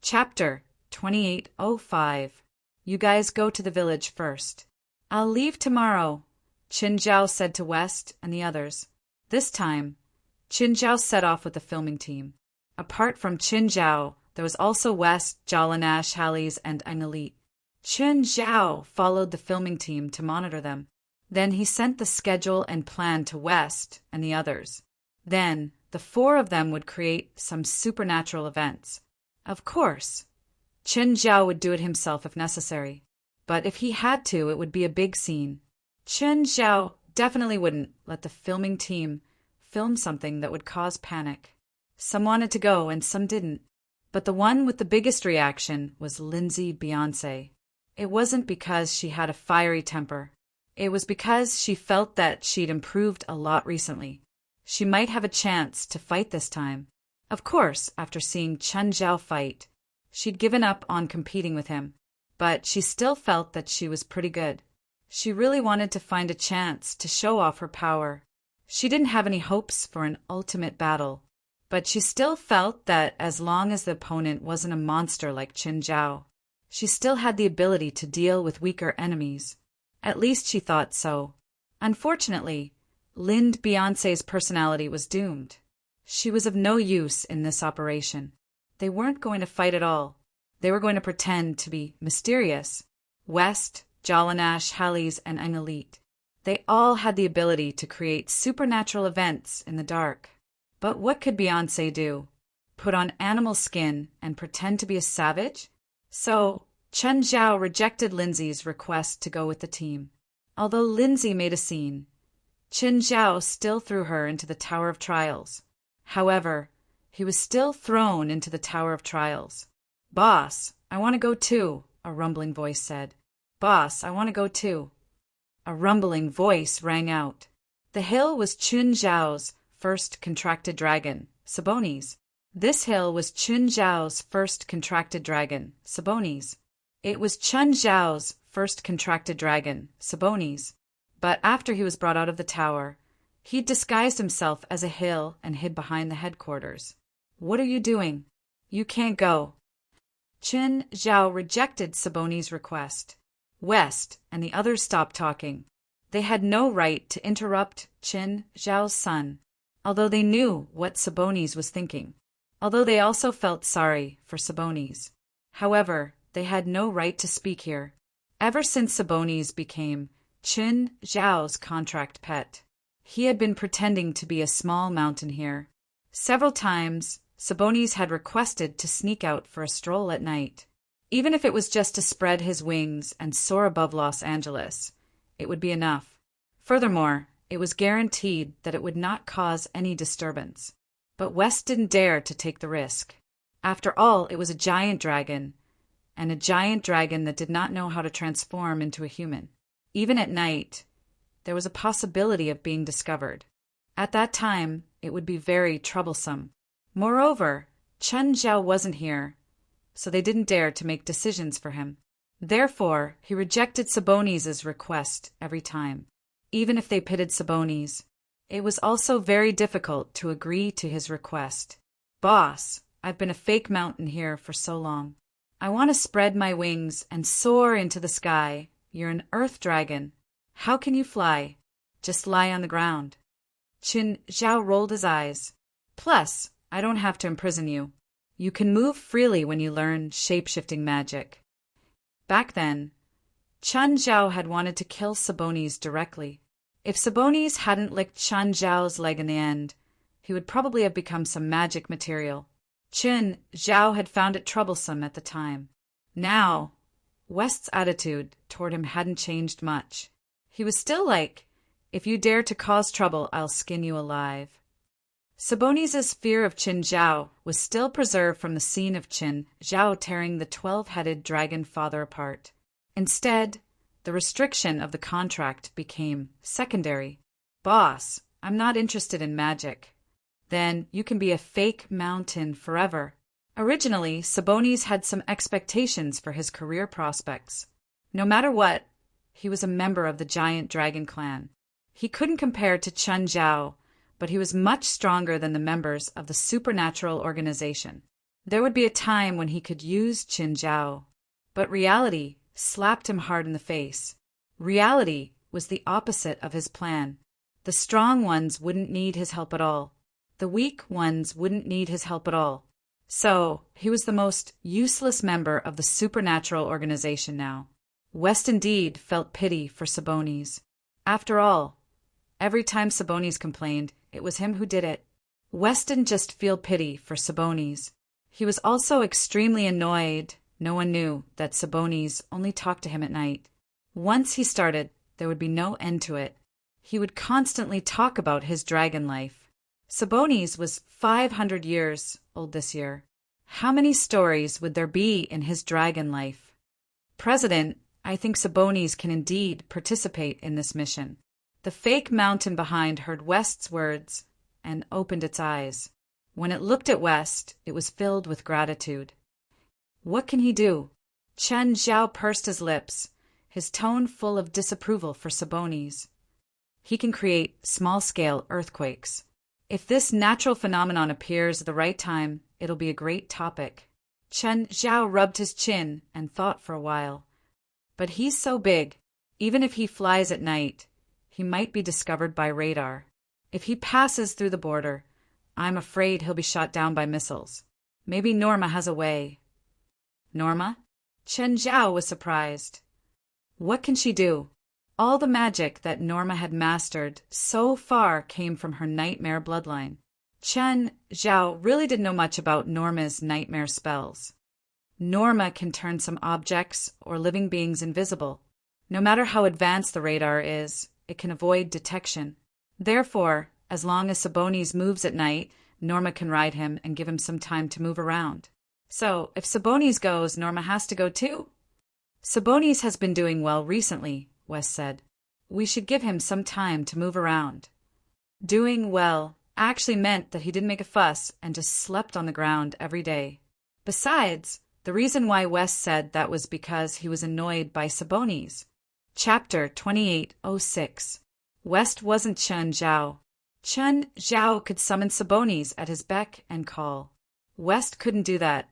Chapter 2805. You guys go to the village first. I'll leave tomorrow, Qin Zhao said to West and the others. This time, Qin Zhao set off with the filming team. Apart from Qin Zhao, there was also West, Jalanash, Halleys, and Angelit. Qin Zhao followed the filming team to monitor them. Then he sent the schedule and plan to West and the others. Then, the four of them would create some supernatural events. Of course, Qin Zhao would do it himself if necessary. But if he had to, it would be a big scene. Qin Zhao definitely wouldn't let the filming team film something that would cause panic. Some wanted to go and some didn't. But the one with the biggest reaction was Lindsay Beyonce. It wasn't because she had a fiery temper. It was because she felt that she'd improved a lot recently. She might have a chance to fight this time. Of course, after seeing Qin Zhao fight, she'd given up on competing with him. But she still felt that she was pretty good. She really wanted to find a chance to show off her power. She didn't have any hopes for an ultimate battle. But she still felt that as long as the opponent wasn't a monster like Qin Zhao, she still had the ability to deal with weaker enemies. At least she thought so. Unfortunately, Lindsay Beyonce's personality was doomed. She was of no use in this operation. They weren't going to fight at all. They were going to pretend to be mysterious. West, Jalanash, Halleys, and Angelit. They all had the ability to create supernatural events in the dark. But what could Beyonce do? Put on animal skin and pretend to be a savage? So, Qin Zhao rejected Lindsay's request to go with the team. Although Lindsay made a scene, Qin Zhao still threw her into the Tower of Trials. However, he was still thrown into the Tower of Trials. "Boss, I want to go too," a rumbling voice said. "Boss, I want to go too." A rumbling voice rang out. The hill was Qin Zhao's first contracted dragon, Sabonis. This hill was Qin Zhao's first contracted dragon, Sabonis. It was Qin Zhao's first contracted dragon, Sabonis. But after he was brought out of the tower, he disguised himself as a hill and hid behind the headquarters. "What are you doing? You can't go." Qin Zhao rejected Sabonis' request. West and the others stopped talking. They had no right to interrupt Qin Zhao's son, although they knew what Sabonis was thinking. Although they also felt sorry for Sabonis. However, they had no right to speak here. Ever since Sabonis became Qin Zhao's contract pet, he had been pretending to be a small mountain here. Several times, Sabonis had requested to sneak out for a stroll at night. Even if it was just to spread his wings and soar above Los Angeles, it would be enough. Furthermore, it was guaranteed that it would not cause any disturbance. But West didn't dare to take the risk. After all, it was a giant dragon, and a giant dragon that did not know how to transform into a human. Even at night, there was a possibility of being discovered. At that time, it would be very troublesome. Moreover, Qin Zhao wasn't here, so they didn't dare to make decisions for him. Therefore, he rejected Sabonis' request every time, even if they pitted Sabonis. It was also very difficult to agree to his request. "Boss, I've been a fake mountain here for so long. I want to spread my wings and soar into the sky. You're an earth dragon. How can you fly? Just lie on the ground." Qin Zhao rolled his eyes. "Plus, I don't have to imprison you. You can move freely when you learn shape-shifting magic." Back then, Qin Zhao had wanted to kill Sabonis directly. If Sabonis hadn't licked Qin Zhao's leg in the end, he would probably have become some magic material. Qin Zhao had found it troublesome at the time. Now, West's attitude toward him hadn't changed much. He was still like, "If you dare to cause trouble, I'll skin you alive." Sabonis' fear of Qin Zhao was still preserved from the scene of Qin Zhao tearing the 12-headed dragon father apart. Instead, the restriction of the contract became secondary. "Boss, I'm not interested in magic." "Then you can be a fake mountain forever." Originally, Sabonis had some expectations for his career prospects. No matter what, he was a member of the giant dragon clan. He couldn't compare to Qin Zhao, but he was much stronger than the members of the supernatural organization. There would be a time when he could use Qin Zhao. But reality slapped him hard in the face. Reality was the opposite of his plan. The strong ones wouldn't need his help at all. The weak ones wouldn't need his help at all. So, he was the most useless member of the supernatural organization now. West indeed felt pity for Sabonis. After all, every time Sabonis complained, it was him who did it. West didn't just feel pity for Sabonis. He was also extremely annoyed. No one knew that Sabonis only talked to him at night. Once he started, there would be no end to it. He would constantly talk about his dragon life. Sabonis was 500 years old this year. How many stories would there be in his dragon life? President, I think Sabonis can indeed participate in this mission. The fake mountain behind heard West's words and opened its eyes. When it looked at West, it was filled with gratitude. What can he do? Chen Zhao pursed his lips, his tone full of disapproval for Sabonis. He can create small-scale earthquakes. If this natural phenomenon appears at the right time, it'll be a great topic. Chen Zhao rubbed his chin and thought for a while. But he's so big, even if he flies at night, he might be discovered by radar. If he passes through the border, I'm afraid he'll be shot down by missiles. Maybe Norma has a way. Norma? Chen Zhao was surprised. What can she do? All the magic that Norma had mastered so far came from her nightmare bloodline. Chen Zhao really didn't know much about Norma's nightmare spells. Norma can turn some objects or living beings invisible. No matter how advanced the radar is, it can avoid detection. Therefore, as long as Sabonis moves at night, Norma can ride him and give him some time to move around. So, if Sabonis goes, Norma has to go too? Sabonis has been doing well recently, Wes said. We should give him some time to move around. Doing well actually meant that he didn't make a fuss and just slept on the ground every day. Besides, the reason why Wes said that was because he was annoyed by Sabonis. Chapter 2806. West wasn't Chen Zhao. Chen Zhao could summon Sabonis at his beck and call. West couldn't do that.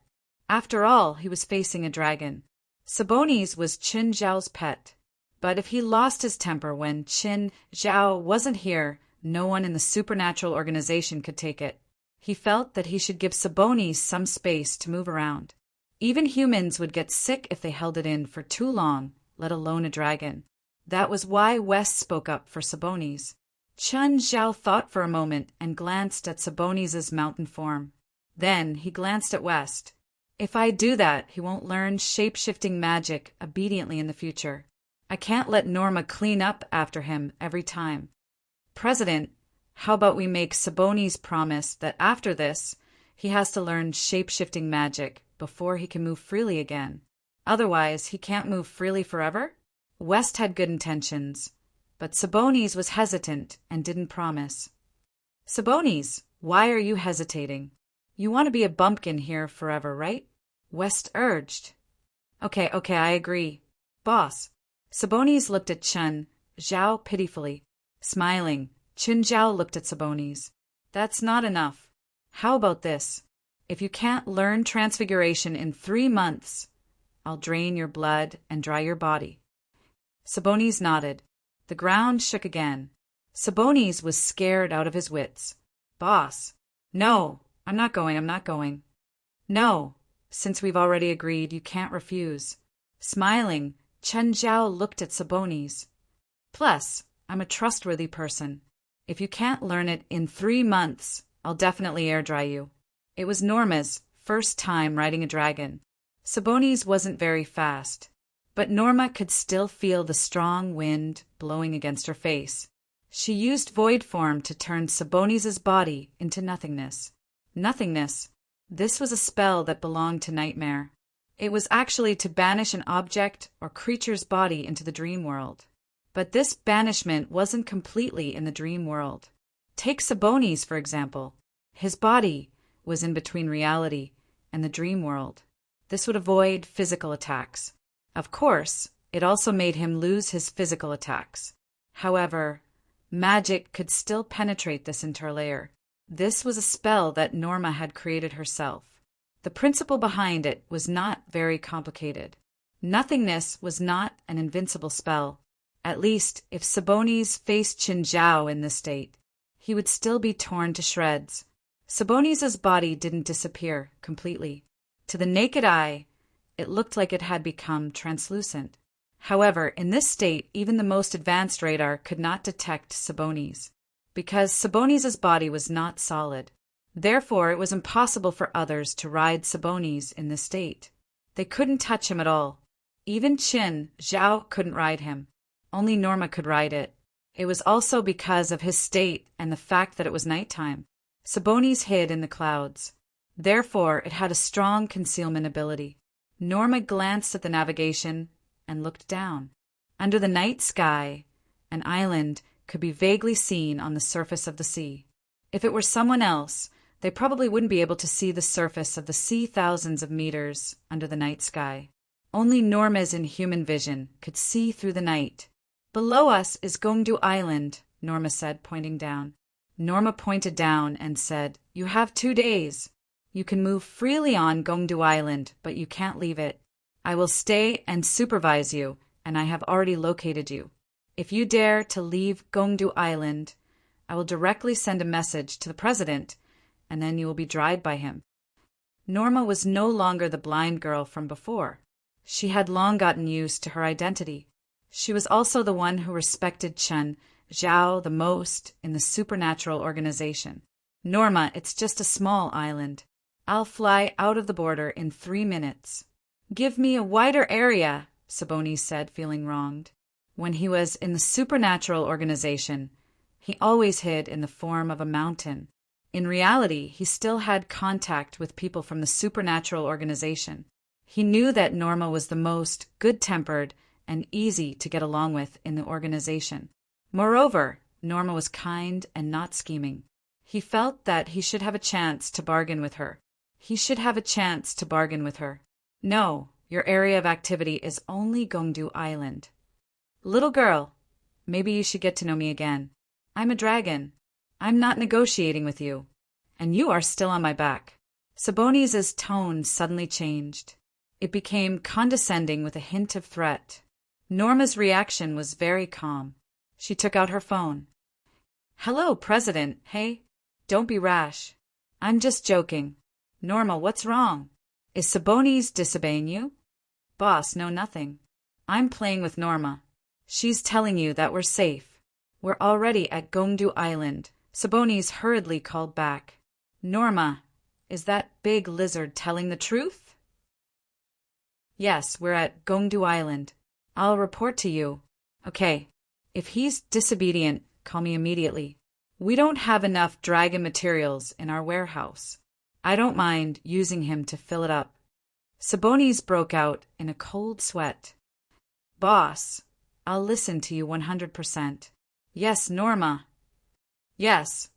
After all, he was facing a dragon. Sabonis was Chen Zhao's pet. But if he lost his temper when Chen Zhao wasn't here, no one in the supernatural organization could take it. He felt that he should give Sabonis some space to move around. Even humans would get sick if they held it in for too long, let alone a dragon. That was why West spoke up for Sabonis. Chen Zhao thought for a moment and glanced at Sabonis' mountain form. Then he glanced at West. If I do that, he won't learn shape-shifting magic obediently in the future. I can't let Norma clean up after him every time. President, how about we make Sabonis promise that after this, he has to learn shape-shifting magic before he can move freely again. Otherwise, he can't move freely forever? West had good intentions, but Sabonis was hesitant and didn't promise. Sabonis, why are you hesitating? You want to be a bumpkin here forever, right? West urged. Okay, I agree. Boss. Sabonis looked at Chen Zhao pitifully. Smiling, Chen Zhao looked at Sabonis. That's not enough. How about this? If you can't learn transfiguration in 3 months, I'll drain your blood and dry your body. Sabonis nodded. The ground shook again. Sabonis was scared out of his wits. Boss. No, I'm not going. No, since we've already agreed, you can't refuse. Smiling, Chen Zhao looked at Sabonis. Plus, I'm a trustworthy person. If you can't learn it in 3 months, I'll definitely air dry you. It was Norma's first time riding a dragon. Sabonis wasn't very fast, but Norma could still feel the strong wind blowing against her face. She used void form to turn Sabonis' body into nothingness. Nothingness. This was a spell that belonged to Nightmare. It was actually to banish an object or creature's body into the dream world. But this banishment wasn't completely in the dream world. Take Sabonis, for example. His body was in between reality and the dream world. This would avoid physical attacks. Of course, it also made him lose his physical attacks. However, magic could still penetrate this interlayer. This was a spell that Norma had created herself. The principle behind it was not very complicated. Nothingness was not an invincible spell. At least, if Sabonis faced Qinzhao in this state, he would still be torn to shreds. Sabonis's body didn't disappear completely. To the naked eye, it looked like it had become translucent. However, in this state, even the most advanced radar could not detect Sabonis, because Sabonis's body was not solid. Therefore, it was impossible for others to ride Sabonis in this state. They couldn't touch him at all. Even Qin-Zhao couldn't ride him. Only Norma could ride it. It was also because of his state and the fact that it was nighttime. Sabonis hid in the clouds. Therefore, it had a strong concealment ability. Norma glanced at the navigation and looked down. Under the night sky, an island could be vaguely seen on the surface of the sea. If it were someone else, they probably wouldn't be able to see the surface of the sea thousands of meters under the night sky. Only Norma's inhuman vision could see through the night. "Below us is Gongdu Island," Norma said, pointing down. Norma pointed down and said, "You have 2 days. You can move freely on Gongdu Island, but you can't leave it. I will stay and supervise you, and I have already located you. If you dare to leave Gongdu Island, I will directly send a message to the president, and then you will be dried by him." Norma was no longer the blind girl from before. She had long gotten used to her identity. She was also the one who respected Qin-Zhao the most in the supernatural organization. "Norma, it's just a small island. I'll fly out of the border in 3 minutes. "Give me a wider area," Sabonis said, feeling wronged. When he was in the supernatural organization, he always hid in the form of a mountain. In reality, he still had contact with people from the supernatural organization. He knew that Norma was the most good-tempered and easy to get along with in the organization. Moreover, Norma was kind and not scheming. He felt that he should have a chance to bargain with her. "No, your area of activity is only Gongdu Island. Little girl, maybe you should get to know me again. I'm a dragon. I'm not negotiating with you. And you are still on my back." Sabonis' tone suddenly changed. It became condescending with a hint of threat. Norma's reaction was very calm. She took out her phone. "Hello, President. Hey, don't be rash. I'm just joking. Norma, what's wrong? Is Sabonis disobeying you?" "Boss, no, nothing. I'm playing with Norma. She's telling you that we're safe. We're already at Gongdu Island," Sabonis hurriedly called back. "Norma, is that big lizard telling the truth?" "Yes, we're at Gongdu Island. I'll report to you." "Okay. If he's disobedient, call me immediately. We don't have enough dragon materials in our warehouse. I don't mind using him to fill it up." Sabonis broke out in a cold sweat. "Boss, I'll listen to you 100%. Yes, Norma." Yes,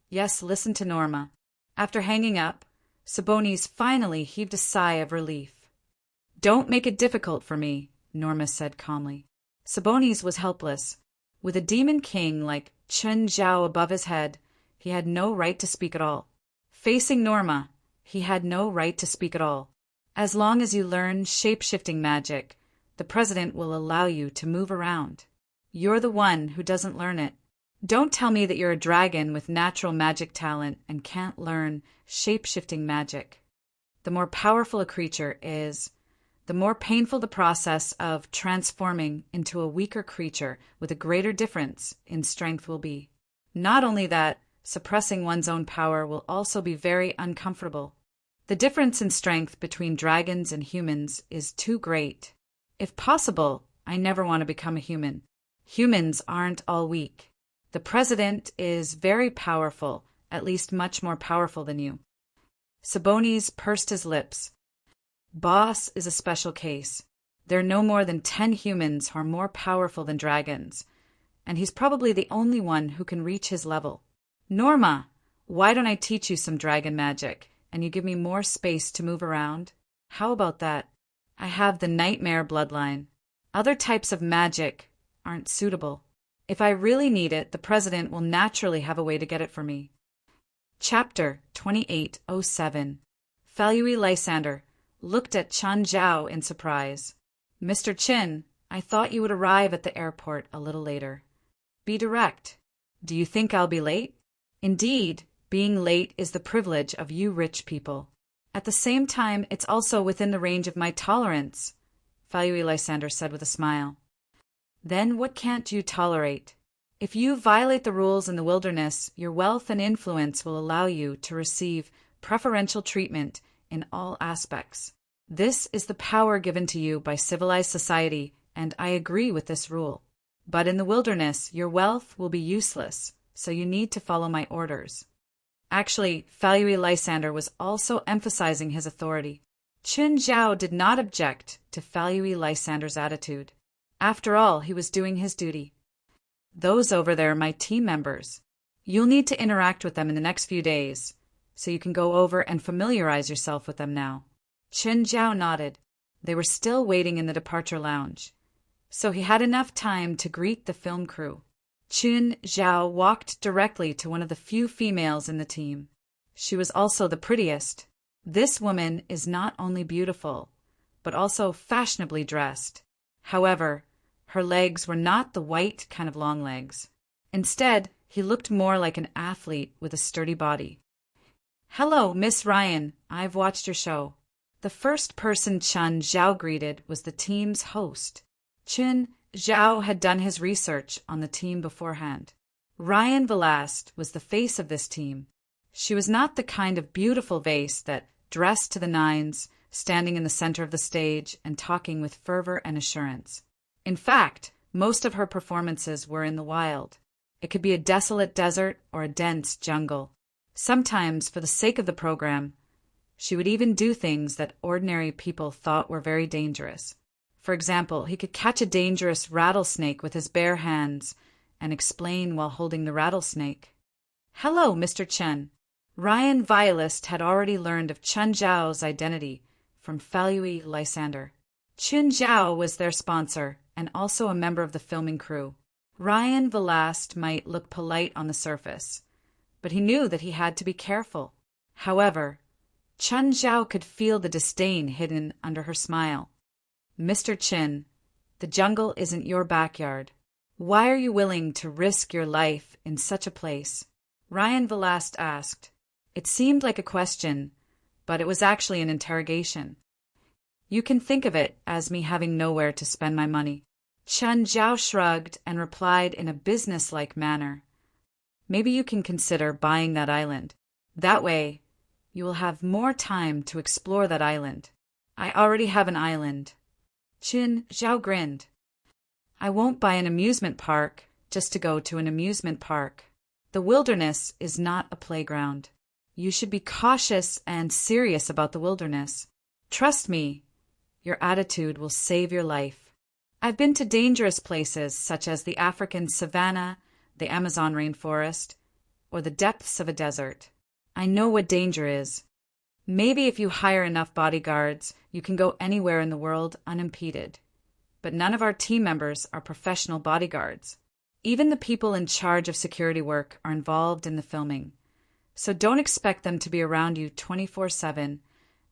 listen to Norma." After hanging up, Sabonis finally heaved a sigh of relief. "Don't make it difficult for me," Norma said calmly. Sabonis was helpless. With a demon king like Qin-Zhao above his head, he had no right to speak at all. Facing Norma, he had no right to speak at all. As long as you learn shape-shifting magic, the president will allow you to move around. You're the one who doesn't learn it. Don't tell me that you're a dragon with natural magic talent and can't learn shape-shifting magic. The more powerful a creature is, the more painful the process of transforming into a weaker creature with a greater difference in strength will be. Not only that, suppressing one's own power will also be very uncomfortable. The difference in strength between dragons and humans is too great. If possible, I never want to become a human. Humans aren't all weak. The president is very powerful, at least much more powerful than you." Sabonis pursed his lips. "Boss is a special case. There are no more than 10 humans who are more powerful than dragons, and he's probably the only one who can reach his level. Norma, why don't I teach you some dragon magic, and you give me more space to move around? How about that? I have the nightmare bloodline. Other types of magic aren't suitable. If I really need it, the president will naturally have a way to get it for me." Chapter 2807. Falui Lysander looked at Chen Zhao in surprise. Mr. Chin, I thought you would arrive at the airport a little later. Be direct. Do you think I'll be late? Indeed, being late is the privilege of you rich people. At the same time, it's also within the range of my tolerance, Falui Lysander said with a smile. Then what can't you tolerate? If you violate the rules in the wilderness, your wealth and influence will allow you to receive preferential treatment in all aspects. This is the power given to you by civilized society, and I agree with this rule. But in the wilderness, your wealth will be useless, so you need to follow my orders. Actually, Falui Lysander was also emphasizing his authority. Chen Zhao did not object to Falui Lysander's attitude. After all, he was doing his duty. Those over there are my team members. You'll need to interact with them in the next few days, so you can go over and familiarize yourself with them now. Chen Zhao nodded. They were still waiting in the departure lounge, so he had enough time to greet the film crew. Chen Zhao walked directly to one of the few females in the team. She was also the prettiest. This woman is not only beautiful, but also fashionably dressed. However, her legs were not the white kind of long legs. Instead, he looked more like an athlete with a sturdy body. Hello, Miss Ryan. I've watched your show. The first person Chen Zhao greeted was the team's host. Chen Zhao had done his research on the team beforehand. Ryan Velast was the face of this team. She was not the kind of beautiful vase that dressed to the nines, standing in the center of the stage and talking with fervor and assurance. In fact, most of her performances were in the wild. It could be a desolate desert or a dense jungle. Sometimes, for the sake of the program, she would even do things that ordinary people thought were very dangerous. For example, he could catch a dangerous rattlesnake with his bare hands and explain while holding the rattlesnake. Hello, Mr. Chen. Ryan Violist had already learned of Chen Zhao's identity from Falui Lysander. Chen Zhao was their sponsor and also a member of the filming crew. Ryan Velast might look polite on the surface, but he knew that he had to be careful. However, Chen Zhao could feel the disdain hidden under her smile. Mr. Chin, the jungle isn't your backyard. Why are you willing to risk your life in such a place? Ryan Velast asked. It seemed like a question, but it was actually an interrogation. You can think of it as me having nowhere to spend my money. Chen Zhao shrugged and replied in a businesslike manner. Maybe you can consider buying that island. That way, you will have more time to explore that island. I already have an island. Chen Zhao grinned. I won't buy an amusement park just to go to an amusement park. The wilderness is not a playground. You should be cautious and serious about the wilderness. Trust me, your attitude will save your life. I've been to dangerous places such as the African savanna, the Amazon rainforest, or the depths of a desert. I know what danger is. Maybe if you hire enough bodyguards, you can go anywhere in the world unimpeded. But none of our team members are professional bodyguards. Even the people in charge of security work are involved in the filming. So don't expect them to be around you 24/7,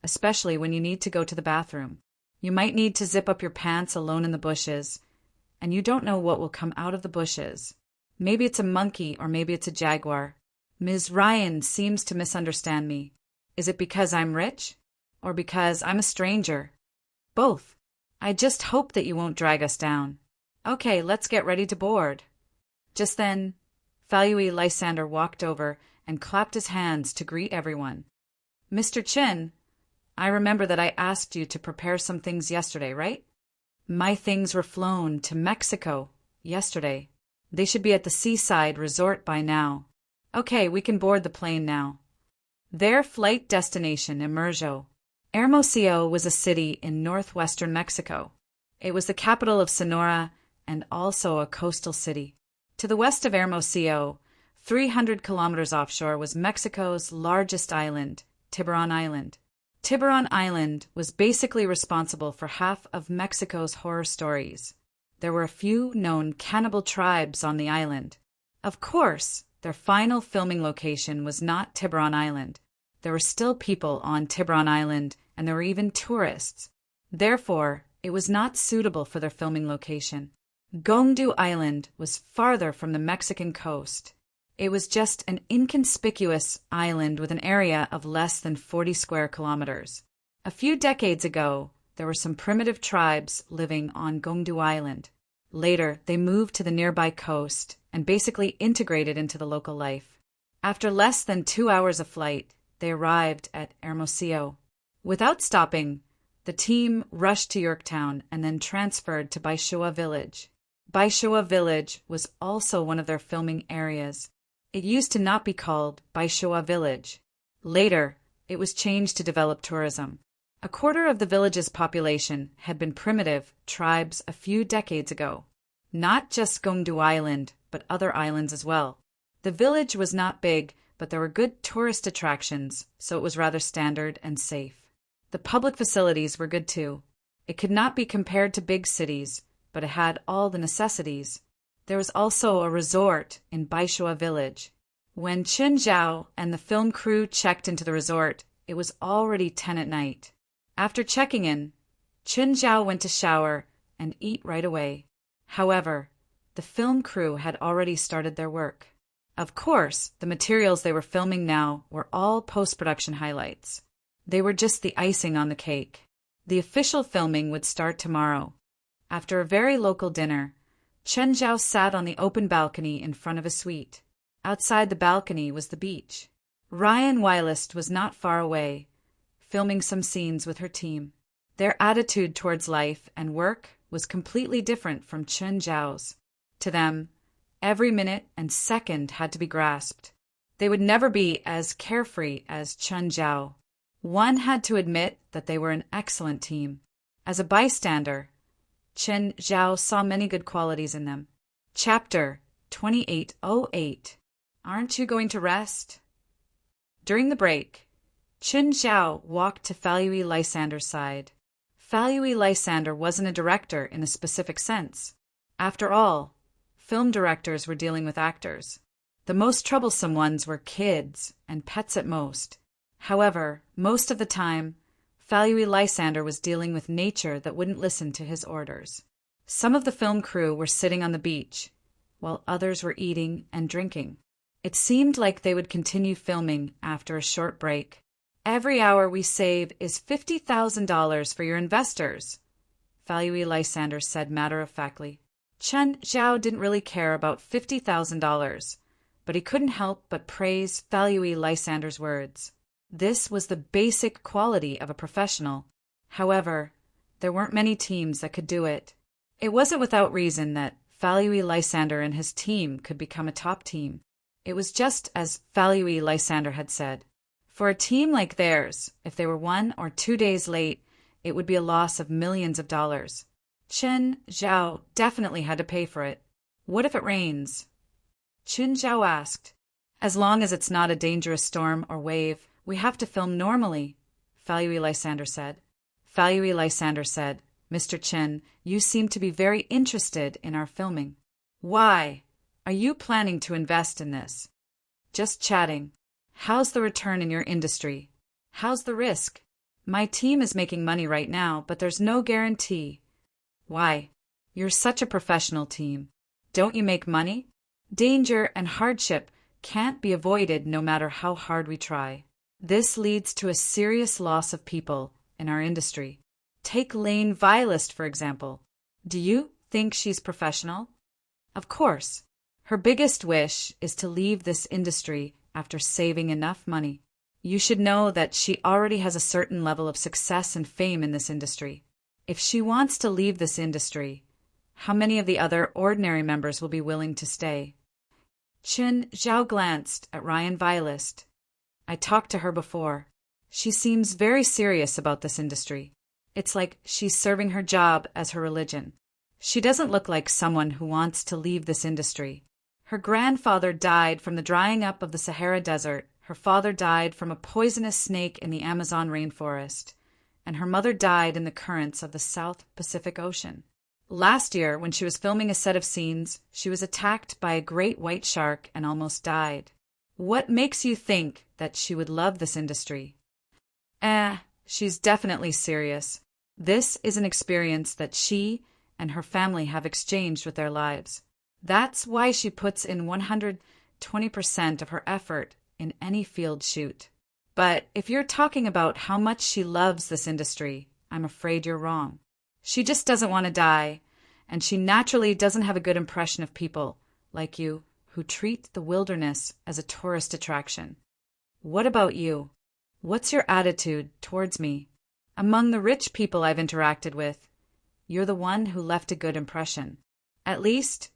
especially when you need to go to the bathroom. You might need to zip up your pants alone in the bushes, and you don't know what will come out of the bushes. Maybe it's a monkey or maybe it's a jaguar. Ms. Ryan seems to misunderstand me. Is it because I'm rich? Or because I'm a stranger? Both. I just hope that you won't drag us down. Okay, let's get ready to board. Just then, Falui Lysander walked over and clapped his hands to greet everyone. Mr. Chin, I remember that I asked you to prepare some things yesterday, right? My things were flown to Mexico yesterday. They should be at the seaside resort by now. Okay, we can board the plane now. Their flight destination, Emerjo. Hermosillo was a city in northwestern Mexico. It was the capital of Sonora and also a coastal city. To the west of Hermosillo, 300 kilometers offshore, was Mexico's largest island, Tiburon Island. Tiburon Island was basically responsible for half of Mexico's horror stories. There were a few known cannibal tribes on the island. Of course, their final filming location was not Tiburon Island. there were still people on Tiburon Island, and there were even tourists. Therefore, it was not suitable for their filming location. Gongdu Island was farther from the Mexican coast. It was just an inconspicuous island with an area of less than 40 square kilometers. A few decades ago, there were some primitive tribes living on Gongdu Island. Later, they moved to the nearby coast and basically integrated into the local life. After less than 2 hours of flight, they arrived at Hermosillo. Without stopping, the team rushed to Yorktown and then transferred to Baishoa Village. Baishoa Village was also one of their filming areas. It used to not be called Baishoa Village. Later, it was changed to develop tourism. A quarter of the village's population had been primitive tribes a few decades ago. Not just Gongdu Island, but other islands as well. The village was not big, but there were good tourist attractions, so it was rather standard and safe. The public facilities were good too. It could not be compared to big cities, but it had all the necessities. There was also a resort in Baishoa Village. When Qin Zhao and the film crew checked into the resort, it was already 10 at night. After checking in, Qin Zhao went to shower and eat right away. However, the film crew had already started their work. Of course, the materials they were filming now were all post-production highlights. They were just the icing on the cake. The official filming would start tomorrow. After a very local dinner, Chen Zhao sat on the open balcony in front of a suite. Outside the balcony was the beach. Ryan Wylist was not far away, filming some scenes with her team. Their attitude towards life and work was completely different from Chen Zhao's. To them, every minute and second had to be grasped. They would never be as carefree as Chen Zhao. One had to admit that they were an excellent team. As a bystander, Chen Zhao saw many good qualities in them. Chapter 2808. Aren't you going to rest? During the break, Chen Zhao walked to Falui Lysander's side. Falui Lysander wasn't a director in a specific sense. After all, film directors were dealing with actors. The most troublesome ones were kids and pets at most. However, most of the time, Falui Lysander was dealing with nature that wouldn't listen to his orders. Some of the film crew were sitting on the beach, while others were eating and drinking. It seemed like they would continue filming after a short break. Every hour we save is $50,000 for your investors, Falui Lysander said matter-of-factly. Chen Zhao didn't really care about $50,000, but he couldn't help but praise Falui Lysander's words. This was the basic quality of a professional. However, there weren't many teams that could do it. It wasn't without reason that Falui Lysander and his team could become a top team. It was just as Falui Lysander had said. For a team like theirs, if they were 1 or 2 days late, it would be a loss of millions of dollars. Chen Zhao definitely had to pay for it. What if it rains? Chen Zhao asked. As long as it's not a dangerous storm or wave, we have to film normally, Falui Lysander said. Falui Lysander said, Mr. Chen, you seem to be very interested in our filming. Why? Are you planning to invest in this? Just chatting. How's the return in your industry? How's the risk? My team is making money right now, but there's no guarantee. Why? You're such a professional team. Don't you make money? Danger and hardship can't be avoided no matter how hard we try. This leads to a serious loss of people in our industry. Take Lane Vilest, for example. Do you think she's professional? Of course. Her biggest wish is to leave this industry after saving enough money. You should know that she already has a certain level of success and fame in this industry. If she wants to leave this industry, how many of the other ordinary members will be willing to stay? Chen Zhao glanced at Ryan Vilest. I talked to her before. She seems very serious about this industry. It's like she's serving her job as her religion. She doesn't look like someone who wants to leave this industry. Her grandfather died from the drying up of the Sahara Desert. Her father died from a poisonous snake in the Amazon rainforest. And her mother died in the currents of the South Pacific Ocean. Last year, when she was filming a set of scenes, she was attacked by a great white shark and almost died. What makes you think that she would love this industry? She's definitely serious. This is an experience that she and her family have exchanged with their lives. That's why she puts in 120% of her effort in any field shoot. But if you're talking about how much she loves this industry, I'm afraid you're wrong. She just doesn't want to die, and she naturally doesn't have a good impression of people, like you, who treat the wilderness as a tourist attraction. What about you? What's your attitude towards me? Among the rich people I've interacted with, you're the one who left a good impression. At least,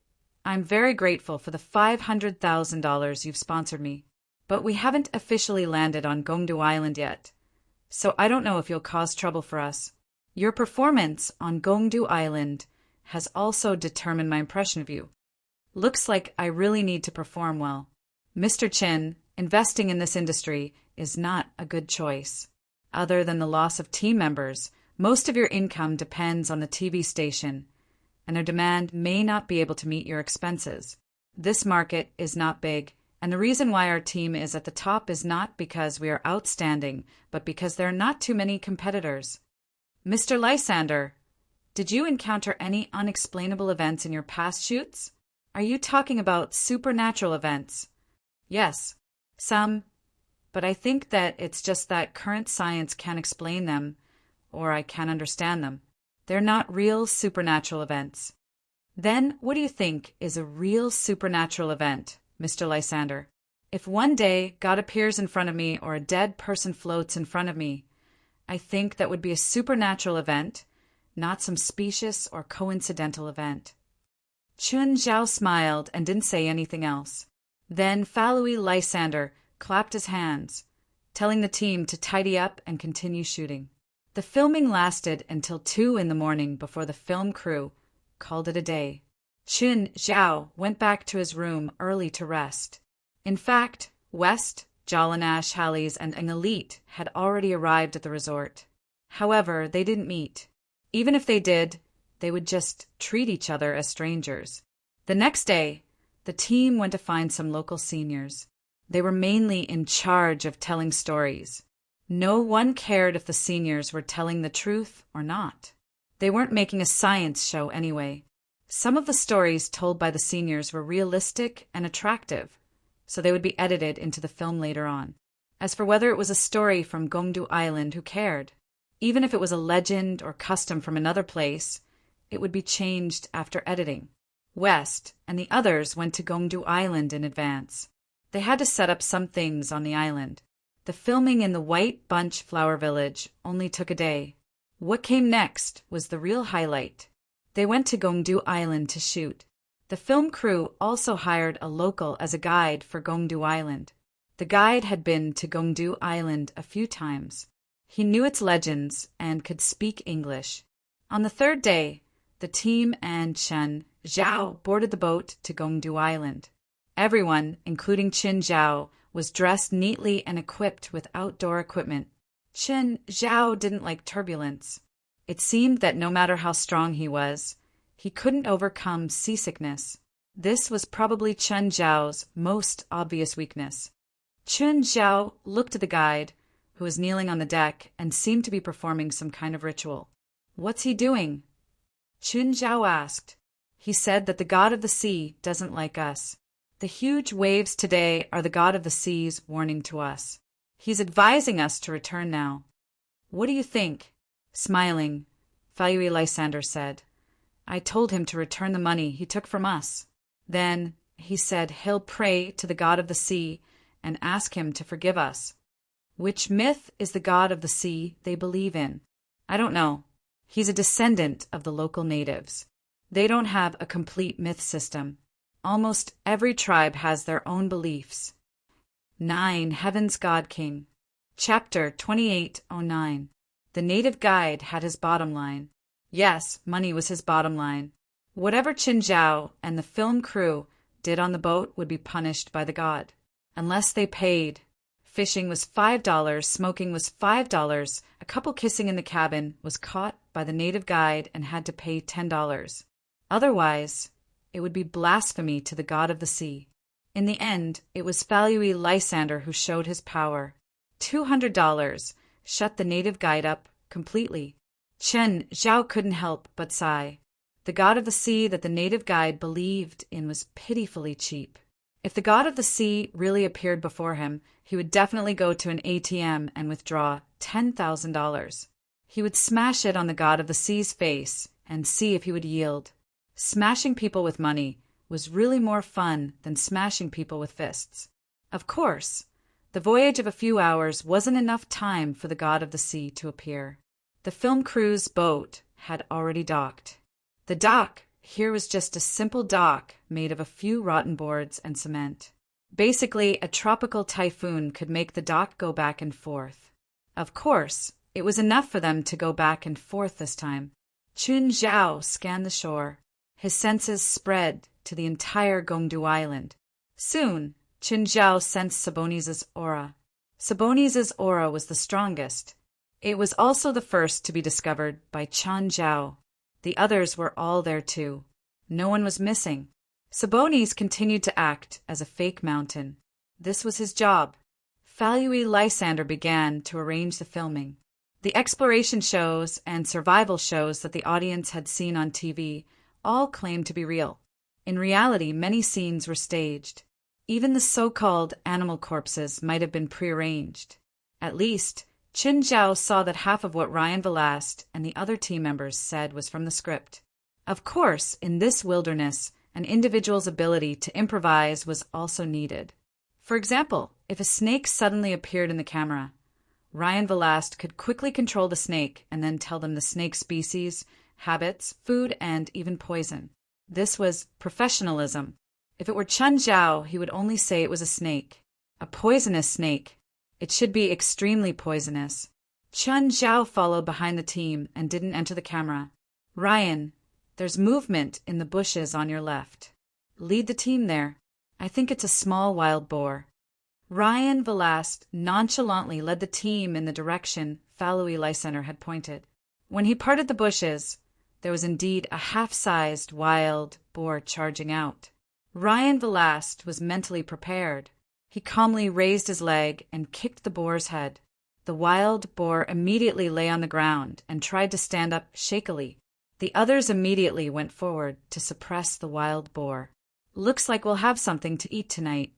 I'm very grateful for the $500,000 you've sponsored me. But we haven't officially landed on Gongdu Island yet, so I don't know if you'll cause trouble for us. Your performance on Gongdu Island has also determined my impression of you. Looks like I really need to perform well. Mr. Chin, investing in this industry is not a good choice. Other than the loss of team members, most of your income depends on the TV station, and their demand may not be able to meet your expenses. This market is not big, and the reason why our team is at the top is not because we are outstanding, but because there are not too many competitors. Mr. Lysander, did you encounter any unexplainable events in your past shoots? Are you talking about supernatural events? Yes, some, but I think that it's just that current science can't explain them, or I can't understand them. They're not real supernatural events. Then what do you think is a real supernatural event, Mr. Lysander? If one day God appears in front of me or a dead person floats in front of me, I think that would be a supernatural event, not some specious or coincidental event. Chun Zhao smiled and didn't say anything else. Then Falui Lysander clapped his hands, telling the team to tidy up and continue shooting. The filming lasted until 2 a.m. before the film crew called it a day. Chun Zhao went back to his room early to rest. In fact, West, Jalanash, Halleys, and an elite had already arrived at the resort. However, they didn't meet. Even if they did, they would just treat each other as strangers. The next day, the team went to find some local seniors. They were mainly in charge of telling stories. No one cared if the seniors were telling the truth or not. They weren't making a science show anyway. Some of the stories told by the seniors were realistic and attractive, so they would be edited into the film later on. As for whether it was a story from Gongdu Island, who cared? Even if it was a legend or custom from another place, it would be changed after editing. West and the others went to Gongdu Island in advance. They had to set up some things on the island. The filming in the White Bunch Flower Village only took a day. What came next was the real highlight. They went to Gongdu Island to shoot. The film crew also hired a local as a guide for Gongdu Island. The guide had been to Gongdu Island a few times. He knew its legends and could speak English. On the third day, the team and Chen Zhao boarded the boat to Gongdu Island. Everyone, including Qin Zhao, was dressed neatly and equipped with outdoor equipment. Qin Zhao didn't like turbulence. It seemed that no matter how strong he was, he couldn't overcome seasickness. This was probably Chen Zhao's most obvious weakness. Qin Zhao looked at the guide, who was kneeling on the deck and seemed to be performing some kind of ritual. "What's he doing?" Qin Zhao asked. "He said that the god of the sea doesn't like us. The huge waves today are the god of the sea's warning to us. He's advising us to return now." "What do you think?" Smiling, Falui Lysander said, "I told him to return the money he took from us. Then he said he'll pray to the god of the sea and ask him to forgive us." Which myth is the god of the sea they believe in? I don't know. He's a descendant of the local natives. They don't have a complete myth system. Almost every tribe has their own beliefs. 9. Heaven's God King. Chapter 2809. The native guide had his bottom line. Yes, money was his bottom line. Whatever Qin Zhao and the film crew did on the boat would be punished by the god, unless they paid. Fishing was $5, smoking was $5, a couple kissing in the cabin was caught by the native guide and had to pay $10. Otherwise, it would be blasphemy to the god of the sea. In the end, it was Falui Lysander who showed his power. $200 shut the native guide up completely. Chen Zhao couldn't help but sigh. The god of the sea that the native guide believed in was pitifully cheap. If the god of the sea really appeared before him, he would definitely go to an ATM and withdraw $10,000. He would smash it on the god of the sea's face and see if he would yield. Smashing people with money was really more fun than smashing people with fists. Of course, the voyage of a few hours wasn't enough time for the god of the sea to appear. The film crew's boat had already docked. The dock here was just a simple dock made of a few rotten boards and cement. Basically, a tropical typhoon could make the dock go back and forth. Of course, it was enough for them to go back and forth this time. Chun Zhao scanned the shore. His senses spread to the entire Gongdu Island. Soon, Chun Zhao sensed Sabonis' aura. Sabonis' aura was the strongest. It was also the first to be discovered by Chan Zhao. The others were all there too. No one was missing. Sabonis continued to act as a fake mountain. This was his job. Falui Lysander began to arrange the filming. The exploration shows and survival shows that the audience had seen on TV all claimed to be real. In reality, many scenes were staged. Even the so-called animal corpses might have been prearranged. At least, Chin Zhao saw that half of what Ryan Velast and the other team members said was from the script. Of course, in this wilderness, an individual's ability to improvise was also needed. For example, if a snake suddenly appeared in the camera, Ryan Velast could quickly control the snake and then tell them the snake's species, habits, food, and even poison. This was professionalism. If it were Chun Zhao, he would only say it was a snake. A poisonous snake. It should be extremely poisonous. Chun Zhao followed behind the team and didn't enter the camera. Ryan, there's movement in the bushes on your left. Lead the team there. I think it's a small wild boar. Ryan Velast nonchalantly led the team in the direction Falui Lysander had pointed. When he parted the bushes, there was indeed a half-sized wild boar charging out. Ryan Velast was mentally prepared. He calmly raised his leg and kicked the boar's head. The wild boar immediately lay on the ground and tried to stand up shakily. The others immediately went forward to suppress the wild boar. Looks like we'll have something to eat tonight.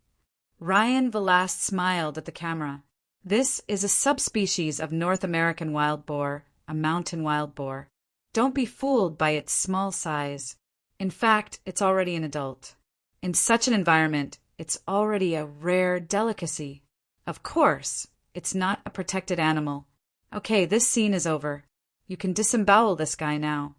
Ryan Velast smiled at the camera. This is a subspecies of North American wild boar, a mountain wild boar. Don't be fooled by its small size. In fact, it's already an adult. In such an environment, it's already a rare delicacy. Of course, it's not a protected animal. Okay, this scene is over. You can disembowel this guy now.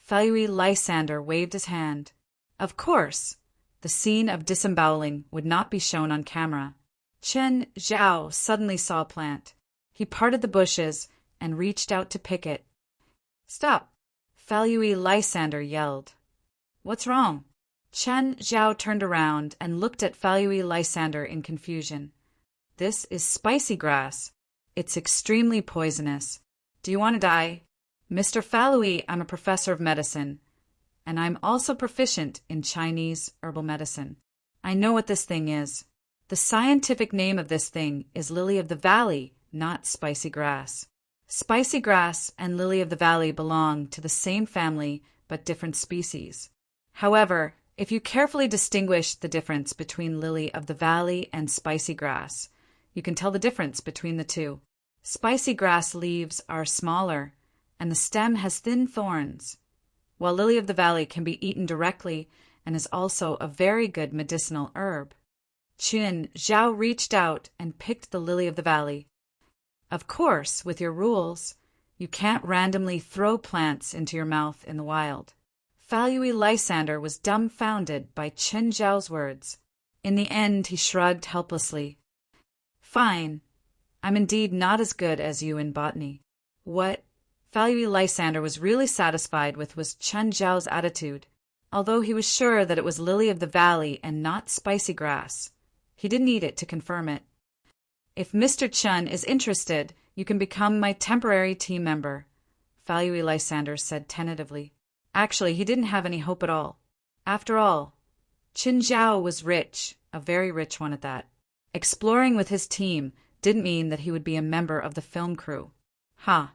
Falui Lysander waved his hand. Of course, the scene of disemboweling would not be shown on camera. Chen Zhao suddenly saw a plant. He parted the bushes and reached out to pick it. Stop! Falui Lysander yelled. What's wrong? Chen Zhao turned around and looked at Falui Lysander in confusion. This is spicy grass. It's extremely poisonous. Do you want to die? Mr. Falui, I'm a professor of medicine, and I'm also proficient in Chinese herbal medicine. I know what this thing is. The scientific name of this thing is lily of the valley, not spicy grass. Spicy grass and lily of the valley belong to the same family but different species. However, if you carefully distinguish the difference between lily of the valley and spicy grass, you can tell the difference between the two. Spicy grass leaves are smaller, and the stem has thin thorns, while lily of the valley can be eaten directly and is also a very good medicinal herb. Chen Zhao reached out and picked the lily of the valley. Of course, with your rules, you can't randomly throw plants into your mouth in the wild. Falui Lysander was dumbfounded by Chen Zhao's words. In the end, he shrugged helplessly. Fine. I'm indeed not as good as you in botany. What Falui Lysander was really satisfied with was Chen Zhao's attitude. Although he was sure that it was lily of the valley and not spicy grass, he didn't need it to confirm it. If Mr. Chen is interested, you can become my temporary team member, Falui Lysander said tentatively. Actually, he didn't have any hope at all. After all, Qin Zhao was rich, a very rich one at that. Exploring with his team didn't mean that he would be a member of the film crew. I'm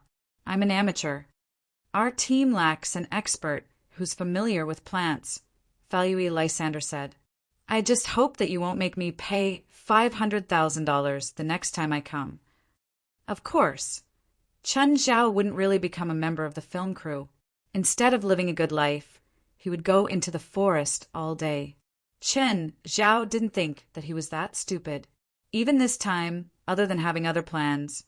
an amateur. Our team lacks an expert who's familiar with plants, Falui Lysander said. I just hope that you won't make me pay $500,000 the next time I come. Of course, Chen Zhao wouldn't really become a member of the film crew. Instead of living a good life, he would go into the forest all day. Chen Zhao didn't think that he was that stupid. Even this time, other than having other plans,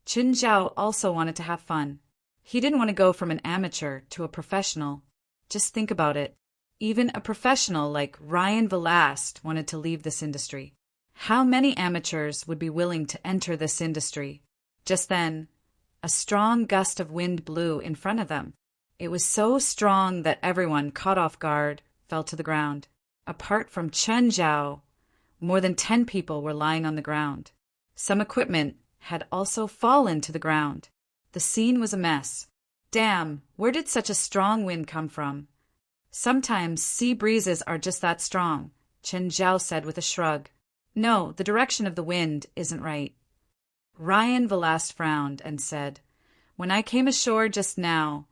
Chen Zhao also wanted to have fun. He didn't want to go from an amateur to a professional. Just think about it. Even a professional like Ryan Velast wanted to leave this industry. How many amateurs would be willing to enter this industry? Just then, a strong gust of wind blew in front of them. It was so strong that everyone, caught off guard, fell to the ground. Apart from Chen Zhao, more than 10 people were lying on the ground. Some equipment had also fallen to the ground. The scene was a mess. Damn, where did such a strong wind come from? Sometimes sea breezes are just that strong, Chen Zhao said with a shrug. No, the direction of the wind isn't right. Ryan Velast frowned and said, When I came ashore just now,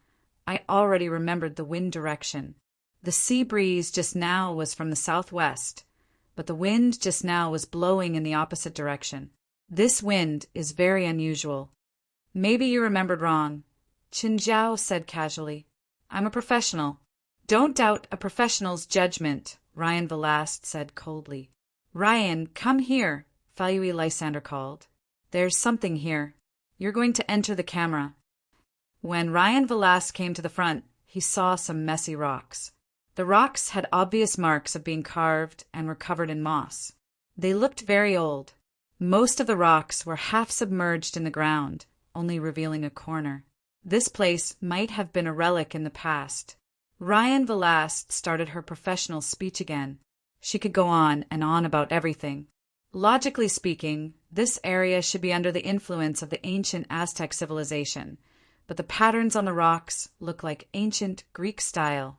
I already remembered the wind direction. The sea breeze just now was from the southwest, but the wind just now was blowing in the opposite direction. This wind is very unusual. Maybe you remembered wrong, Chen Zhao said casually. I'm a professional. Don't doubt a professional's judgment, Ryan Velast said coldly. Ryan, come here, Falui Lysander called. There's something here. You're going to enter the camera. When Ryan Velast came to the front, he saw some messy rocks. The rocks had obvious marks of being carved and were covered in moss. They looked very old. Most of the rocks were half submerged in the ground, only revealing a corner. This place might have been a relic in the past. Ryan Velast started her professional speech again. She could go on and on about everything. Logically speaking, this area should be under the influence of the ancient Aztec civilization, but the patterns on the rocks look like ancient Greek style.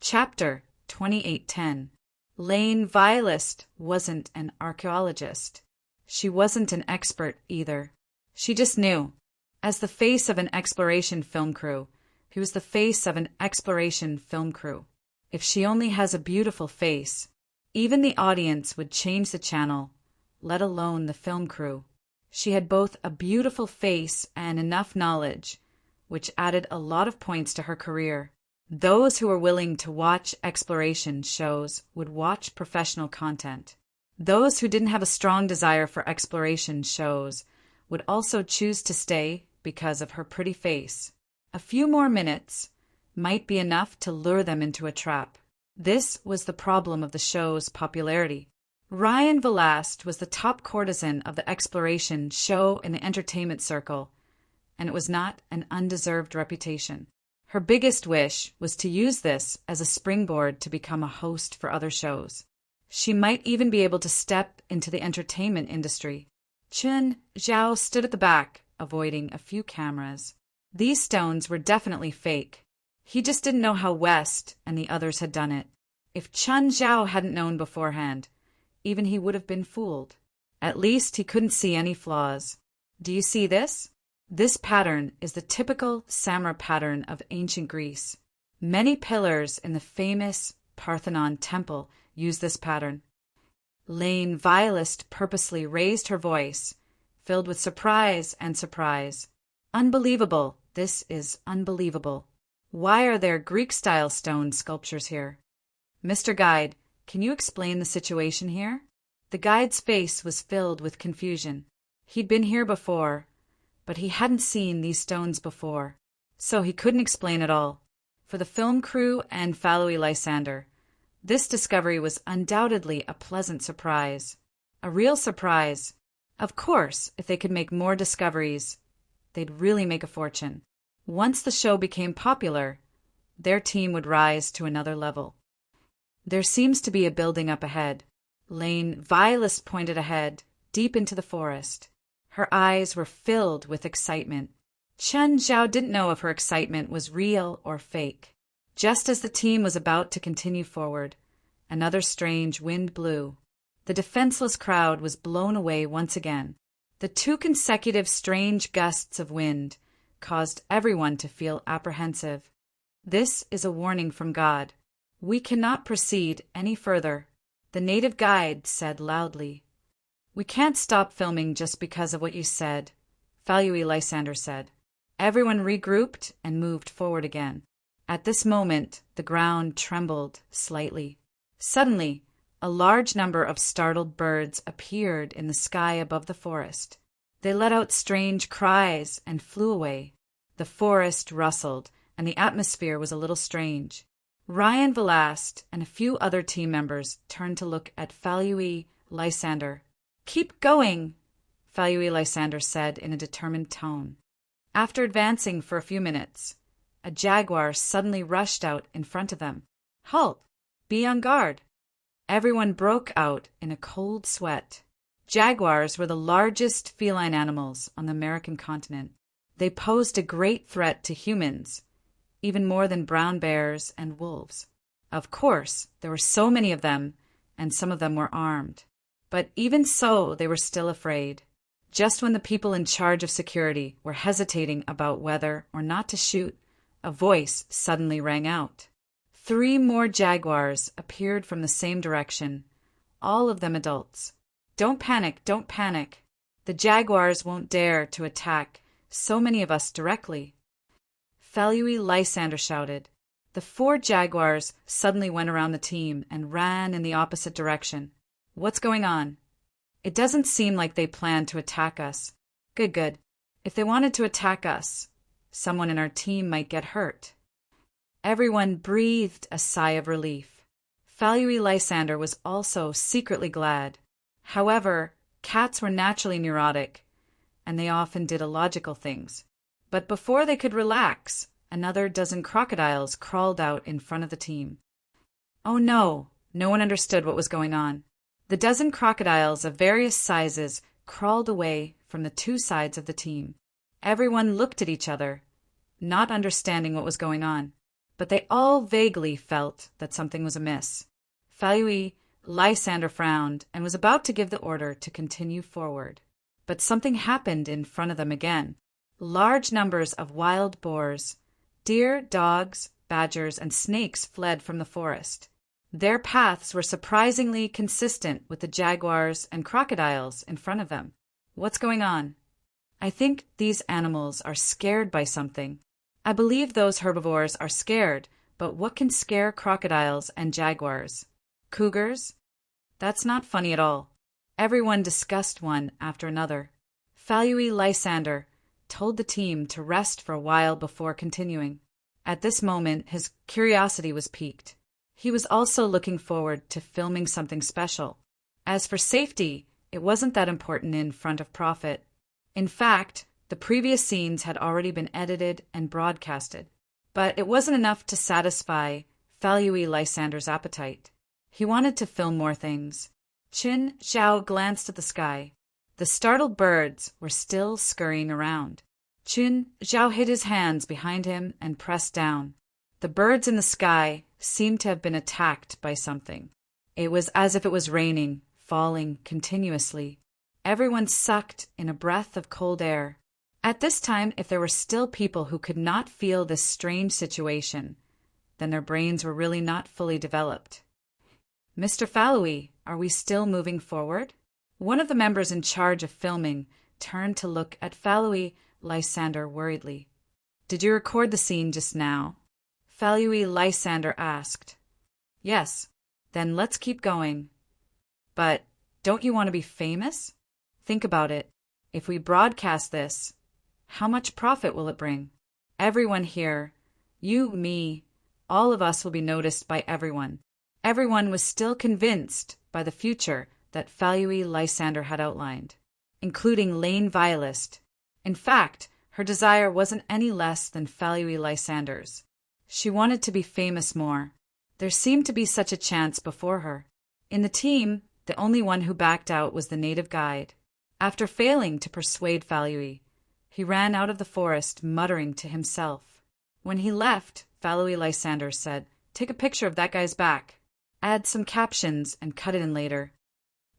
Chapter 2810. Lane Violist wasn't an archaeologist. She wasn't an expert either. She just knew. As the face of an exploration film crew, he was the face of an exploration film crew. If she only has a beautiful face, even the audience would change the channel, let alone the film crew. She had both a beautiful face and enough knowledge, which added a lot of points to her career. Those who were willing to watch exploration shows would watch professional content. Those who didn't have a strong desire for exploration shows would also choose to stay because of her pretty face. A few more minutes might be enough to lure them into a trap. This was the problem of the show's popularity. Ryan Velast was the top courtesan of the exploration show in the entertainment circle, and it was not an undeserved reputation. Her biggest wish was to use this as a springboard to become a host for other shows. She might even be able to step into the entertainment industry. Chen Zhao stood at the back, avoiding a few cameras. These stones were definitely fake. He just didn't know how West and the others had done it. If Chen Zhao hadn't known beforehand, even he would have been fooled. At least he couldn't see any flaws. Do you see this? This pattern is the typical Samra pattern of ancient Greece. Many pillars in the famous Parthenon temple use this pattern. Lane Violist purposely raised her voice, filled with surprise and surprise. Unbelievable. This is unbelievable. Why are there Greek-style stone sculptures here? Mr. Guide, can you explain the situation here? The guide's face was filled with confusion. He'd been here before, but he hadn't seen these stones before, so he couldn't explain at all. For the film crew and Falui Lysander, this discovery was undoubtedly a pleasant surprise. A real surprise. Of course, if they could make more discoveries, they'd really make a fortune. Once the show became popular, their team would rise to another level. There seems to be a building up ahead. Lane Violist pointed ahead, deep into the forest. Her eyes were filled with excitement. Chen Zhao didn't know if her excitement was real or fake. Just as the team was about to continue forward, Another strange wind blew. The defenseless crowd was blown away once again. The 2 consecutive strange gusts of wind caused everyone to feel apprehensive. This is a warning from God. We cannot proceed any further, the native guide said loudly. We can't stop filming just because of what you said, Falui Lysander said. Everyone regrouped and moved forward again. At this moment, the ground trembled slightly. Suddenly, a large number of startled birds appeared in the sky above the forest. They let out strange cries and flew away. The forest rustled, and the atmosphere was a little strange. Ryan Velast and a few other team members turned to look at Falui Lysander. Keep going, Falui Lysander said in a determined tone. After advancing for a few minutes, a jaguar suddenly rushed out in front of them. Halt! Be on guard! Everyone broke out in a cold sweat. Jaguars were the largest feline animals on the American continent. They posed a great threat to humans, even more than brown bears and wolves. Of course, there were so many of them, and some of them were armed. But even so, they were still afraid. Just when the people in charge of security were hesitating about whether or not to shoot, a voice suddenly rang out. 3 more jaguars appeared from the same direction, all of them adults. Don't panic, don't panic. The jaguars won't dare to attack so many of us directly. Falui Lysander shouted. The 4 jaguars suddenly went around the team and ran in the opposite direction. What's going on? It doesn't seem like they planned to attack us. Good. If they wanted to attack us, someone in our team might get hurt. Everyone breathed a sigh of relief. Falui Lysander was also secretly glad. However, cats were naturally neurotic, and they often did illogical things. But before they could relax, another dozen crocodiles crawled out in front of the team. Oh no! No one understood what was going on. The dozen crocodiles of various sizes crawled away from the 2 sides of the team. Everyone looked at each other, not understanding what was going on, but they all vaguely felt that something was amiss. Falui Lysander frowned and was about to give the order to continue forward. But something happened in front of them again. Large numbers of wild boars, deer, dogs, badgers, and snakes fled from the forest. Their paths were surprisingly consistent with the jaguars and crocodiles in front of them. What's going on? I think these animals are scared by something. I believe those herbivores are scared, but what can scare crocodiles and jaguars? Cougars? That's not funny at all. Everyone discussed one after another. Falui Lysander told the team to rest for a while before continuing. At this moment, his curiosity was piqued. He was also looking forward to filming something special. As for safety, it wasn't that important in front of profit. In fact, the previous scenes had already been edited and broadcasted. But it wasn't enough to satisfy Falui Lysander's appetite. He wanted to film more things. Qin Zhao glanced at the sky. The startled birds were still scurrying around. Qin Zhao hid his hands behind him and pressed down. The birds in the sky seemed to have been attacked by something. It was as if it was raining, falling continuously. Everyone sucked in a breath of cold air. At this time, if there were still people who could not feel this strange situation, then their brains were really not fully developed. Mr. Falui, are we still moving forward? One of the members in charge of filming turned to look at Falui Lysander worriedly. Did you record the scene just now? Falui Lysander asked. Yes. Then let's keep going. But don't you want to be famous? Think about it. If we broadcast this, how much profit will it bring? Everyone here, you, me, all of us will be noticed by everyone. Everyone was still convinced by the future that Falui Lysander had outlined, including Lane Violist. In fact, her desire wasn't any less than Falui Lysander's. She wanted to be famous more. There seemed to be such a chance before her. In the team, the only one who backed out was the native guide. After failing to persuade Falui, he ran out of the forest muttering to himself. When he left, Falui Lysander said, "Take a picture of that guy's back." Add some captions and cut it in later.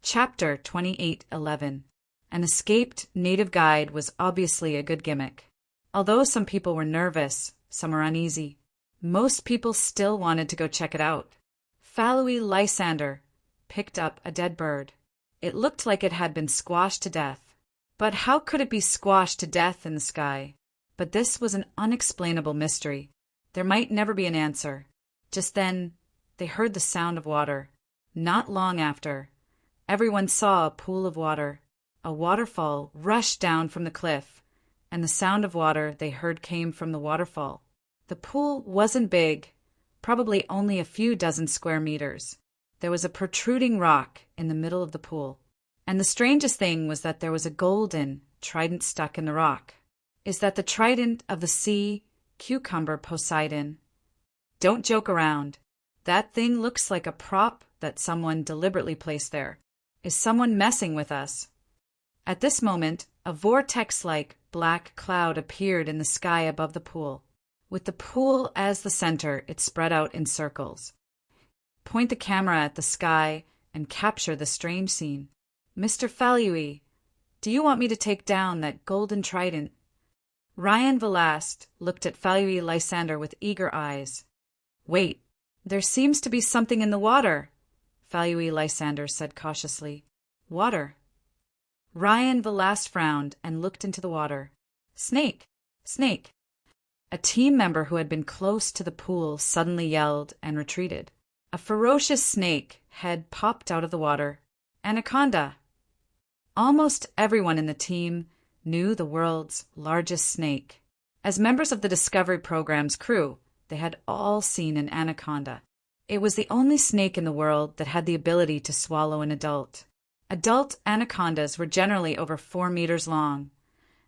Chapter 28:11. An escaped native guide was obviously a good gimmick. Although some people were nervous, some were uneasy. Most people still wanted to go check it out. Fallowy Lysander picked up a dead bird. It looked like it had been squashed to death. But how could it be squashed to death in the sky? But this was an unexplainable mystery. There might never be an answer. Just then, they heard the sound of water. Not long after, everyone saw a pool of water. A waterfall rushed down from the cliff, and the sound of water they heard came from the waterfall. The pool wasn't big, probably only a few dozen square meters. There was a protruding rock in the middle of the pool. And the strangest thing was that there was a golden trident stuck in the rock. Is that the trident of the sea cucumber Poseidon? Don't joke around. That thing looks like a prop that someone deliberately placed there. Is someone messing with us? At this moment, a vortex-like black cloud appeared in the sky above the pool. With the pool as the center, it spread out in circles. Point the camera at the sky and capture the strange scene. Mr. Fallowy, do you want me to take down that golden trident? Ryan Velast looked at Fallowy Lysander with eager eyes. Wait, there seems to be something in the water, Fallowy Lysander said cautiously. Water. Ryan Velast frowned and looked into the water. Snake! Snake! A team member who had been close to the pool suddenly yelled and retreated. A ferocious snake head popped out of the water. Anaconda! Almost everyone in the team knew the world's largest snake. As members of the Discovery Program's crew, they had all seen an anaconda. It was the only snake in the world that had the ability to swallow an adult. Adult anacondas were generally over 4 meters long,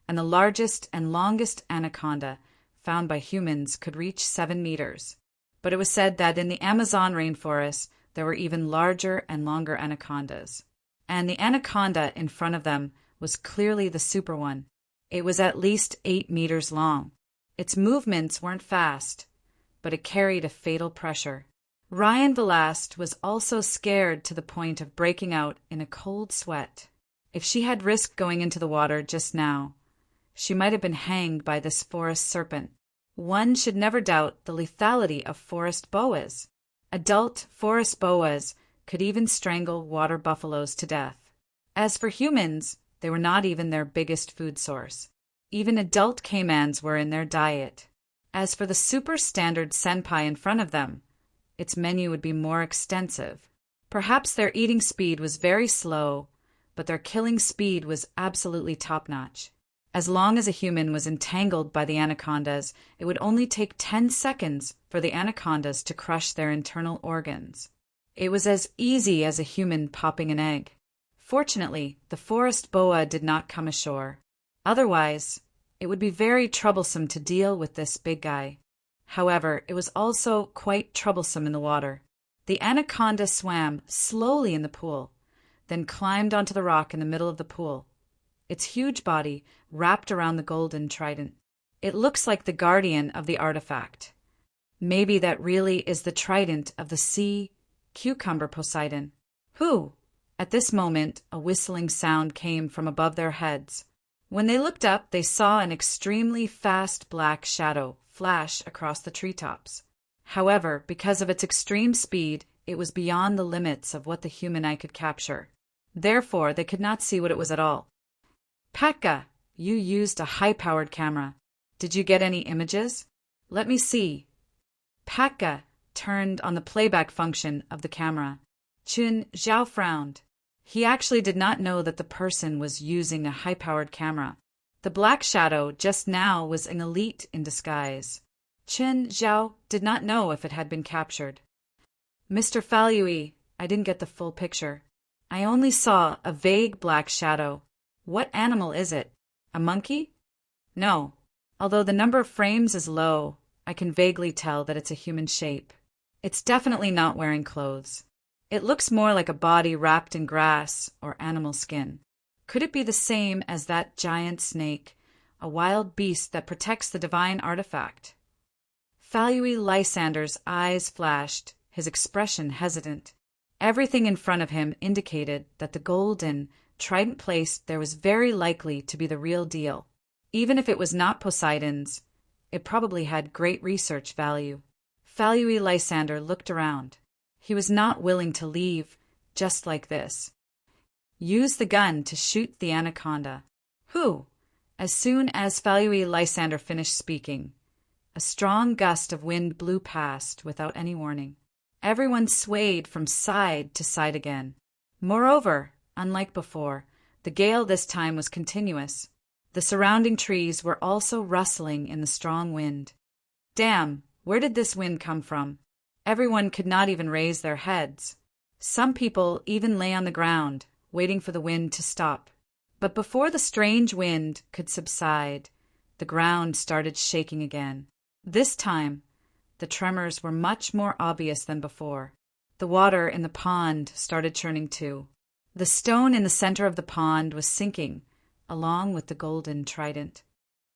and the largest and longest anaconda found by humans could reach 7 meters. But it was said that in the Amazon rainforest there were even larger and longer anacondas. And the anaconda in front of them was clearly the super one. It was at least 8 meters long. Its movements weren't fast, but it carried a fatal pressure. Ryan Velast was also scared to the point of breaking out in a cold sweat. If she had risked going into the water just now, she might have been hanged by this forest serpent. One should never doubt the lethality of forest boas. Adult forest boas could even strangle water buffaloes to death. As for humans, they were not even their biggest food source. Even adult caimans were in their diet. As for the super standard senpai in front of them, its menu would be more extensive. Perhaps their eating speed was very slow, but their killing speed was absolutely top-notch. As long as a human was entangled by the anacondas, it would only take 10 seconds for the anacondas to crush their internal organs. It was as easy as a human popping an egg. Fortunately, the forest boa did not come ashore. Otherwise, it would be very troublesome to deal with this big guy. However, it was also quite troublesome in the water. The anaconda swam slowly in the pool, then climbed onto the rock in the middle of the pool. Its huge body wrapped around the golden trident. It looks like the guardian of the artifact. Maybe that really is the trident of the sea cucumber Poseidon. Who? At this moment, a whistling sound came from above their heads. When they looked up, they saw an extremely fast black shadow flash across the treetops. However, because of its extreme speed, it was beyond the limits of what the human eye could capture. Therefore, they could not see what it was at all. Pekka, you used a high-powered camera. Did you get any images? Let me see. Pekka turned on the playback function of the camera. Chun Zhao frowned. He actually did not know that the person was using a high-powered camera. The black shadow just now was an elite in disguise. Chun Zhao did not know if it had been captured. Mr. Fallowy, I didn't get the full picture. I only saw a vague black shadow. What animal is it? A monkey? No. Although the number of frames is low, I can vaguely tell that it's a human shape. It's definitely not wearing clothes. It looks more like a body wrapped in grass or animal skin. Could it be the same as that giant snake, a wild beast that protects the divine artifact? Fallowy Lysander's eyes flashed. his expression hesitant. Everything in front of him indicated that the golden trident placed there was very likely to be the real deal. Even if it was not Poseidon's, it probably had great research value. Falui Lysander looked around. He was not willing to leave just like this. Use the gun to shoot the anaconda. Who? As soon as Falui Lysander finished speaking, a strong gust of wind blew past without any warning. Everyone swayed from side to side again. Moreover, unlike before, the gale this time was continuous. The surrounding trees were also rustling in the strong wind. Damn, where did this wind come from? Everyone could not even raise their heads. Some people even lay on the ground, waiting for the wind to stop. But before the strange wind could subside, the ground started shaking again. This time, the tremors were much more obvious than before. The water in the pond started churning too. The stone in the center of the pond was sinking, along with the golden trident.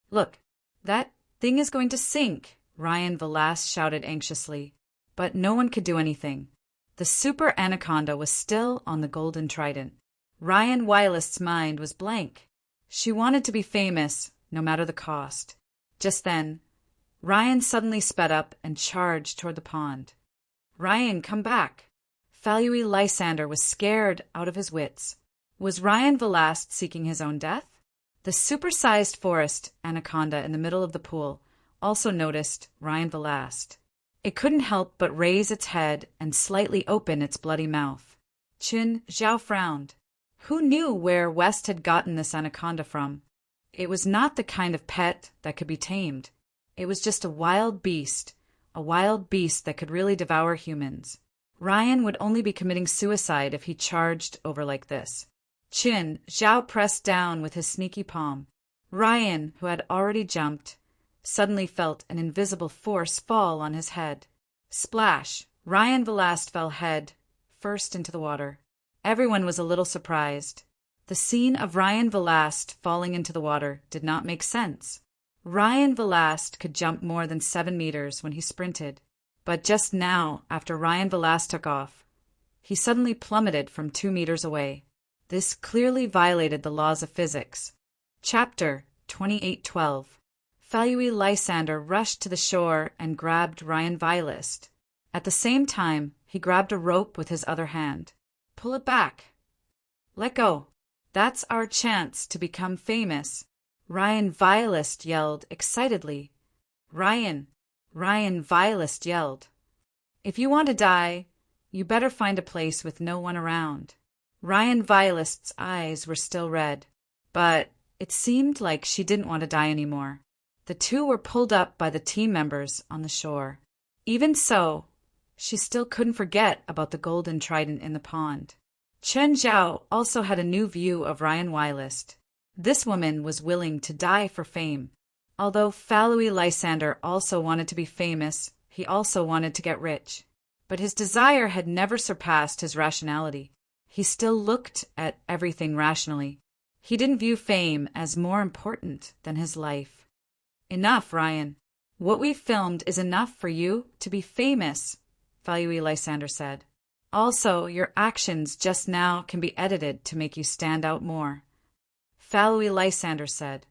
Look, that thing is going to sink, Ryan Velas shouted anxiously. But no one could do anything. The super anaconda was still on the golden trident. Ryan Wylist's mind was blank. She wanted to be famous, no matter the cost. Just then, Ryan suddenly sped up and charged toward the pond. Ryan, come back. Falui Lysander was scared out of his wits. Was Ryan Velast seeking his own death? The supersized forest anaconda in the middle of the pool also noticed Ryan Velast. It couldn't help but raise its head and slightly open its bloody mouth. Qin Zhao frowned. Who knew where West had gotten this anaconda from? It was not the kind of pet that could be tamed. It was just a wild beast that could really devour humans. Ryan would only be committing suicide if he charged over like this. Qin Zhao pressed down with his sneaky palm. Ryan, who had already jumped, suddenly felt an invisible force fall on his head. Splash! Ryan Velast fell head first into the water. Everyone was a little surprised. The scene of Ryan Velast falling into the water did not make sense. Ryan Velast could jump more than 7 meters when he sprinted. But just now, after Ryan Velast took off, he suddenly plummeted from 2 meters away. This clearly violated the laws of physics. Chapter 2812. Falui Lysander rushed to the shore and grabbed Ryan Vilist. At the same time, he grabbed a rope with his other hand. Pull it back. Let go. That's our chance to become famous. Ryan Vilist yelled excitedly. Ryan Vilist yelled. If you want to die, you better find a place with no one around. Ryan Vilist's eyes were still red, but it seemed like she didn't want to die anymore. The two were pulled up by the team members on the shore. Even so, she still couldn't forget about the golden trident in the pond. Chen Zhao also had a new view of Ryan Wylist. This woman was willing to die for fame. Although Falui Lysander also wanted to be famous, he also wanted to get rich. But his desire had never surpassed his rationality. He still looked at everything rationally. He didn't view fame as more important than his life. Enough, Ryan. What we filmed is enough for you to be famous, Falui Lysander said. Also, your actions just now can be edited to make you stand out more. Falui Lysander said.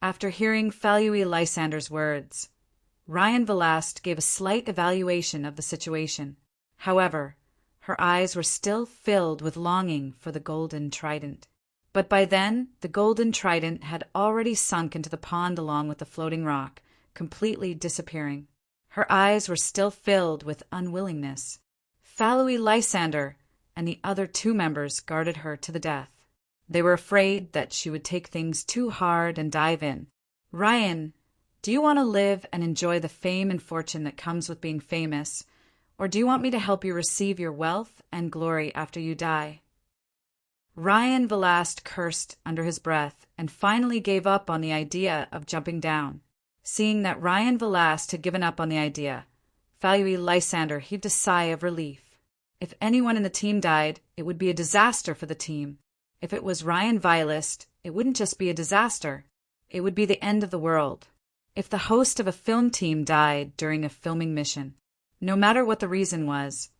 After hearing Falui Lysander's words, Ryan Velast gave a slight evaluation of the situation. However, her eyes were still filled with longing for the golden trident. But by then, the golden trident had already sunk into the pond along with the floating rock, completely disappearing. Her eyes were still filled with unwillingness. Falui Lysander and the other 2 members guarded her to the death. They were afraid that she would take things too hard and dive in. Ryan, do you want to live and enjoy the fame and fortune that comes with being famous, or do you want me to help you receive your wealth and glory after you die? Ryan Velast cursed under his breath and finally gave up on the idea of jumping down. Seeing that Ryan Velast had given up on the idea, Falui Lysander heaved a sigh of relief. If anyone in the team died, it would be a disaster for the team. If it was Ryan Vilist, it wouldn't just be a disaster. It would be the end of the world. If the host of a film team died during a filming mission, no matter what the reason was,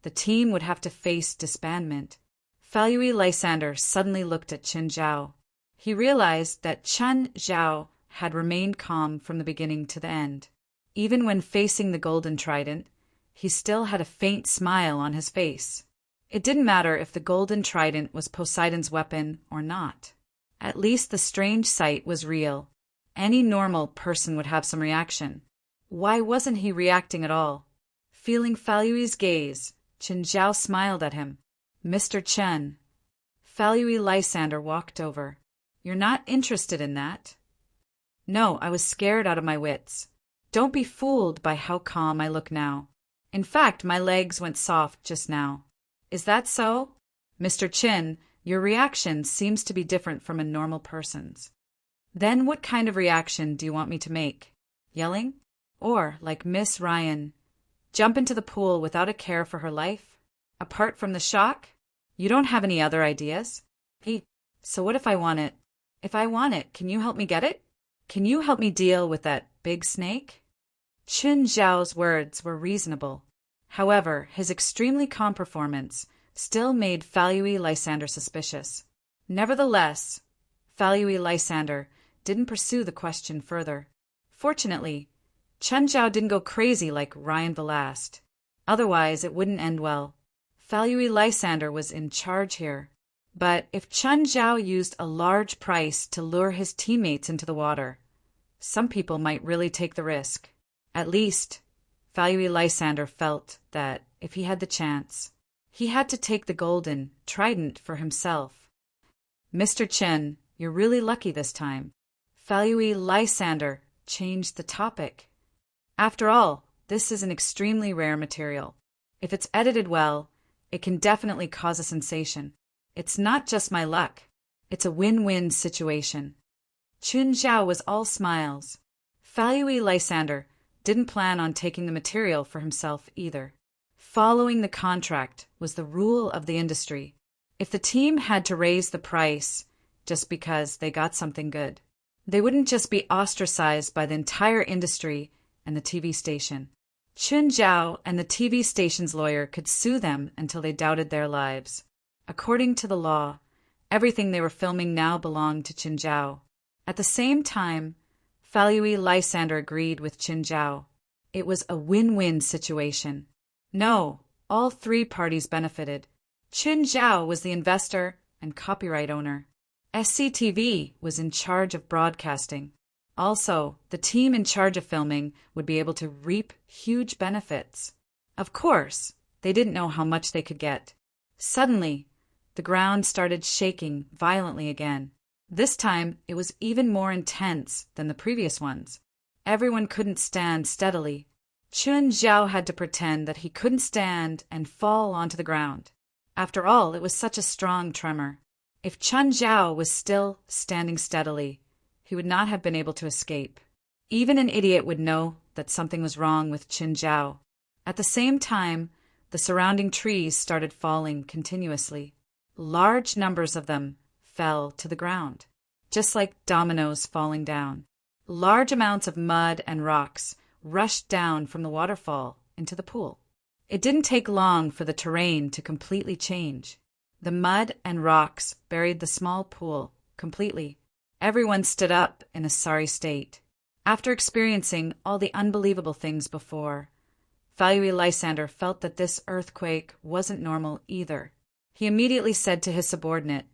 The team would have to face disbandment. Falui Lysander suddenly looked at Qin Zhao. He realized that Chen Zhao had remained calm from the beginning to the end. Even when facing the golden trident, he still had a faint smile on his face. It didn't matter if the golden trident was Poseidon's weapon or not. At least the strange sight was real. Any normal person would have some reaction. Why wasn't he reacting at all? Feeling Falui's gaze, Qin Zhao smiled at him. "Mr. Chen." Falui Lysander walked over. "You're not interested in that?" "No, I was scared out of my wits. Don't be fooled by how calm I look now. In fact, my legs went soft just now." "Is that so?" "Mr. Chen, your reaction seems to be different from a normal person's." "Then what kind of reaction do you want me to make? Yelling? Or, like Miss Ryan, jump into the pool without a care for her life? Apart from the shock? You don't have any other ideas?" So what if I want it? If I want it, can you help me get it? Can you help me deal with that big snake?" Qin Zhao's words were reasonable. However, his extremely calm performance still made Falui Lysander suspicious. Nevertheless, Falui Lysander didn't pursue the question further. Fortunately, Chen Zhao didn't go crazy like Ryan Velast. Otherwise, it wouldn't end well. Falui Lysander was in charge here. But if Chen Zhao used a large price to lure his teammates into the water, some people might really take the risk. At least, Falui Lysander felt that if he had the chance, he had to take the golden trident for himself. "Mr. Chen, you're really lucky this time." Falui Lysander changed the topic. "After all, this is an extremely rare material. If it's edited well, it can definitely cause a sensation. It's not just my luck. It's a win-win situation." Qin Zhao was all smiles. Falui Lysander didn't plan on taking the material for himself either. Following the contract was the rule of the industry. If the team had to raise the price just because they got something good, they wouldn't just be ostracized by the entire industry and the TV station. Qin Zhao and the TV station's lawyer could sue them until they doubted their lives. According to the law, everything they were filming now belonged to Qin Zhao. At the same time, Falui Lysander agreed with Qin Zhao. It was a win-win situation. No, all three parties benefited. Qin Zhao was the investor and copyright owner. SCTV was in charge of broadcasting. Also, the team in charge of filming would be able to reap huge benefits. Of course, they didn't know how much they could get. Suddenly, the ground started shaking violently again. This time, it was even more intense than the previous ones. Everyone couldn't stand steadily. Qin Zhao had to pretend that he couldn't stand and fall onto the ground. After all, it was such a strong tremor. If Qin Zhao was still standing steadily, he would not have been able to escape. Even an idiot would know that something was wrong with Qin Zhao. At the same time, the surrounding trees started falling continuously. Large numbers of them fell to the ground, just like dominoes falling down. Large amounts of mud and rocks rushed down from the waterfall into the pool. It didn't take long for the terrain to completely change. The mud and rocks buried the small pool completely. Everyone stood up in a sorry state. After experiencing all the unbelievable things before, Falui Lysander felt that this earthquake wasn't normal either. He immediately said to his subordinate,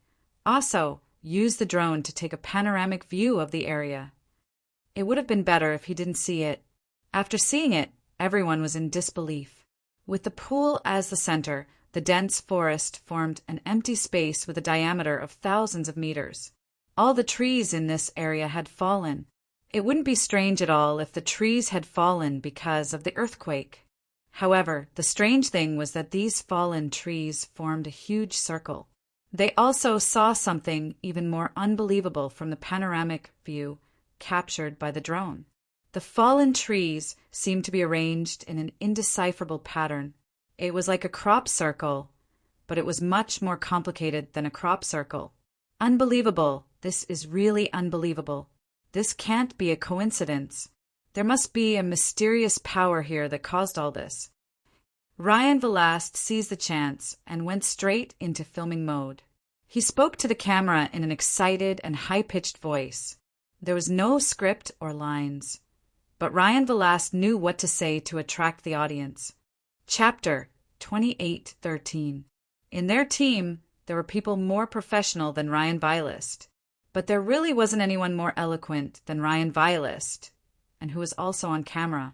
"Also, use the drone to take a panoramic view of the area." It would have been better if he didn't see it. After seeing it, everyone was in disbelief. With the pool as the center, the dense forest formed an empty space with a diameter of thousands of meters. All the trees in this area had fallen. It wouldn't be strange at all if the trees had fallen because of the earthquake. However, the strange thing was that these fallen trees formed a huge circle. They also saw something even more unbelievable from the panoramic view captured by the drone. The fallen trees seemed to be arranged in an indecipherable pattern. It was like a crop circle, but it was much more complicated than a crop circle. Unbelievable. This is really unbelievable. This can't be a coincidence. There must be a mysterious power here that caused all this. Ryan Velast seized the chance and went straight into filming mode. He spoke to the camera in an excited and high-pitched voice. There was no script or lines, but Ryan Velast knew what to say to attract the audience. Chapter 28:13. In their team, there were people more professional than Ryan Velast, but there really wasn't anyone more eloquent than Ryan Velast, and who was also on camera.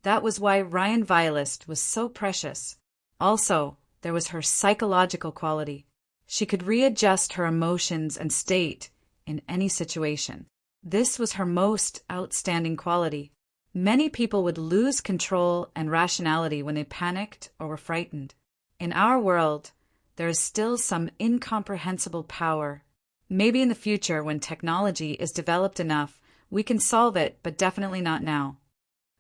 That was why Ryan Velast was so precious. Also, there was her psychological quality. She could readjust her emotions and state in any situation. This was her most outstanding quality. Many people would lose control and rationality when they panicked or were frightened. In our world, there is still some incomprehensible power. Maybe in the future, when technology is developed enough, we can solve it, but definitely not now.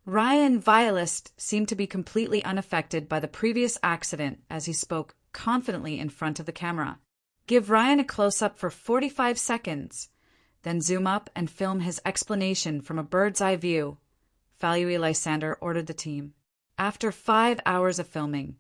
Ryan Velast seemed to be completely unaffected by the previous accident as he spoke confidently in front of the camera. Give Ryan a close-up for 45 seconds, then zoom up and film his explanation from a bird's-eye view, Falui Lysander ordered the team. After 5 hours of filming,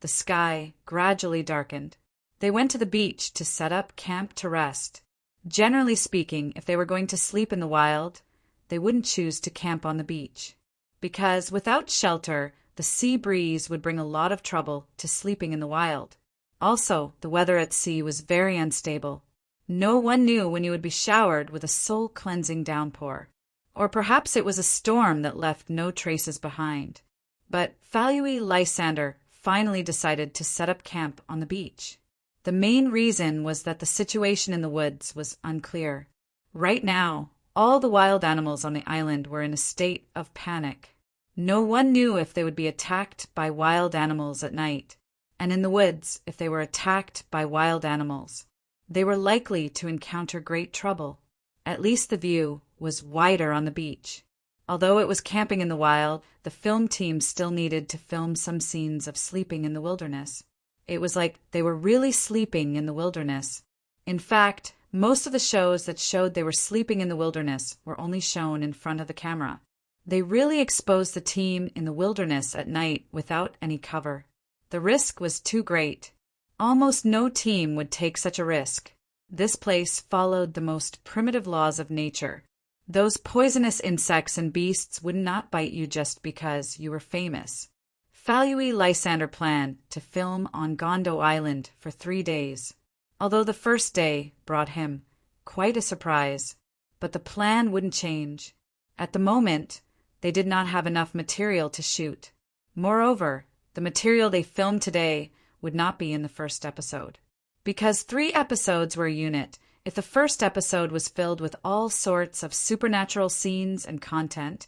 the sky gradually darkened. They went to the beach to set up camp to rest. Generally speaking, if they were going to sleep in the wild, they wouldn't choose to camp on the beach, because without shelter, the sea breeze would bring a lot of trouble to sleeping in the wild. Also, the weather at sea was very unstable. No one knew when you would be showered with a soul-cleansing downpour. Or perhaps it was a storm that left no traces behind. But Falui Lysander finally decided to set up camp on the beach. The main reason was that the situation in the woods was unclear. Right now, all the wild animals on the island were in a state of panic. No one knew if they would be attacked by wild animals at night, and in the woods, if they were attacked by wild animals, they were likely to encounter great trouble. At least the view was wider on the beach. Although it was camping in the wild, the film team still needed to film some scenes of sleeping in the wilderness. It was like they were really sleeping in the wilderness. In fact, most of the shows that showed they were sleeping in the wilderness were only shown in front of the camera. They really exposed the team in the wilderness at night without any cover. The risk was too great. Almost no team would take such a risk. This place followed the most primitive laws of nature. Those poisonous insects and beasts would not bite you just because you were famous. Falui Lysander planned to film on Gondo Island for 3 days, although the first day brought him quite a surprise. But the plan wouldn't change. At the moment, they did not have enough material to shoot. Moreover, the material they filmed today would not be in the first episode. Because 3 episodes were a unit, if the first episode was filled with all sorts of supernatural scenes and content,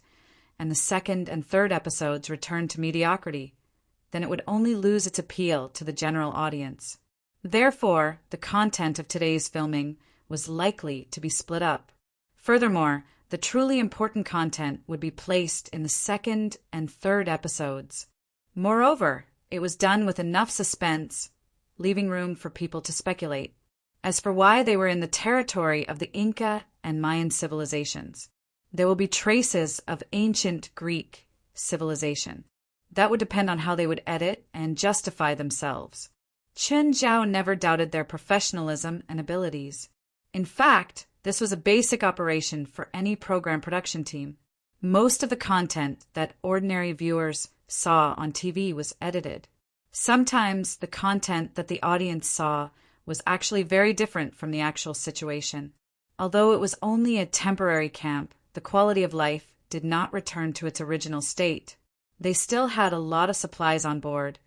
and the second and third episodes returned to mediocrity, then it would only lose its appeal to the general audience. Therefore, the content of today's filming was likely to be split up. Furthermore, the truly important content would be placed in the second and third episodes. Moreover, it was done with enough suspense, leaving room for people to speculate. As for why they were in the territory of the Inca and Mayan civilizations, there will be traces of ancient Greek civilization. That would depend on how they would edit and justify themselves. Chen Zhao never doubted their professionalism and abilities. In fact, this was a basic operation for any program production team. Most of the content that ordinary viewers saw on TV was edited. Sometimes the content that the audience saw was actually very different from the actual situation. Although it was only a temporary camp, the quality of life did not return to its original state. They still had a lot of supplies on board,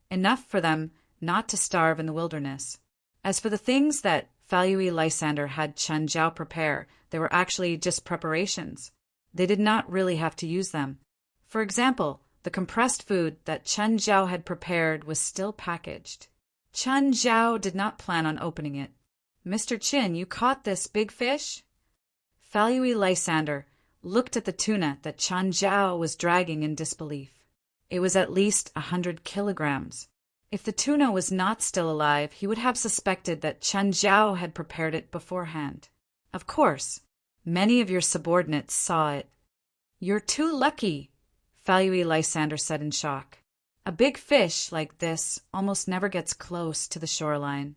enough for them not to starve in the wilderness. As for the things that Falui Lysander had Chen Zhao prepare, they were actually just preparations. They did not really have to use them. For example, the compressed food that Chen Zhao had prepared was still packaged. Chen Zhao did not plan on opening it. "Mr. Chin, you caught this big fish?" Falui Lysander looked at the tuna that Chen Zhao was dragging in disbelief. It was at least 100 kilograms. If the tuna was not still alive, he would have suspected that Chen Zhao had prepared it beforehand. Of course, many of your subordinates saw it. "You're too lucky," Falui Lysander said in shock. A big fish like this almost never gets close to the shoreline.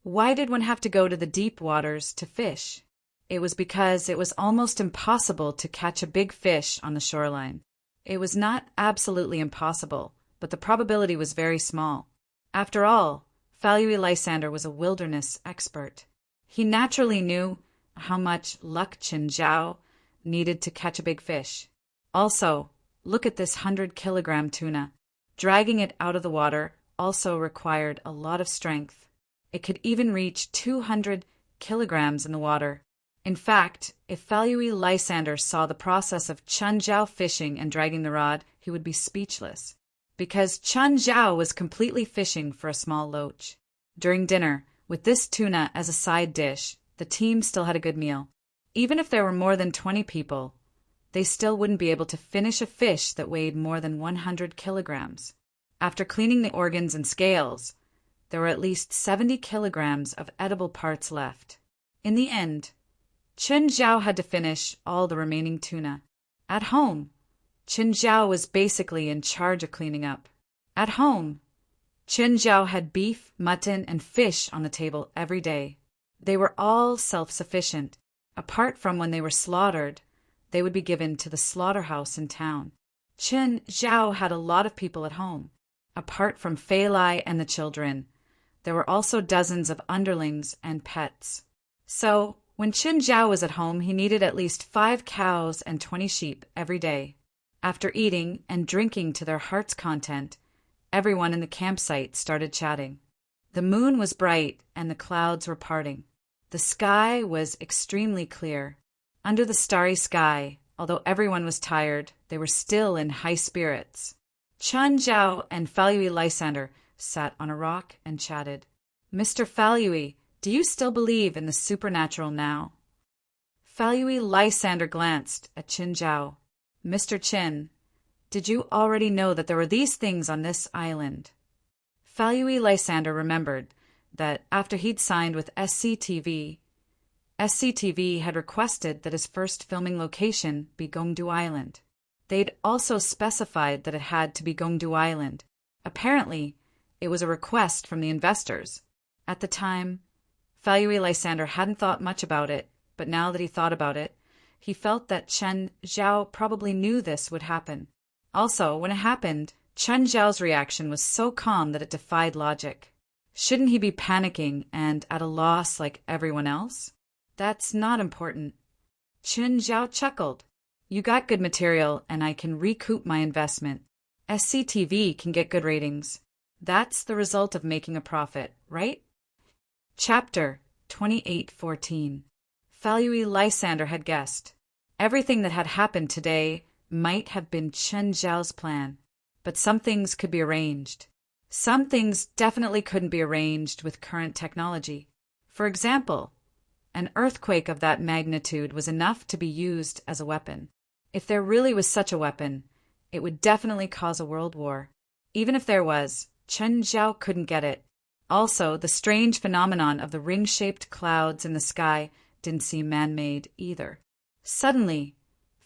Why did one have to go to the deep waters to fish? It was because it was almost impossible to catch a big fish on the shoreline. It was not absolutely impossible, but the probability was very small. After all, Falui Lysander was a wilderness expert. He naturally knew how much luck Qin Zhao needed to catch a big fish. Also, look at this 100-kilogram tuna. Dragging it out of the water also required a lot of strength. It could even reach 200 kilograms in the water. In fact, if Falui Lysander saw the process of Qin Zhao fishing and dragging the rod, he would be speechless. Because Qin Zhao was completely fishing for a small loach. During dinner, with this tuna as a side dish, the team still had a good meal. Even if there were more than 20 people, they still wouldn't be able to finish a fish that weighed more than 100 kilograms. After cleaning the organs and scales, there were at least 70 kilograms of edible parts left. In the end, Qin Zhao had to finish all the remaining tuna. At home, Qin Zhao was basically in charge of cleaning up. At home, Qin Zhao had beef, mutton, and fish on the table every day. They were all self-sufficient. Apart from when they were slaughtered, they would be given to the slaughterhouse in town. Qin Zhao had a lot of people at home. Apart from Fei Lai and the children, there were also dozens of underlings and pets. So, when Qin Zhao was at home, he needed at least 5 cows and 20 sheep every day. After eating and drinking to their heart's content, everyone in the campsite started chatting. The moon was bright and the clouds were parting. The sky was extremely clear. Under the starry sky, although everyone was tired, they were still in high spirits. Qin Zhao and Falui Lysander sat on a rock and chatted. "Mr. Falui, do you still believe in the supernatural now?" Falui Lysander glanced at Qin Zhao. "Mr. Qin, did you already know that there were these things on this island?" Falui Lysander remembered that after he'd signed with SCTV had requested that his first filming location be Gongdu Island. They'd also specified that it had to be Gongdu Island. Apparently, it was a request from the investors. At the time, Falui Lysander hadn't thought much about it, but now that he thought about it, he felt that Qin Zhao probably knew this would happen. Also, when it happened, Qin Zhao's reaction was so calm that it defied logic. Shouldn't he be panicking and at a loss like everyone else? That's not important. Qin Zhao chuckled. "You got good material, and I can recoup my investment. SCTV can get good ratings. That's the result of making a profit, right?" Chapter 28:14. Falui Lysander had guessed. Everything that had happened today might have been Qin Zhao's plan, but some things could be arranged. Some things definitely couldn't be arranged with current technology. For example, an earthquake of that magnitude was enough to be used as a weapon. If there really was such a weapon, it would definitely cause a world war. Even if there was, Qin Zhao couldn't get it. Also, the strange phenomenon of the ring-shaped clouds in the sky didn't seem man-made either. Suddenly,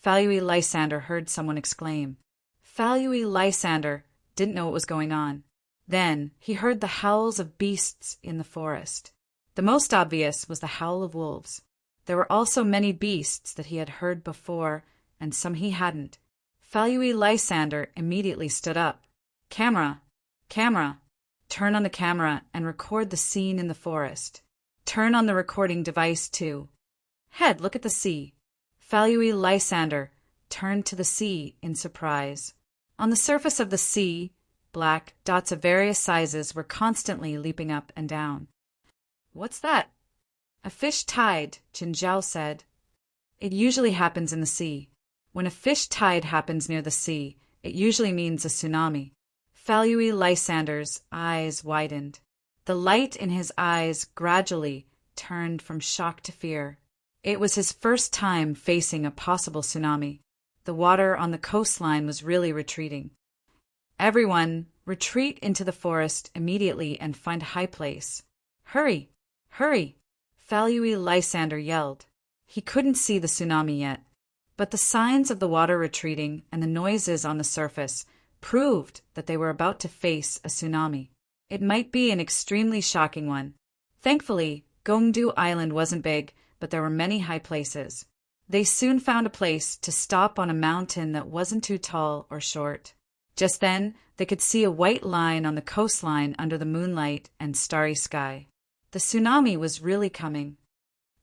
Falui Lysander heard someone exclaim. Falui Lysander didn't know what was going on. Then he heard the howls of beasts in the forest. The most obvious was the howl of wolves. There were also many beasts that he had heard before, and some he hadn't. Falui Lysander immediately stood up. "Camera! Camera! Turn on the camera and record the scene in the forest. Turn on the recording device too. Head, look at the sea." Falui Lysander turned to the sea in surprise. On the surface of the sea, black dots of various sizes were constantly leaping up and down. "What's that?" "A fish tide," Qin Zhao said. "It usually happens in the sea. When a fish tide happens near the sea, it usually means a tsunami." Falui Lysander's eyes widened. The light in his eyes gradually turned from shock to fear. It was his first time facing a possible tsunami. The water on the coastline was really retreating. "Everyone, retreat into the forest immediately and find a high place. Hurry! Hurry!" Falui Lysander yelled. He couldn't see the tsunami yet, but the signs of the water retreating and the noises on the surface proved that they were about to face a tsunami. It might be an extremely shocking one. Thankfully, Gyeongdu Island wasn't big, but there were many high places. They soon found a place to stop on a mountain that wasn't too tall or short. Just then, they could see a white line on the coastline under the moonlight and starry sky. The tsunami was really coming.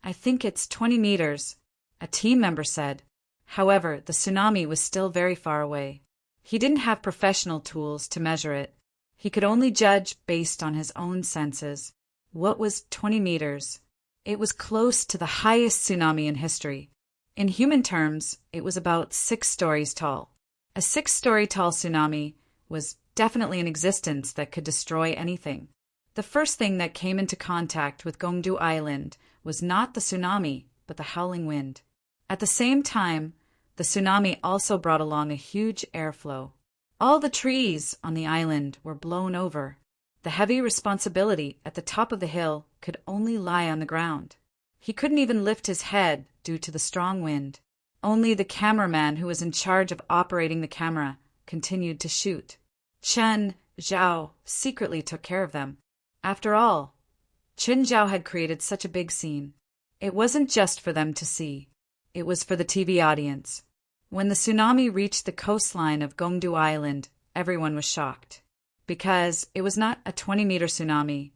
"I think it's 20 meters," a team member said. However, the tsunami was still very far away. He didn't have professional tools to measure it. He could only judge based on his own senses. What was 20 meters? It was close to the highest tsunami in history. In human terms, it was about 6 stories tall. A 6-story tall tsunami was definitely in existence that could destroy anything. The first thing that came into contact with Gyeongdu Island was not the tsunami, but the howling wind. At the same time, the tsunami also brought along a huge airflow. All the trees on the island were blown over. The heavy responsibility at the top of the hill could only lie on the ground. He couldn't even lift his head due to the strong wind. Only the cameraman who was in charge of operating the camera continued to shoot. Chen Zhao secretly took care of them. After all, Chen Zhao had created such a big scene. It wasn't just for them to see. It was for the TV audience. When the tsunami reached the coastline of Gyeongdu Island, everyone was shocked. Because it was not a 20-meter tsunami,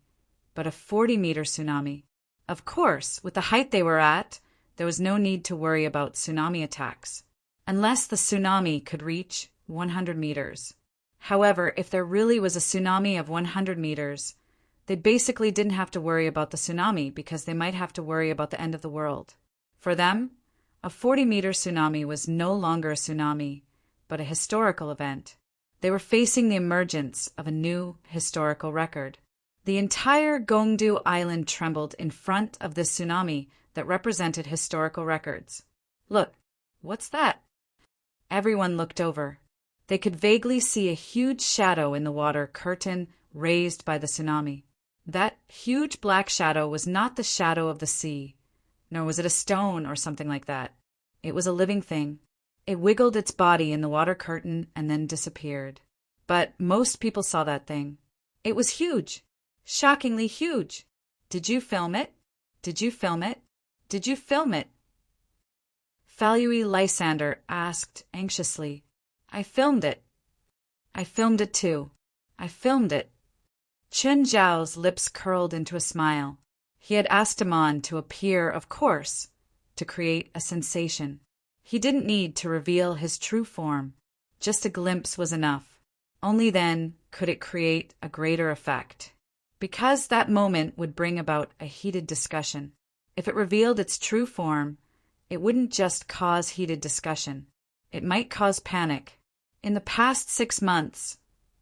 but a 40-meter tsunami. Of course, with the height they were at, there was no need to worry about tsunami attacks, unless the tsunami could reach 100 meters. However, if there really was a tsunami of 100 meters, they basically didn't have to worry about the tsunami because they might have to worry about the end of the world. For them, a 40-meter tsunami was no longer a tsunami, but a historical event. They were facing the emergence of a new historical record. The entire Gyeongdu Island trembled in front of this tsunami that represented historical records. "Look, what's that?" Everyone looked over. They could vaguely see a huge shadow in the water curtain raised by the tsunami. That huge black shadow was not the shadow of the sea, nor was it a stone or something like that. It was a living thing. It wiggled its body in the water curtain and then disappeared. But most people saw that thing. It was huge. Shockingly huge. "Did you film it? Did you film it? Did you film it?" Falui Lysander asked anxiously. "I filmed it. I filmed it too. I filmed it." Chen Zhao's lips curled into a smile. He had asked Amon to appear, of course, to create a sensation. He didn't need to reveal his true form. Just a glimpse was enough. Only then could it create a greater effect. Because that moment would bring about a heated discussion. If it revealed its true form, it wouldn't just cause heated discussion. It might cause panic. In the past 6 months,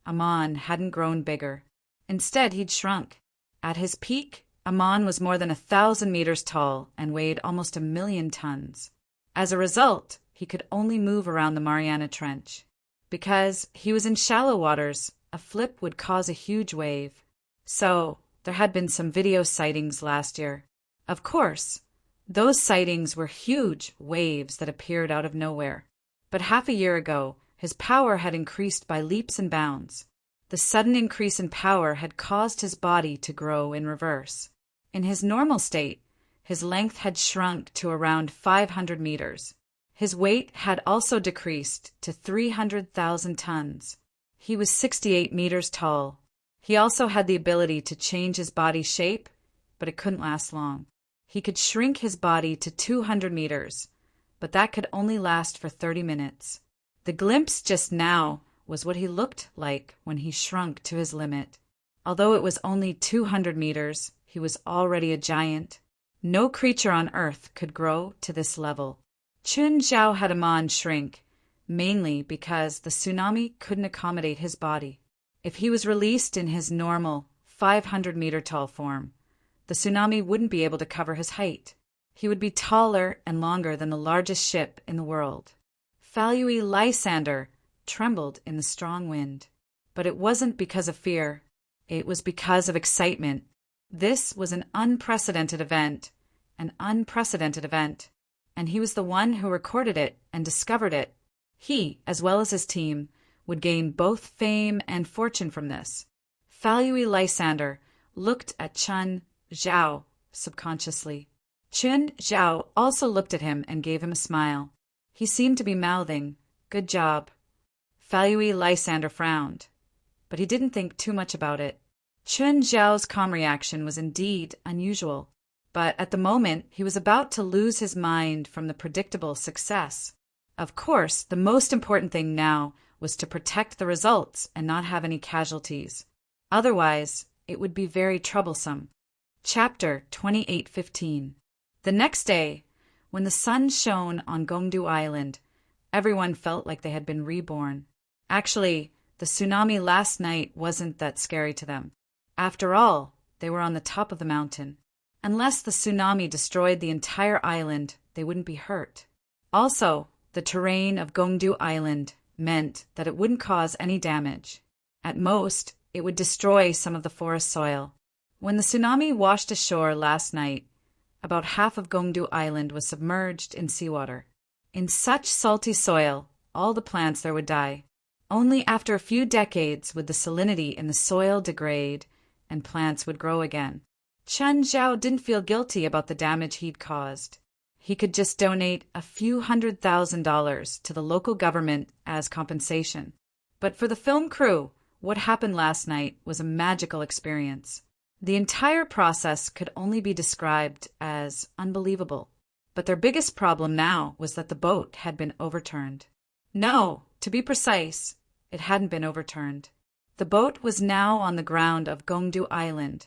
Amon hadn't grown bigger. Instead, he'd shrunk. At his peak, Amon was more than 1,000 meters tall and weighed almost 1,000,000 tons. As a result, he could only move around the Mariana Trench. Because he was in shallow waters, a flip would cause a huge wave. So, there had been some video sightings last year. Of course, those sightings were huge waves that appeared out of nowhere. But half a year ago, his power had increased by leaps and bounds. The sudden increase in power had caused his body to grow in reverse. In his normal state, his length had shrunk to around 500 meters. His weight had also decreased to 300,000 tons. He was 68 meters tall. He also had the ability to change his body shape, but it couldn't last long. He could shrink his body to 200 meters, but that could only last for 30 minutes. The glimpse just now was what he looked like when he shrunk to his limit. Although it was only 200 meters, he was already a giant. No creature on Earth could grow to this level. Chen Zhao had Amon shrink, mainly because the tsunami couldn't accommodate his body. If he was released in his normal 500-meter tall form, the tsunami wouldn't be able to cover his height. He would be taller and longer than the largest ship in the world. Falui Lysander trembled in the strong wind. But it wasn't because of fear. It was because of excitement. This was an unprecedented event, and he was the one who recorded it and discovered it. He, as well as his team, would gain both fame and fortune from this. Falui Lysander looked at Chen Zhao subconsciously. Chen Zhao also looked at him and gave him a smile. He seemed to be mouthing, "Good job." Falui Lysander frowned, but he didn't think too much about it. Chen Zhao's calm reaction was indeed unusual, but at the moment he was about to lose his mind from the predictable success. Of course, the most important thing now was to protect the results and not have any casualties. Otherwise, it would be very troublesome. Chapter 28:15. The next day, when the sun shone on Gongdu Island, everyone felt like they had been reborn. Actually, the tsunami last night wasn't that scary to them. After all, they were on the top of the mountain. Unless the tsunami destroyed the entire island, they wouldn't be hurt. Also, the terrain of Gongdu Island meant that it wouldn't cause any damage. At most, it would destroy some of the forest soil. When the tsunami washed ashore last night, about half of Gongdu Island was submerged in seawater. In such salty soil, all the plants there would die. Only after a few decades would the salinity in the soil degrade and plants would grow again. Chen Zhao didn't feel guilty about the damage he'd caused. He could just donate a few $100,000 to the local government as compensation. But for the film crew, what happened last night was a magical experience. The entire process could only be described as unbelievable. But their biggest problem now was that the boat had been overturned. No, to be precise, it hadn't been overturned. The boat was now on the ground of Gongdu Island,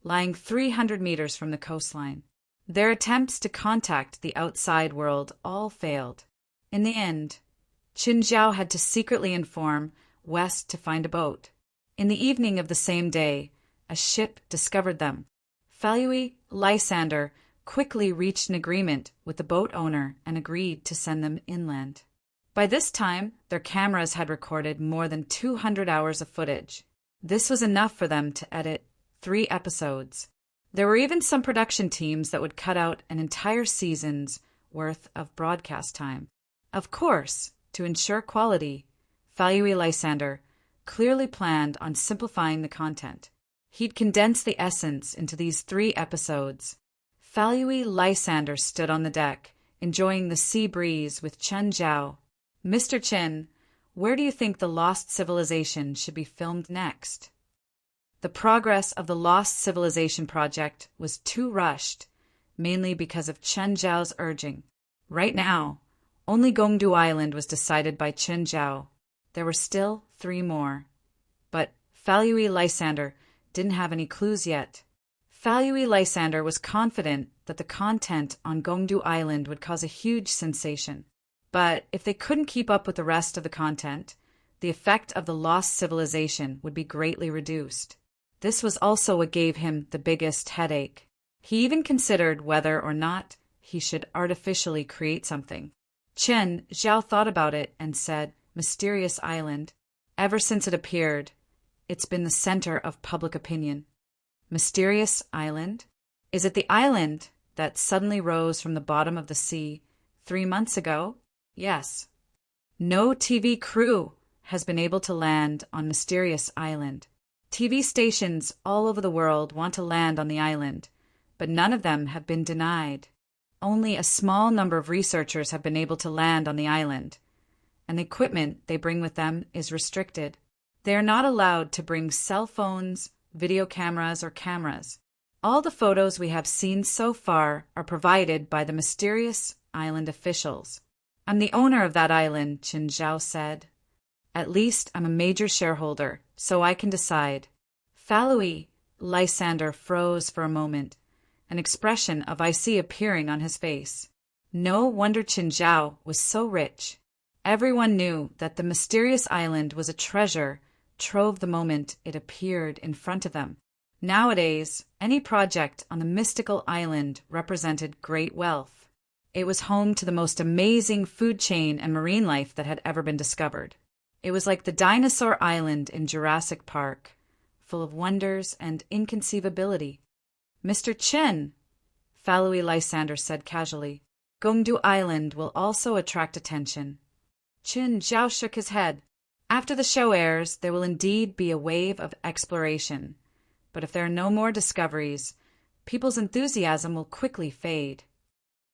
lying 300 meters from the coastline. Their attempts to contact the outside world all failed. In the end, Qin Zhao had to secretly inform West to find a boat. In the evening of the same day, a ship discovered them. Falui Lysander quickly reached an agreement with the boat owner and agreed to send them inland. By this time, their cameras had recorded more than 200 hours of footage. This was enough for them to edit 3 episodes. There were even some production teams that would cut out an entire season's worth of broadcast time. Of course, to ensure quality, Falui Lysander clearly planned on simplifying the content. He'd condense the essence into these 3 episodes. Falui Lysander stood on the deck, enjoying the sea breeze with Chen Zhao. "Mr. Chen, where do you think the Lost Civilization should be filmed next?" The progress of the Lost Civilization project was too rushed, mainly because of Chen Zhao's urging. Right now, only Gongdu Island was decided by Chen Zhao. There were still 3 more. But Falui Lysander didn't have any clues yet. Falui Lysander was confident that the content on Gongdu Island would cause a huge sensation. But if they couldn't keep up with the rest of the content, the effect of the Lost Civilization would be greatly reduced. This was also what gave him the biggest headache. He even considered whether or not he should artificially create something. Chen Zhao thought about it and said, "Mysterious Island. Ever since it appeared, it's been the center of public opinion." Mysterious Island? Is it the island that suddenly rose from the bottom of the sea 3 months ago? Yes. No TV crew has been able to land on Mysterious Island. TV stations all over the world want to land on the island, but none of them have been denied. Only a small number of researchers have been able to land on the island, and the equipment they bring with them is restricted. They are not allowed to bring cell phones, video cameras, or cameras. All the photos we have seen so far are provided by the Mysterious Island officials. "I'm the owner of that island," Qin Zhao said. "At least I'm a major shareholder, so I can decide." Falui Lysander froze for a moment, an expression of I see appearing on his face. No wonder Qin Zhao was so rich. Everyone knew that the Mysterious Island was a treasure trove the moment it appeared in front of them. Nowadays, any project on the mystical island represented great wealth. It was home to the most amazing food chain and marine life that had ever been discovered. It was like the dinosaur island in Jurassic Park, full of wonders and inconceivability. "Mr. Chen," Falui Lysander said casually, "Gongdu Island will also attract attention." Qin Zhao shook his head. After the show airs, there will indeed be a wave of exploration. But if there are no more discoveries, people's enthusiasm will quickly fade.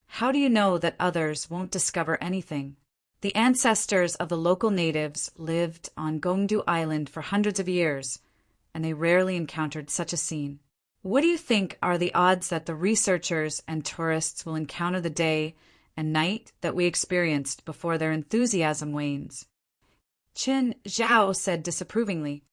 How do you know that others won't discover anything? The ancestors of the local natives lived on Gongdu Island for hundreds of years, and they rarely encountered such a scene. What do you think are the odds that the researchers and tourists will encounter the day and night that we experienced before their enthusiasm wanes? Qin Zhao said disapprovingly.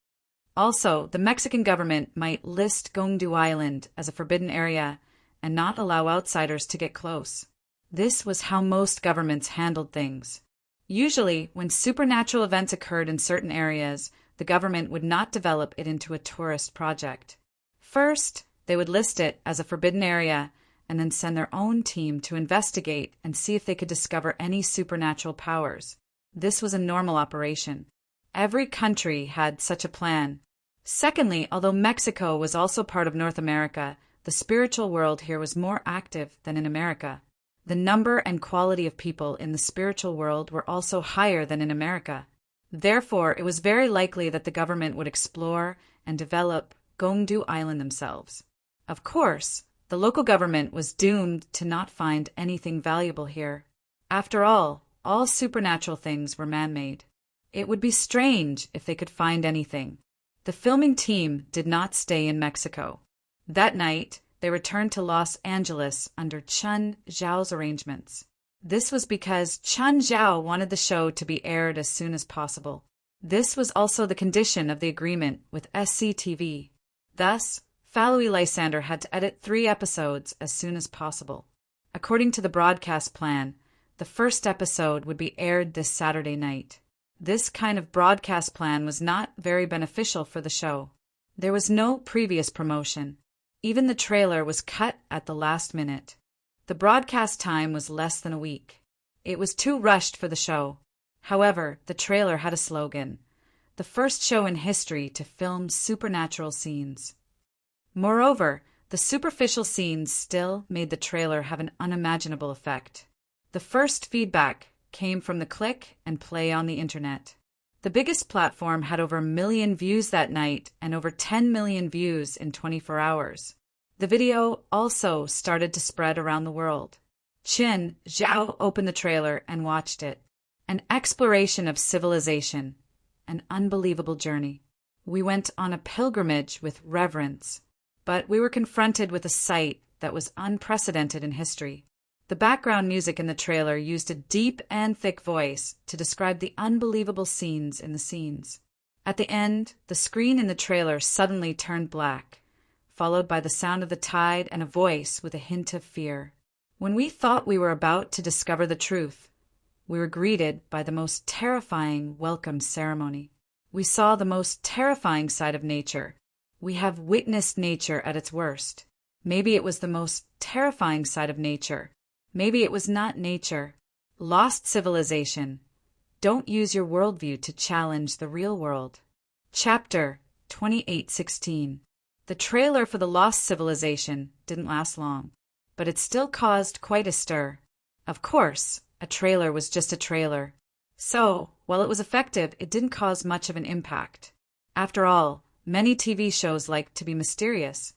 Also, the Mexican government might list Gongdu Island as a forbidden area and not allow outsiders to get close. This was how most governments handled things. Usually, when supernatural events occurred in certain areas, the government would not develop it into a tourist project. First, they would list it as a forbidden area and then send their own team to investigate and see if they could discover any supernatural powers. This was a normal operation. Every country had such a plan. Secondly, although Mexico was also part of North America, the spiritual world here was more active than in America. The number and quality of people in the spiritual world were also higher than in America. Therefore, it was very likely that the government would explore and develop Gongdu Island themselves. Of course, the local government was doomed to not find anything valuable here. After all supernatural things were man-made. It would be strange if they could find anything. The filming team did not stay in Mexico. That night, they returned to Los Angeles under Chen Zhao's arrangements. This was because Chen Zhao wanted the show to be aired as soon as possible. This was also the condition of the agreement with SCTV. Thus, Falui Lysander had to edit 3 episodes as soon as possible. According to the broadcast plan, the first episode would be aired this Saturday night. This kind of broadcast plan was not very beneficial for the show. There was no previous promotion. Even the trailer was cut at the last minute. The broadcast time was less than a week. It was too rushed for the show. However, the trailer had a slogan: the first show in history to film supernatural scenes. Moreover, the superficial scenes still made the trailer have an unimaginable effect. The first feedback came from the click and play on the internet. The biggest platform had over 1 million views that night and over 10 million views in 24 hours. The video also started to spread around the world. Qin Zhao opened the trailer and watched it. An exploration of civilization, an unbelievable journey. We went on a pilgrimage with reverence, but we were confronted with a sight that was unprecedented in history. The background music in the trailer used a deep and thick voice to describe the unbelievable scenes in the scenes. At the end, the screen in the trailer suddenly turned black, followed by the sound of the tide and a voice with a hint of fear. When we thought we were about to discover the truth, we were greeted by the most terrifying welcome ceremony. We saw the most terrifying side of nature. We have witnessed nature at its worst. Maybe it was the most terrifying side of nature. Maybe it was not nature. Lost civilization. Don't use your worldview to challenge the real world. Chapter 28:16. The trailer for The Lost Civilization didn't last long, but it still caused quite a stir. Of course, a trailer was just a trailer. So, while it was effective, it didn't cause much of an impact. After all, many TV shows like to be mysterious.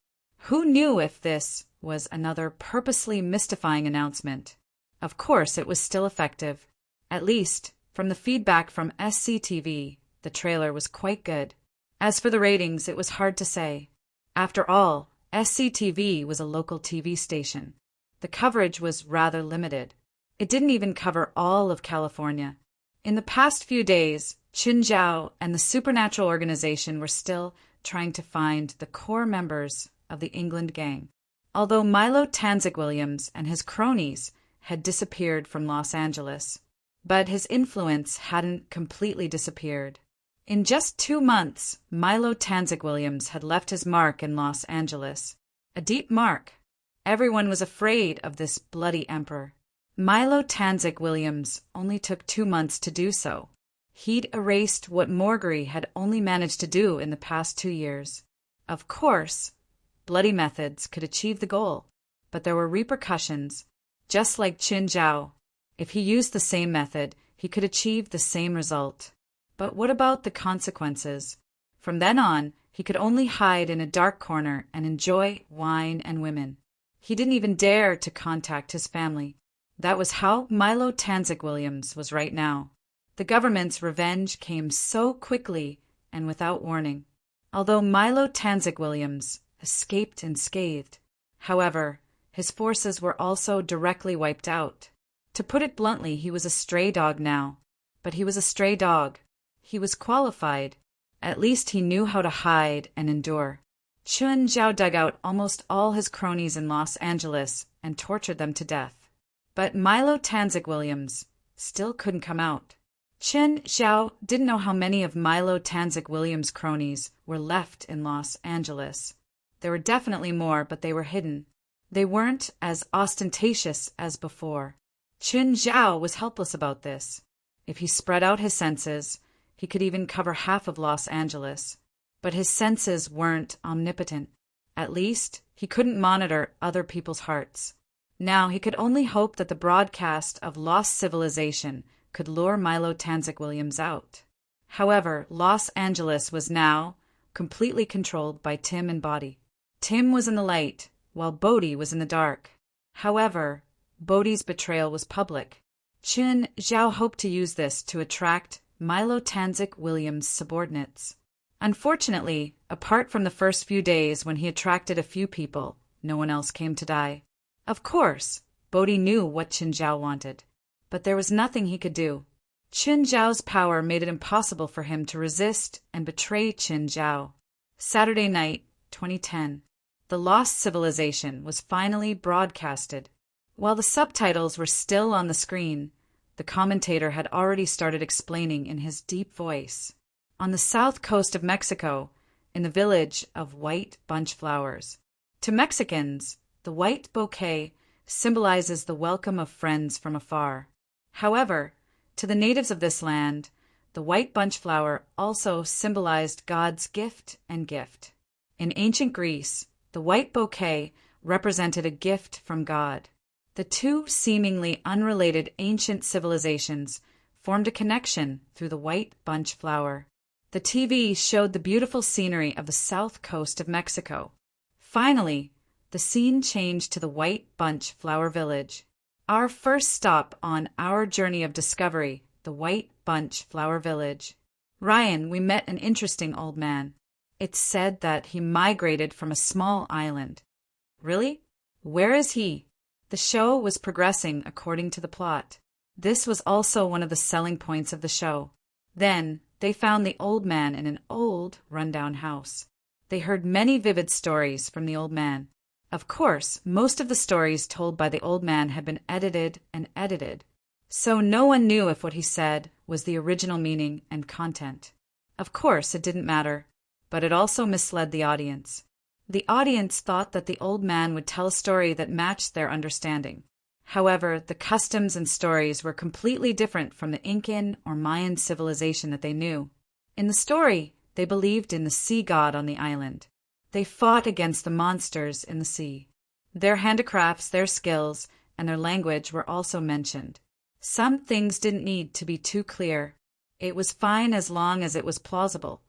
Who knew if this was another purposely mystifying announcement? Of course, it was still effective. At least, from the feedback from SCTV, the trailer was quite good. As for the ratings, it was hard to say. After all, SCTV was a local TV station. The coverage was rather limited. It didn't even cover all of California. In the past few days, Qin Zhao and the Supernatural organization were still trying to find the core members of the England gang. Although Milo Tanzig-Williams and his cronies had disappeared from Los Angeles, but his influence hadn't completely disappeared. In just 2 months, Milo Tanzig-Williams had left his mark in Los Angeles. A deep mark. Everyone was afraid of this bloody emperor. Milo Tanzig-Williams only took 2 months to do so. He'd erased what Morgery had only managed to do in the past 2 years. Of course, bloody methods could achieve the goal, but there were repercussions. Just like Qin Zhao, if he used the same method, he could achieve the same result. But what about the consequences? From then on, he could only hide in a dark corner and enjoy wine and women. He didn't even dare to contact his family. That was how Milo Tanzik Williams was right now. The government's revenge came so quickly and without warning. Although Milo Tanzik Williams escaped unscathed, however, his forces were also directly wiped out. To put it bluntly, he was a stray dog now. But he was a stray dog. He was qualified. At least he knew how to hide and endure. Chun Zhao dug out almost all his cronies in Los Angeles and tortured them to death. But Milo Tanzik Williams still couldn't come out. Chun Zhao didn't know how many of Milo Tanzik Williams' cronies were left in Los Angeles. There were definitely more, but they were hidden. They weren't as ostentatious as before. Chun Zhao was helpless about this. If he spread out his senses, he could even cover half of Los Angeles. But his senses weren't omnipotent. At least, he couldn't monitor other people's hearts. Now he could only hope that the broadcast of lost civilization could lure Milo Tanzik Williams out. However, Los Angeles was now completely controlled by Tim and Bodhi. Tim was in the light, while Bodhi was in the dark. However, Bodhi's betrayal was public. Chun Zhao hoped to use this to attract Milo Tanzik Williams' subordinates. Unfortunately, apart from the first few days when he attracted a few people, no one else came to die. Of course, Bodhi knew what Chun Zhao wanted, but there was nothing he could do. Chun Zhao's power made it impossible for him to resist and betray Chun Zhao. Saturday night, 2010. The Lost Civilization was finally broadcasted. While the subtitles were still on the screen, the commentator had already started explaining in his deep voice. On the south coast of Mexico, in the village of White Bunch Flowers. To Mexicans, the white bouquet symbolizes the welcome of friends from afar. However, to the natives of this land, the white bunch flower also symbolized God's gift and gift. In ancient Greece, the white bouquet represented a gift from God. The two seemingly unrelated ancient civilizations formed a connection through the white bunch flower. The TV showed the beautiful scenery of the south coast of Mexico. Finally, the scene changed to the White Bunch Flower Village. Our first stop on our journey of discovery, the White Bunch Flower Village. Ryan, we met an interesting old man. It's said that he migrated from a small island. Really? Where is he? The show was progressing according to the plot. This was also one of the selling points of the show. Then, they found the old man in an old, rundown house. They heard many vivid stories from the old man. Of course, most of the stories told by the old man had been edited and edited, so no one knew if what he said was the original meaning and content. Of course, it didn't matter, but it also misled the audience. The audience thought that the old man would tell a story that matched their understanding. However, the customs and stories were completely different from the Incan or Mayan civilization that they knew. In the story, they believed in the sea god on the island. They fought against the monsters in the sea. Their handicrafts, their skills, and their language were also mentioned. Some things didn't need to be too clear. It was fine as long as it was plausible.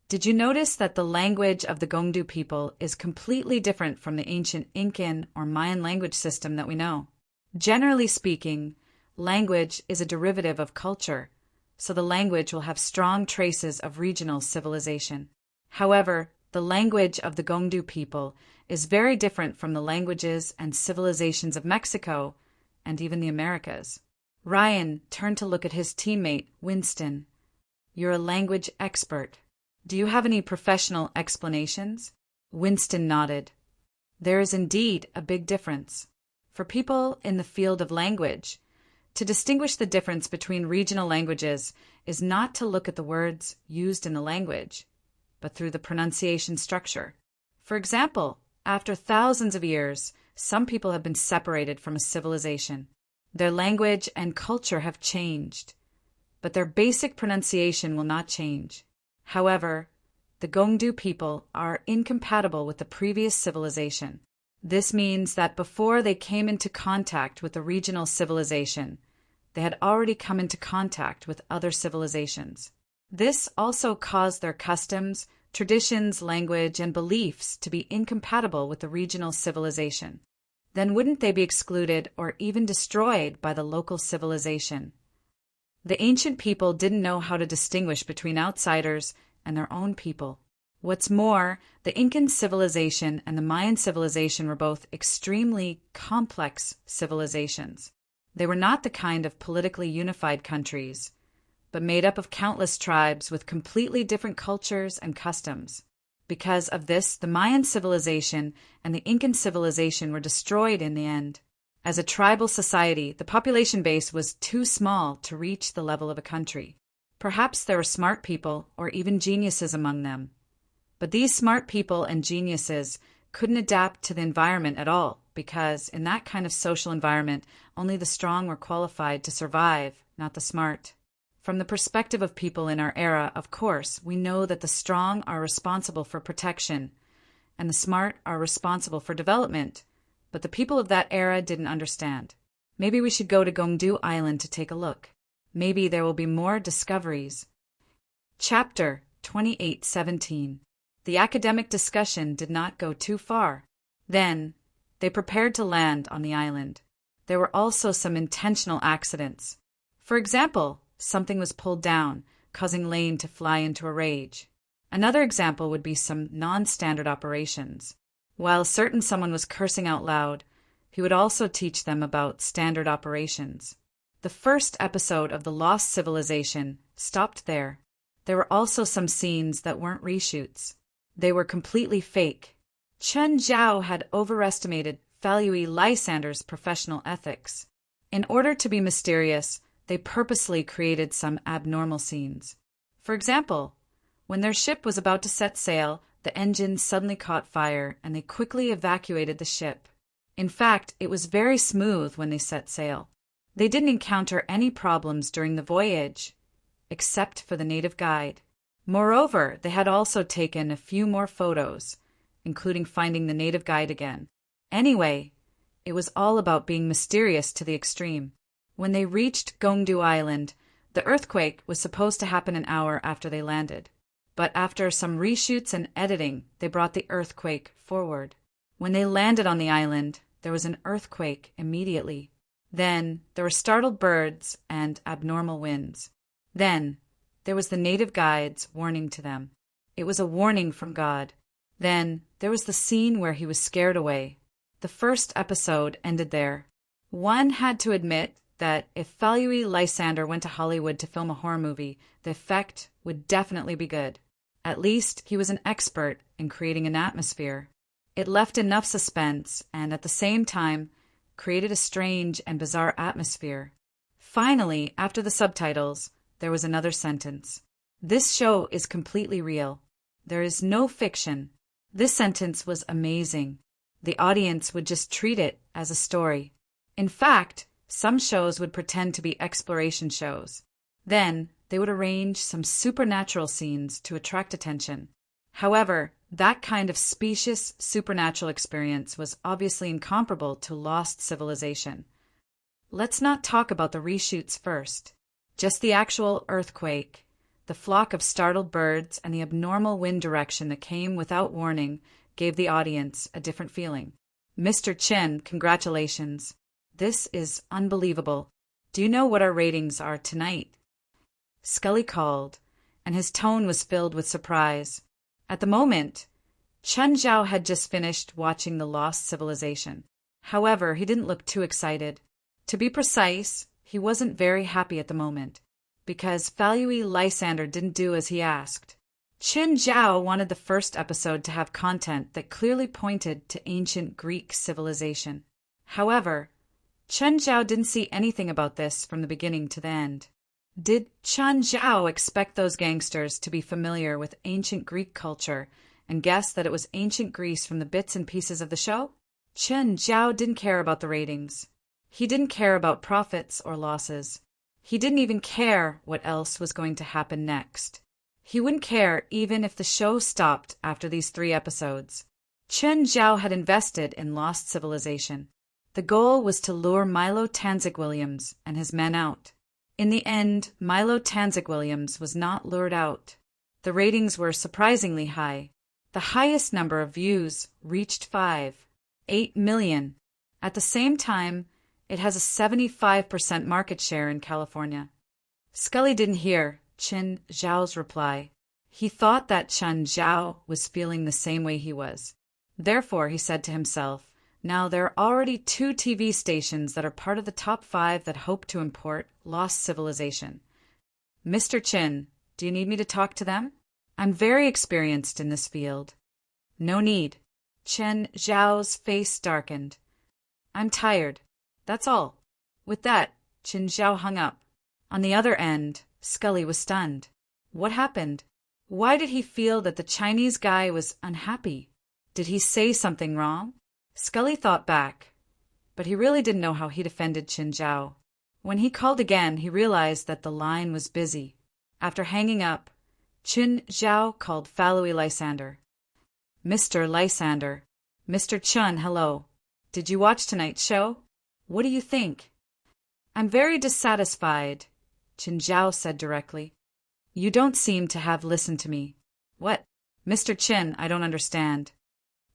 Did you notice that the language of the Gongdu people is completely different from the ancient Incan or Mayan language system that we know? Generally speaking, language is a derivative of culture, so the language will have strong traces of regional civilization. However, the language of the Gongdu people is very different from the languages and civilizations of Mexico and even the Americas. Ryan turned to look at his teammate, Winston. You're a language expert. Do you have any professional explanations? Winston nodded. There is indeed a big difference. For people in the field of language, to distinguish the difference between regional languages is not to look at the words used in the language, but through the pronunciation structure. For example, after thousands of years, some people have been separated from a civilization. Their language and culture have changed, but their basic pronunciation will not change. However, the Gongdu people are incompatible with the previous civilization. This means that before they came into contact with the regional civilization, they had already come into contact with other civilizations. This also caused their customs, traditions, language, and beliefs to be incompatible with the regional civilization. Then wouldn't they be excluded or even destroyed by the local civilization? The ancient people didn't know how to distinguish between outsiders and their own people. What's more, the Incan civilization and the Mayan civilization were both extremely complex civilizations. They were not the kind of politically unified countries, but made up of countless tribes with completely different cultures and customs. Because of this, the Mayan civilization and the Incan civilization were destroyed in the end. As a tribal society, the population base was too small to reach the level of a country. Perhaps there were smart people or even geniuses among them. But these smart people and geniuses couldn't adapt to the environment at all, because in that kind of social environment, only the strong were qualified to survive, not the smart. From the perspective of people in our era, of course, we know that the strong are responsible for protection, and the smart are responsible for development, but the people of that era didn't understand. Maybe we should go to Gyeongdu Island to take a look. Maybe there will be more discoveries. Chapter 28:17. The academic discussion did not go too far. Then, they prepared to land on the island. There were also some intentional accidents. For example, something was pulled down, causing Lane to fly into a rage. Another example would be some non-standard operations. While certain someone was cursing out loud, he would also teach them about standard operations. The first episode of The Lost Civilization stopped there. There were also some scenes that weren't reshoots. They were completely fake. Chen Zhao had overestimated Falui Lysander's professional ethics. In order to be mysterious, they purposely created some abnormal scenes. For example, when their ship was about to set sail, the engine suddenly caught fire and they quickly evacuated the ship. In fact, it was very smooth when they set sail. They didn't encounter any problems during the voyage, except for the native guide. Moreover, they had also taken a few more photos, including finding the native guide again. Anyway, it was all about being mysterious to the extreme. When they reached Gyeongdu Island, the earthquake was supposed to happen an hour after they landed. But after some reshoots and editing, they brought the earthquake forward. When they landed on the island, there was an earthquake immediately. Then there were startled birds and abnormal winds. Then there was the native guide's warning to them. It was a warning from God. Then there was the scene where he was scared away. The first episode ended there. One had to admit that if Falui Lysander went to Hollywood to film a horror movie, the effect would definitely be good. At least he was an expert in creating an atmosphere. It left enough suspense and at the same time created a strange and bizarre atmosphere. Finally, after the subtitles, there was another sentence. This show is completely real. There is no fiction. This sentence was amazing. The audience would just treat it as a story. In fact, some shows would pretend to be exploration shows. Then, they would arrange some supernatural scenes to attract attention. However, that kind of specious supernatural experience was obviously incomparable to Lost Civilization. Let's not talk about the reshoots first. Just the actual earthquake, the flock of startled birds, and the abnormal wind direction that came without warning gave the audience a different feeling. Mr. Chin, congratulations. This is unbelievable. Do you know what our ratings are tonight? Scully called, and his tone was filled with surprise. At the moment, Chen Zhao had just finished watching The Lost Civilization. However, he didn't look too excited. To be precise, he wasn't very happy at the moment, because Falui Lysander didn't do as he asked. Chen Zhao wanted the first episode to have content that clearly pointed to ancient Greek civilization. However, Chen Zhao didn't see anything about this from the beginning to the end. Did Chen Zhao expect those gangsters to be familiar with ancient Greek culture and guess that it was ancient Greece from the bits and pieces of the show? Chen Zhao didn't care about the ratings. He didn't care about profits or losses. He didn't even care what else was going to happen next. He wouldn't care even if the show stopped after these 3 episodes. Chen Zhao had invested in Lost Civilization. The goal was to lure Milo Tanzig Williams and his men out. In the end, Milo Tanzik Williams was not lured out. The ratings were surprisingly high. The highest number of views reached 5.8 million. At the same time, it has a 75% market share in California. Scully didn't hear Chen Zhao's reply. He thought that Chen Zhao was feeling the same way he was. Therefore, he said to himself, now there are already 2 TV stations that are part of the top 5 that hope to import lost civilization. Mr. Chin, do you need me to talk to them? I'm very experienced in this field. No need. Chen Zhao's face darkened. I'm tired. That's all. With that, Chen Zhao hung up. On the other end, Scully was stunned. What happened? Why did he feel that the Chinese guy was unhappy? Did he say something wrong? Scully thought back, but he really didn't know how he'd offended Chen Zhao. When he called again, he realized that the line was busy. After hanging up, Chen Zhao called Falui Lysander. Mr. Lysander. Mr. Chun, hello. Did you watch tonight's show? What do you think? I'm very dissatisfied, Chen Zhao said directly. You don't seem to have listened to me. What? Mr. Chin, I don't understand.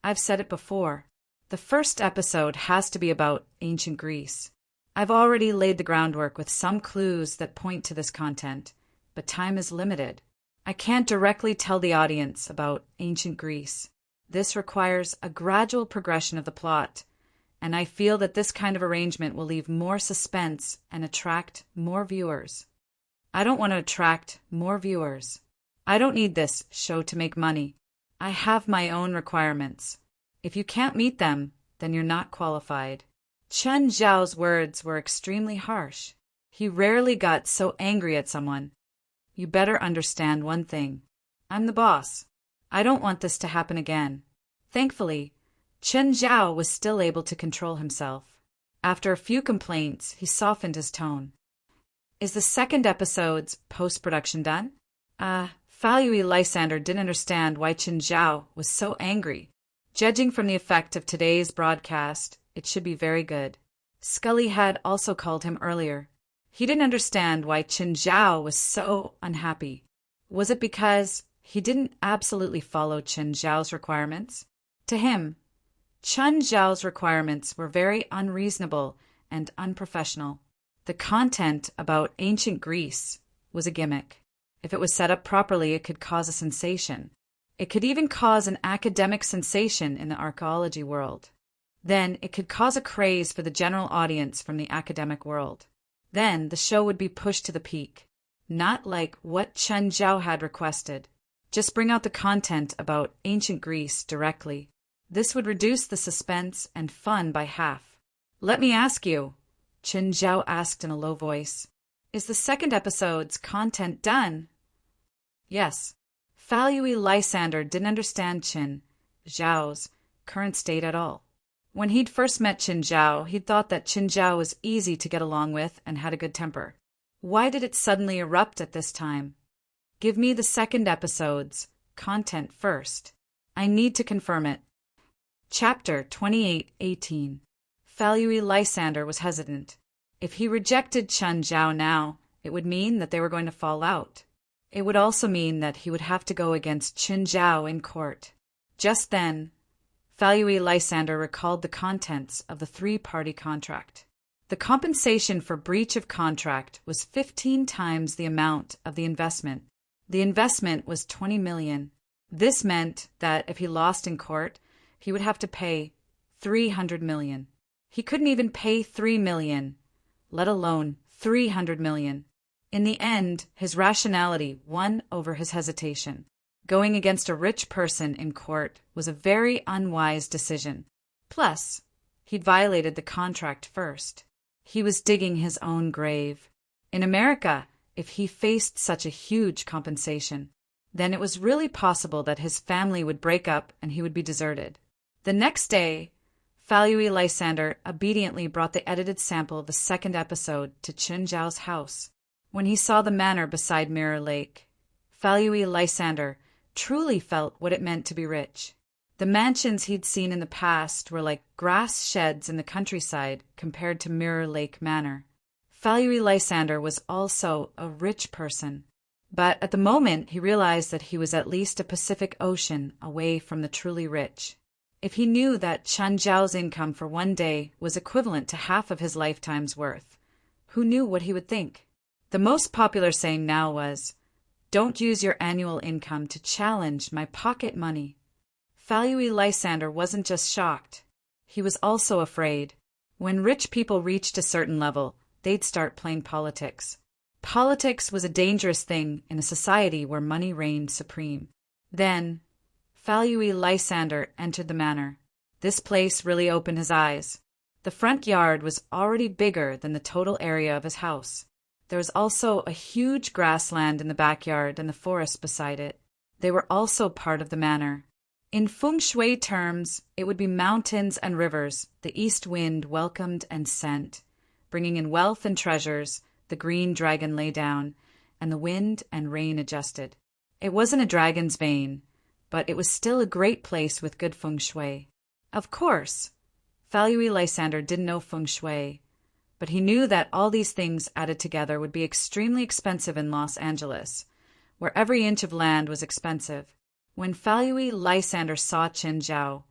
I've said it before. The first episode has to be about ancient Greece. I've already laid the groundwork with some clues that point to this content, but time is limited. I can't directly tell the audience about ancient Greece. This requires a gradual progression of the plot, and I feel that this kind of arrangement will leave more suspense and attract more viewers. I don't want to attract more viewers. I don't need this show to make money. I have my own requirements. If you can't meet them, then you're not qualified. Chen Zhao's words were extremely harsh. He rarely got so angry at someone. You better understand one thing. I'm the boss. I don't want this to happen again. Thankfully, Chen Zhao was still able to control himself. After a few complaints, he softened his tone. Is the second episode's post-production done? Falui Lysander didn't understand why Chen Zhao was so angry. Judging from the effect of today's broadcast, it should be very good. Scully had also called him earlier. He didn't understand why Chen Zhao was so unhappy. Was it because he didn't absolutely follow Chen Zhao's requirements? To him, Chen Zhao's requirements were very unreasonable and unprofessional. The content about ancient Greece was a gimmick. If it was set up properly, it could cause a sensation. It could even cause an academic sensation in the archaeology world. Then it could cause a craze for the general audience from the academic world. Then the show would be pushed to the peak. Not like what Chen Zhao had requested. Just bring out the content about ancient Greece directly. This would reduce the suspense and fun by half. Let me ask you, Chen Zhao asked in a low voice, is the second episode's content done? Yes. Falui Lysander didn't understand Chen Zhao's current state at all. When he'd first met Chen Zhao, he'd thought that Chen Zhao was easy to get along with and had a good temper. Why did it suddenly erupt at this time? Give me the second episode's content first. I need to confirm it. Chapter 28:18. Falui Lysander was hesitant. If he rejected Chen Zhao now, it would mean that they were going to fall out. It would also mean that he would have to go against Chen Zhao in court. Just then, Falui Lysander recalled the contents of the 3-party contract. The compensation for breach of contract was 15 times the amount of the investment. The investment was 20 million. This meant that if he lost in court, he would have to pay 300 million. He couldn't even pay 3 million, let alone 300 million. In the end, his rationality won over his hesitation. Going against a rich person in court was a very unwise decision. Plus, he'd violated the contract first. He was digging his own grave. In America, if he faced such a huge compensation, then it was really possible that his family would break up and he would be deserted. The next day, Falui Lysander obediently brought the edited sample of the second episode to Chen Zhao's house. When he saw the manor beside Mirror Lake, Falui Lysander truly felt what it meant to be rich. The mansions he'd seen in the past were like grass sheds in the countryside compared to Mirror Lake Manor. Falui Lysander was also a rich person. But at the moment he realized that he was at least a Pacific Ocean away from the truly rich. If he knew that Chen Zhao's income for one day was equivalent to half of his lifetime's worth, who knew what he would think? The most popular saying now was, "Don't use your annual income to challenge my pocket money." Falui Lysander wasn't just shocked. He was also afraid. When rich people reached a certain level, they'd start playing politics. Politics was a dangerous thing in a society where money reigned supreme. Then, Falui Lysander entered the manor. This place really opened his eyes. The front yard was already bigger than the total area of his house. There was also a huge grassland in the backyard and the forest beside it. They were also part of the manor. In feng shui terms, it would be mountains and rivers the east wind welcomed and sent, bringing in wealth and treasures the green dragon lay down, and the wind and rain adjusted. It wasn't a dragon's vein, but it was still a great place with good feng shui. Of course, Falui Lysander didn't know feng shui, but he knew that all these things added together would be extremely expensive in Los Angeles, where every inch of land was expensive. When Falui Lysander saw Chen Zhao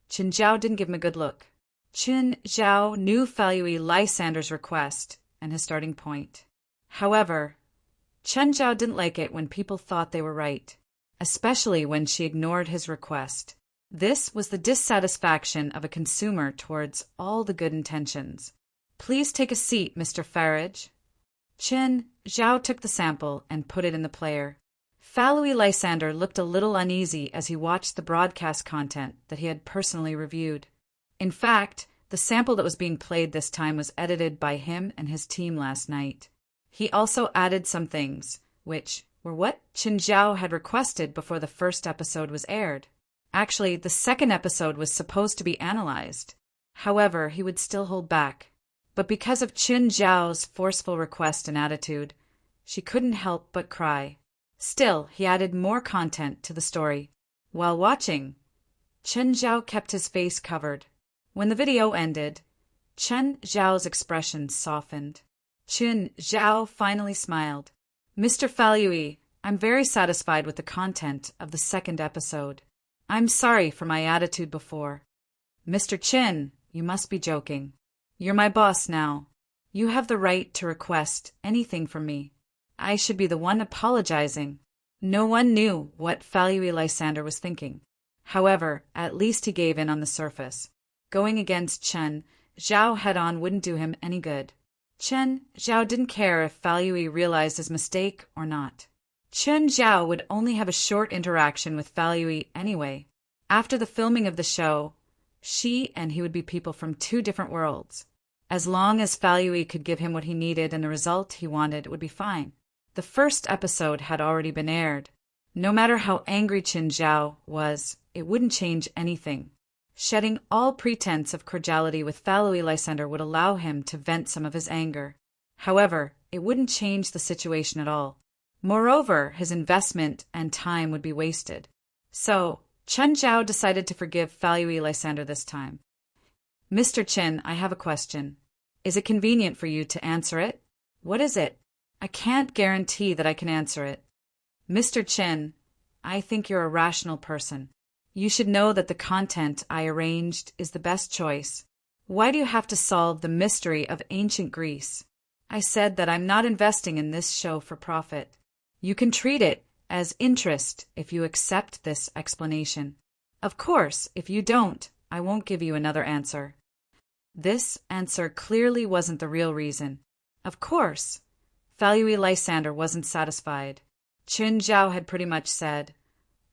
didn't give him a good look. Chen Zhao knew Falui Lysander's request and his starting point. However, Chen Zhao didn't like it when people thought they were right, especially when she ignored his request. This was the dissatisfaction of a consumer towards all the good intentions. "Please take a seat, Mr. Farage." Chen Zhao took the sample and put it in the player. Falui Lysander looked a little uneasy as he watched the broadcast content that he had personally reviewed. In fact, the sample that was being played this time was edited by him and his team last night. He also added some things, which were what Chen Zhao had requested before the first episode was aired. Actually, the second episode was supposed to be analyzed. However, he would still hold back. But because of Chen Zhao's forceful request and attitude, she couldn't help but cry. Still, he added more content to the story. While watching, Chen Zhao kept his face covered. When the video ended, Chen Zhao's expression softened. Chen Zhao finally smiled. "Mr. Falui, I'm very satisfied with the content of the second episode. I'm sorry for my attitude before." "Mr. Chen, you must be joking. You're my boss now. You have the right to request anything from me. I should be the one apologizing." No one knew what Falui Lysander was thinking. However, at least he gave in on the surface. Going against Chen Zhao head-on wouldn't do him any good. Chen Zhao didn't care if Falui realized his mistake or not. Chen Zhao would only have a short interaction with Falui anyway. After the filming of the show, she and he would be people from two different worlds. As long as Falui could give him what he needed and the result he wanted, it would be fine. The first episode had already been aired. No matter how angry Chen Zhao was, it wouldn't change anything. Shedding all pretense of cordiality with Falui Lysander would allow him to vent some of his anger. However, it wouldn't change the situation at all. Moreover, his investment and time would be wasted. So, Chen Zhao decided to forgive Falui Lysander this time. "Mr. Chen, I have a question. Is it convenient for you to answer it?" "What is it?" "I can't guarantee that I can answer it." "Mr. Chen, I think you're a rational person. You should know that the content I arranged is the best choice. Why do you have to solve the mystery of ancient Greece?" "I said that I'm not investing in this show for profit. You can treat it as interest if you accept this explanation. Of course, if you don't, I won't give you another answer." This answer clearly wasn't the real reason. Of course, Falui Lysander wasn't satisfied. Chen Zhao had pretty much said,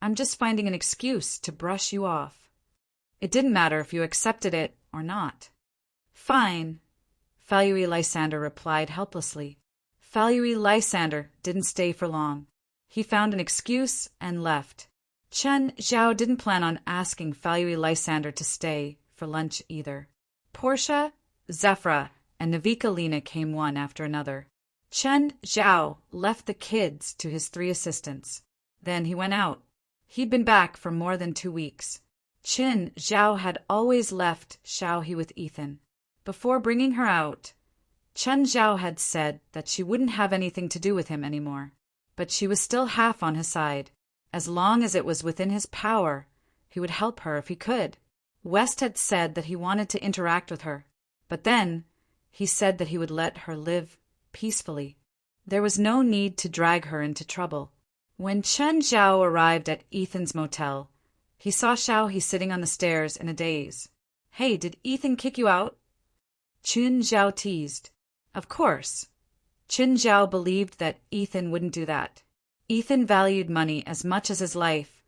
"I'm just finding an excuse to brush you off." It didn't matter if you accepted it or not. "Fine," Falui Lysander replied helplessly. Falui Lysander didn't stay for long. He found an excuse and left. Chen Zhao didn't plan on asking Falui Lysander to stay for lunch either. Portia, Zephra, and Navikalina came one after another. Chen Zhao left the kids to his 3 assistants. Then he went out. He'd been back for more than 2 weeks. Chen Zhao had always left Xiaohe with Ethan. Before bringing her out, Chen Zhao had said that she wouldn't have anything to do with him anymore, but she was still half on his side. As long as it was within his power, he would help her if he could. West had said that he wanted to interact with her, but then he said that he would let her live peacefully. There was no need to drag her into trouble. When Chen Zhao arrived at Ethan's motel, he saw Xiaohe sitting on the stairs in a daze. "Hey, did Ethan kick you out?" Chen Zhao teased. Of course. Chen Zhao believed that Ethan wouldn't do that. Ethan valued money as much as his life,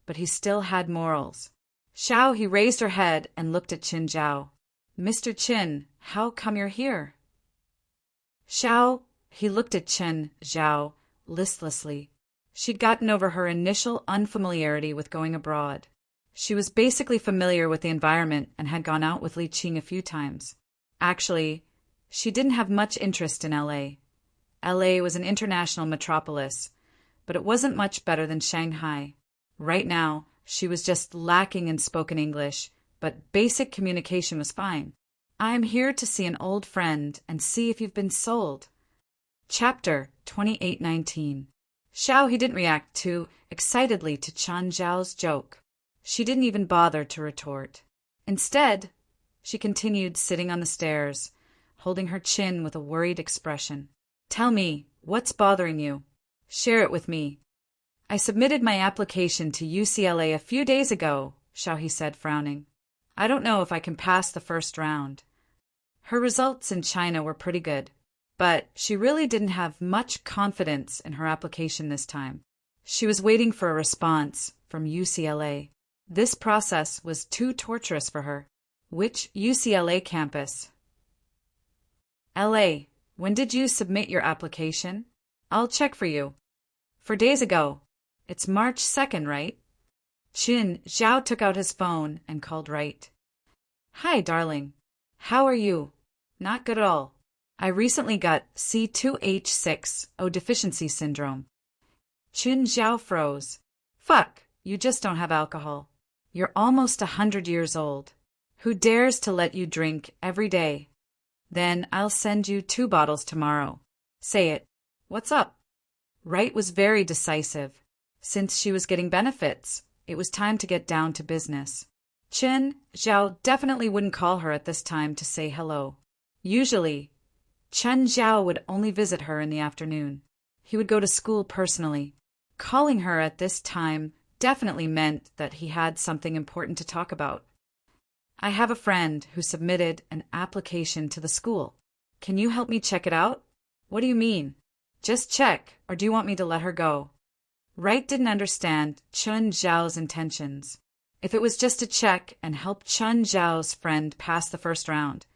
but he still had morals. Xiaohe raised her head and looked at Chen Zhao. "Mr. Chen, how come you're here?" He looked at Chen Zhao listlessly. She'd gotten over her initial unfamiliarity with going abroad. She was basically familiar with the environment and had gone out with Li Qing a few times. Actually, she didn't have much interest in LA. LA was an international metropolis, but it wasn't much better than Shanghai. Right now, she was just lacking in spoken English, but basic communication was fine. "I'm here to see an old friend and see if you've been sold." Chapter 28:19. Xiaohe didn't react too excitedly to Chen Zhao's joke. She didn't even bother to retort. Instead, she continued sitting on the stairs, holding her chin with a worried expression. "Tell me, what's bothering you? Share it with me." "I submitted my application to UCLA a few days ago," Xiaohe said, frowning. "I don't know if I can pass the first round." Her results in China were pretty good, but she really didn't have much confidence in her application this time. She was waiting for a response from UCLA. This process was too torturous for her. "Which UCLA campus?" "LA. When did you submit your application?" "I'll check for you." "4 days ago. It's March 2nd, right?" Chen Zhao took out his phone and called Wright. "Hi, darling. How are you?" "Not good at all. I recently got C2H6O deficiency syndrome." Chen Zhao froze. "Fuck, you just don't have alcohol. You're almost 100 years old. Who dares to let you drink every day?" "Then I'll send you 2 bottles tomorrow." "Say it. What's up?" Wright was very decisive. Since she was getting benefits, it was time to get down to business. Chen Zhao definitely wouldn't call her at this time to say hello. Usually, Chen Zhao would only visit her in the afternoon. He would go to school personally. Calling her at this time definitely meant that he had something important to talk about. "I have a friend who submitted an application to the school. Can you help me check it out?" "What do you mean? Just check, or do you want me to let her go?" Wright didn't understand Chen Zhao's intentions. If it was just to check and help Chen Zhao's friend pass the first round,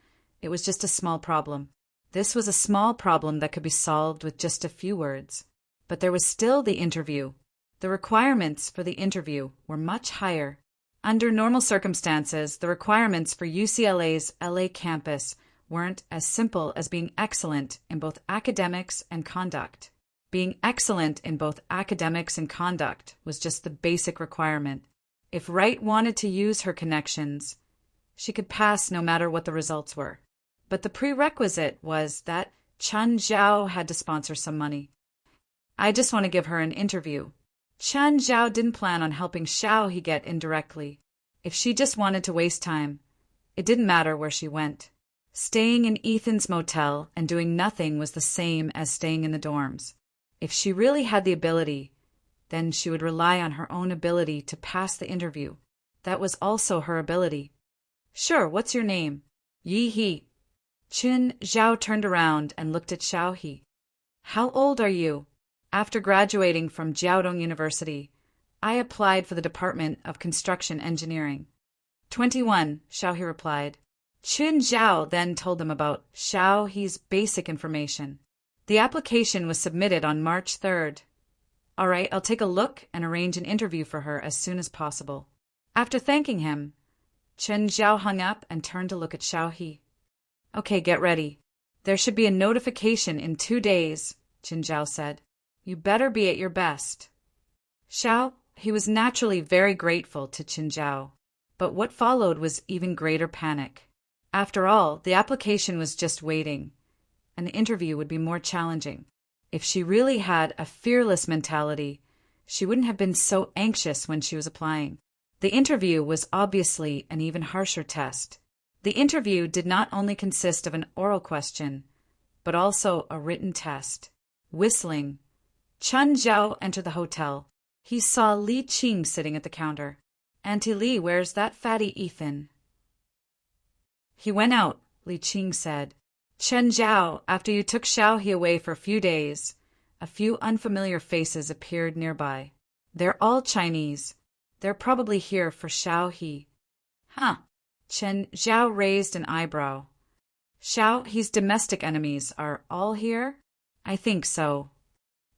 it was just a small problem. This was a small problem that could be solved with just a few words. But there was still the interview. The requirements for the interview were much higher. Under normal circumstances, the requirements for UCLA's LA campus weren't as simple as being excellent in both academics and conduct. Being excellent in both academics and conduct was just the basic requirement. If Wright wanted to use her connections, she could pass no matter what the results were. But the prerequisite was that Chen Zhao had to sponsor some money. "I just want to give her an interview." Chen Zhao didn't plan on helping Xiaohe get in directly. If she just wanted to waste time, it didn't matter where she went. Staying in Ethan's motel and doing nothing was the same as staying in the dorms. If she really had the ability, then she would rely on her own ability to pass the interview. That was also her ability. "Sure, what's your name?" "Yi He." Chen Zhao turned around and looked at Xiaohe. "How old are you?" "After graduating from Jiaodong University, I applied for the Department of Construction Engineering." 21, Xiaohe replied. Chen Zhao then told them about Xiaohe's basic information. The application was submitted on March 3rd. "All right, I'll take a look and arrange an interview for her as soon as possible." After thanking him, Chen Zhao hung up and turned to look at Xiaohe. "Okay, get ready. There should be a notification in 2 days," Chen Zhao said. "You better be at your best." He was naturally very grateful to Chen Zhao, but what followed was even greater panic. After all, the application was just waiting. an interview would be more challenging. If she really had a fearless mentality, she wouldn't have been so anxious when she was applying. The interview was obviously an even harsher test. The interview did not only consist of an oral question, but also a written test. Whistling, Chen Zhao entered the hotel. He saw Li Qing sitting at the counter. "Auntie Li, where's that fatty Ethan?" "He went out," Li Qing said. "Chen Zhao, after you took Xiaohe away for a few days," a few unfamiliar faces appeared nearby. "They're all Chinese. They're probably here for Xiaohe." "Huh." Chen Zhao raised an eyebrow. "Xiaohe's domestic enemies are all here?" "I think so."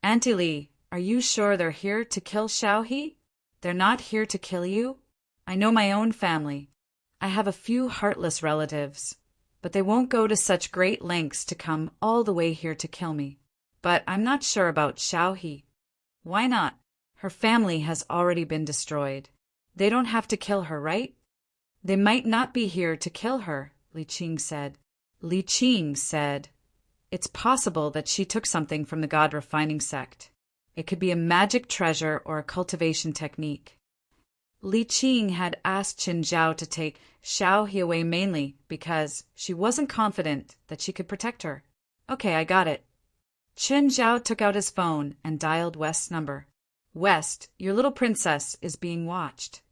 "Auntie Li, are you sure they're here to kill Xiaohe? They're not here to kill you? I know my own family. I have a few heartless relatives, but they won't go to such great lengths to come all the way here to kill me. But I'm not sure about Xiaohe." "Why not? Her family has already been destroyed. They don't have to kill her, right?" "They might not be here to kill her," Li Qing said. Li Qing said, "It's possible that she took something from the god refining sect. It could be a magic treasure or a cultivation technique." Li Qing had asked Qin Zhao to take Xiaohe away mainly because she wasn't confident that she could protect her. "Okay, I got it." Qin Zhao took out his phone and dialed West's number. "West, your little princess is being watched."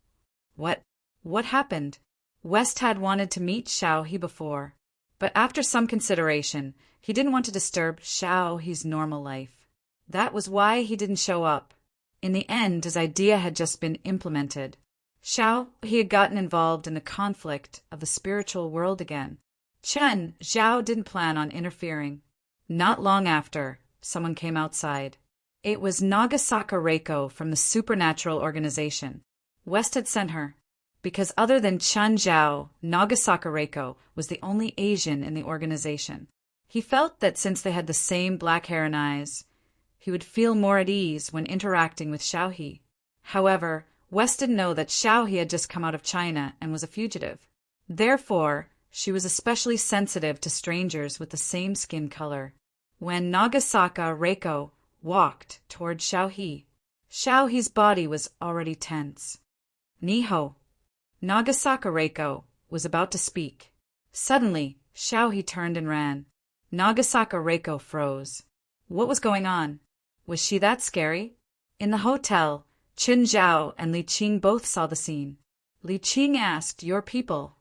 What happened? West had wanted to meet Xiaohe before, but after some consideration, he didn't want to disturb Xiaohe's normal life. That was why he didn't show up. In the end, his idea had just been implemented. Xiaohe had gotten involved in the conflict of the spiritual world again. Chen Zhao didn't plan on interfering. Not long after, someone came outside. It was Nagasaka Reiko from the supernatural organization. West had sent her. Because other than Chen Zhao, Nagasaka Reiko was the only Asian in the organization. He felt that since they had the same black hair and eyes, he would feel more at ease when interacting with Xiaohe. However, West didn't know that Xiaohe had just come out of China and was a fugitive. Therefore, she was especially sensitive to strangers with the same skin color. When Nagasaka Reiko walked toward Xiaohe, Xiaohe's body was already tense. "Niho." Nagasaka Reiko was about to speak. Suddenly, Xiaohe turned and ran. Nagasaka Reiko froze. What was going on? Was she that scary? In the hotel, Qin Zhao and Li Qing both saw the scene. Li Qing asked, "Your people?"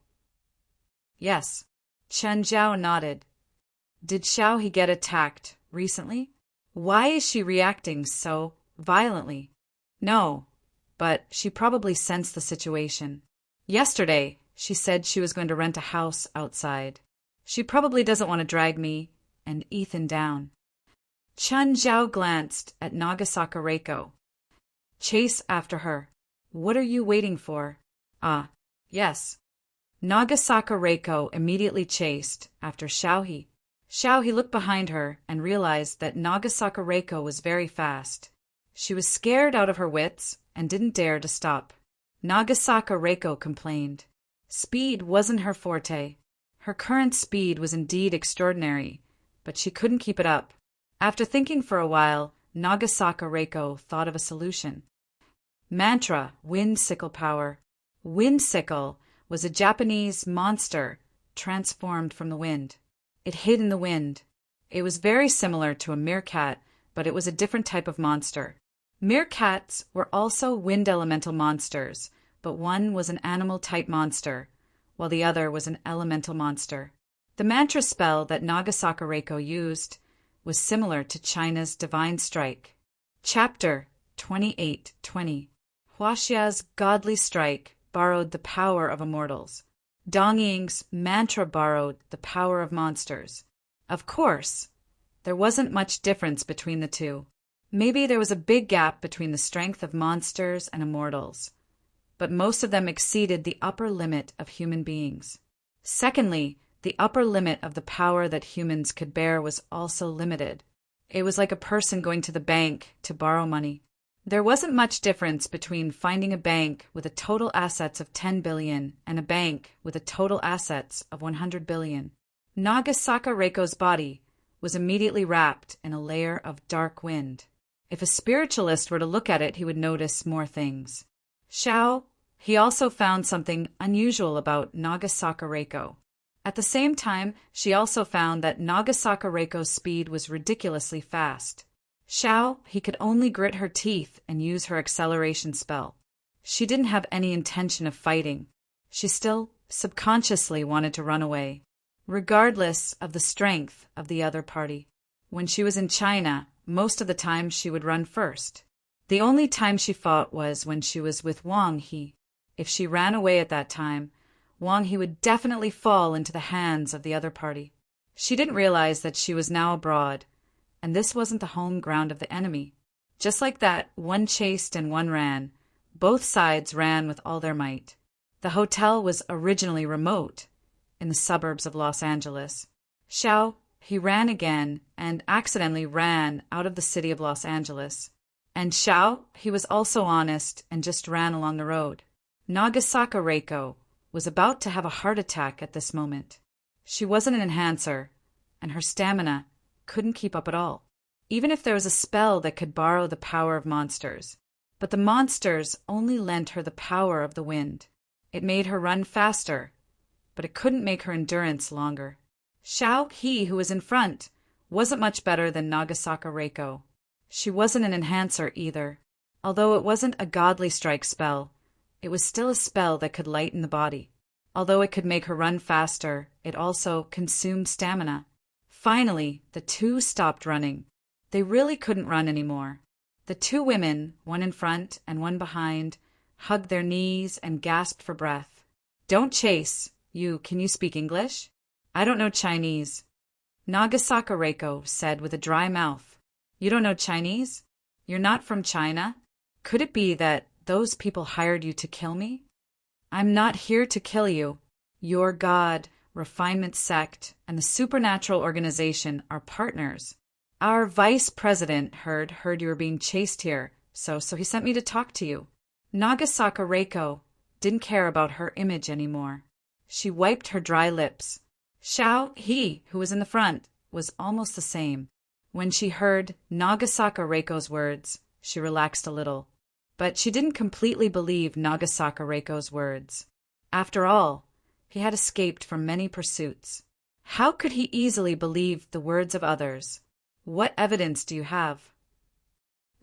"Yes." Chen Zhao nodded. "Did Xiaohe get attacked recently? Why is she reacting so violently?" "No, but she probably sensed the situation. Yesterday, she said she was going to rent a house outside. She probably doesn't want to drag me and Ethan down." Chen Zhao glanced at Nagasaka Reiko. "Chase after her. What are you waiting for?" "Ah, yes." Nagasaka Reiko immediately chased after Xiaohe. Xiaohe looked behind her and realized that Nagasaka Reiko was very fast. She was scared out of her wits and didn't dare to stop. Nagasaka Reiko complained. Speed wasn't her forte. Her current speed was indeed extraordinary, but she couldn't keep it up. After thinking for a while, Nagasaka Reiko thought of a solution. Mantra, wind sickle power. Wind sickle was a Japanese monster transformed from the wind. It hid in the wind. It was very similar to a meerkat, but it was a different type of monster. Meerkats were also wind elemental monsters, but one was an animal-type monster, while the other was an elemental monster. The mantra spell that Nagasaka Reiko used was similar to China's Divine Strike. Chapter 28:20. Huaxia's godly strike borrowed the power of immortals. Dongying's mantra borrowed the power of monsters. Of course, there wasn't much difference between the two. Maybe there was a big gap between the strength of monsters and immortals, but most of them exceeded the upper limit of human beings. Secondly, the upper limit of the power that humans could bear was also limited. It was like a person going to the bank to borrow money. There wasn't much difference between finding a bank with a total assets of 10 billion and a bank with a total assets of 100 billion. Nagasaka Reiko's body was immediately wrapped in a layer of dark wind. If a spiritualist were to look at it, he would notice more things. He also found something unusual about Nagasaka Reiko. At the same time, she also found that Nagasaka Reiko's speed was ridiculously fast. He could only grit her teeth and use her acceleration spell. She didn't have any intention of fighting. She still, subconsciously, wanted to run away, regardless of the strength of the other party. When she was in China, most of the time she would run first. The only time she fought was when she was with Wang He. If she ran away at that time, Wang He would definitely fall into the hands of the other party. She didn't realize that she was now abroad, and this wasn't the home ground of the enemy. Just like that, one chased and one ran. Both sides ran with all their might. The hotel was originally remote, in the suburbs of Los Angeles. He ran again and accidentally ran out of the city of Los Angeles. And he was also honest and just ran along the road. Nagasaka Reiko was about to have a heart attack at this moment. She wasn't an enhancer, and her stamina couldn't keep up at all, even if there was a spell that could borrow the power of monsters. But the monsters only lent her the power of the wind. It made her run faster, but it couldn't make her endurance longer. He, who was in front, wasn't much better than Nagasaka Reiko. She wasn't an enhancer either. Although it wasn't a godly strike spell, it was still a spell that could lighten the body. Although it could make her run faster, it also consumed stamina. Finally, the two stopped running. They really couldn't run anymore. The two women, one in front and one behind, hugged their knees and gasped for breath. "Don't chase. Can you speak English?" "I don't know Chinese," Nagasaka Reiko said with a dry mouth. "You don't know Chinese? You're not from China? Could it be that those people hired you to kill me?" "I'm not here to kill you. Your God, refinement sect, and the supernatural organization are partners. Our vice president heard you were being chased here, so he sent me to talk to you." Nagasaka Reiko didn't care about her image anymore. She wiped her dry lips. He, who was in the front, was almost the same. When she heard Nagasaka Reiko's words, she relaxed a little. But she didn't completely believe Nagasaka Reiko's words. After all, he had escaped from many pursuits. How could he easily believe the words of others? "What evidence do you have?"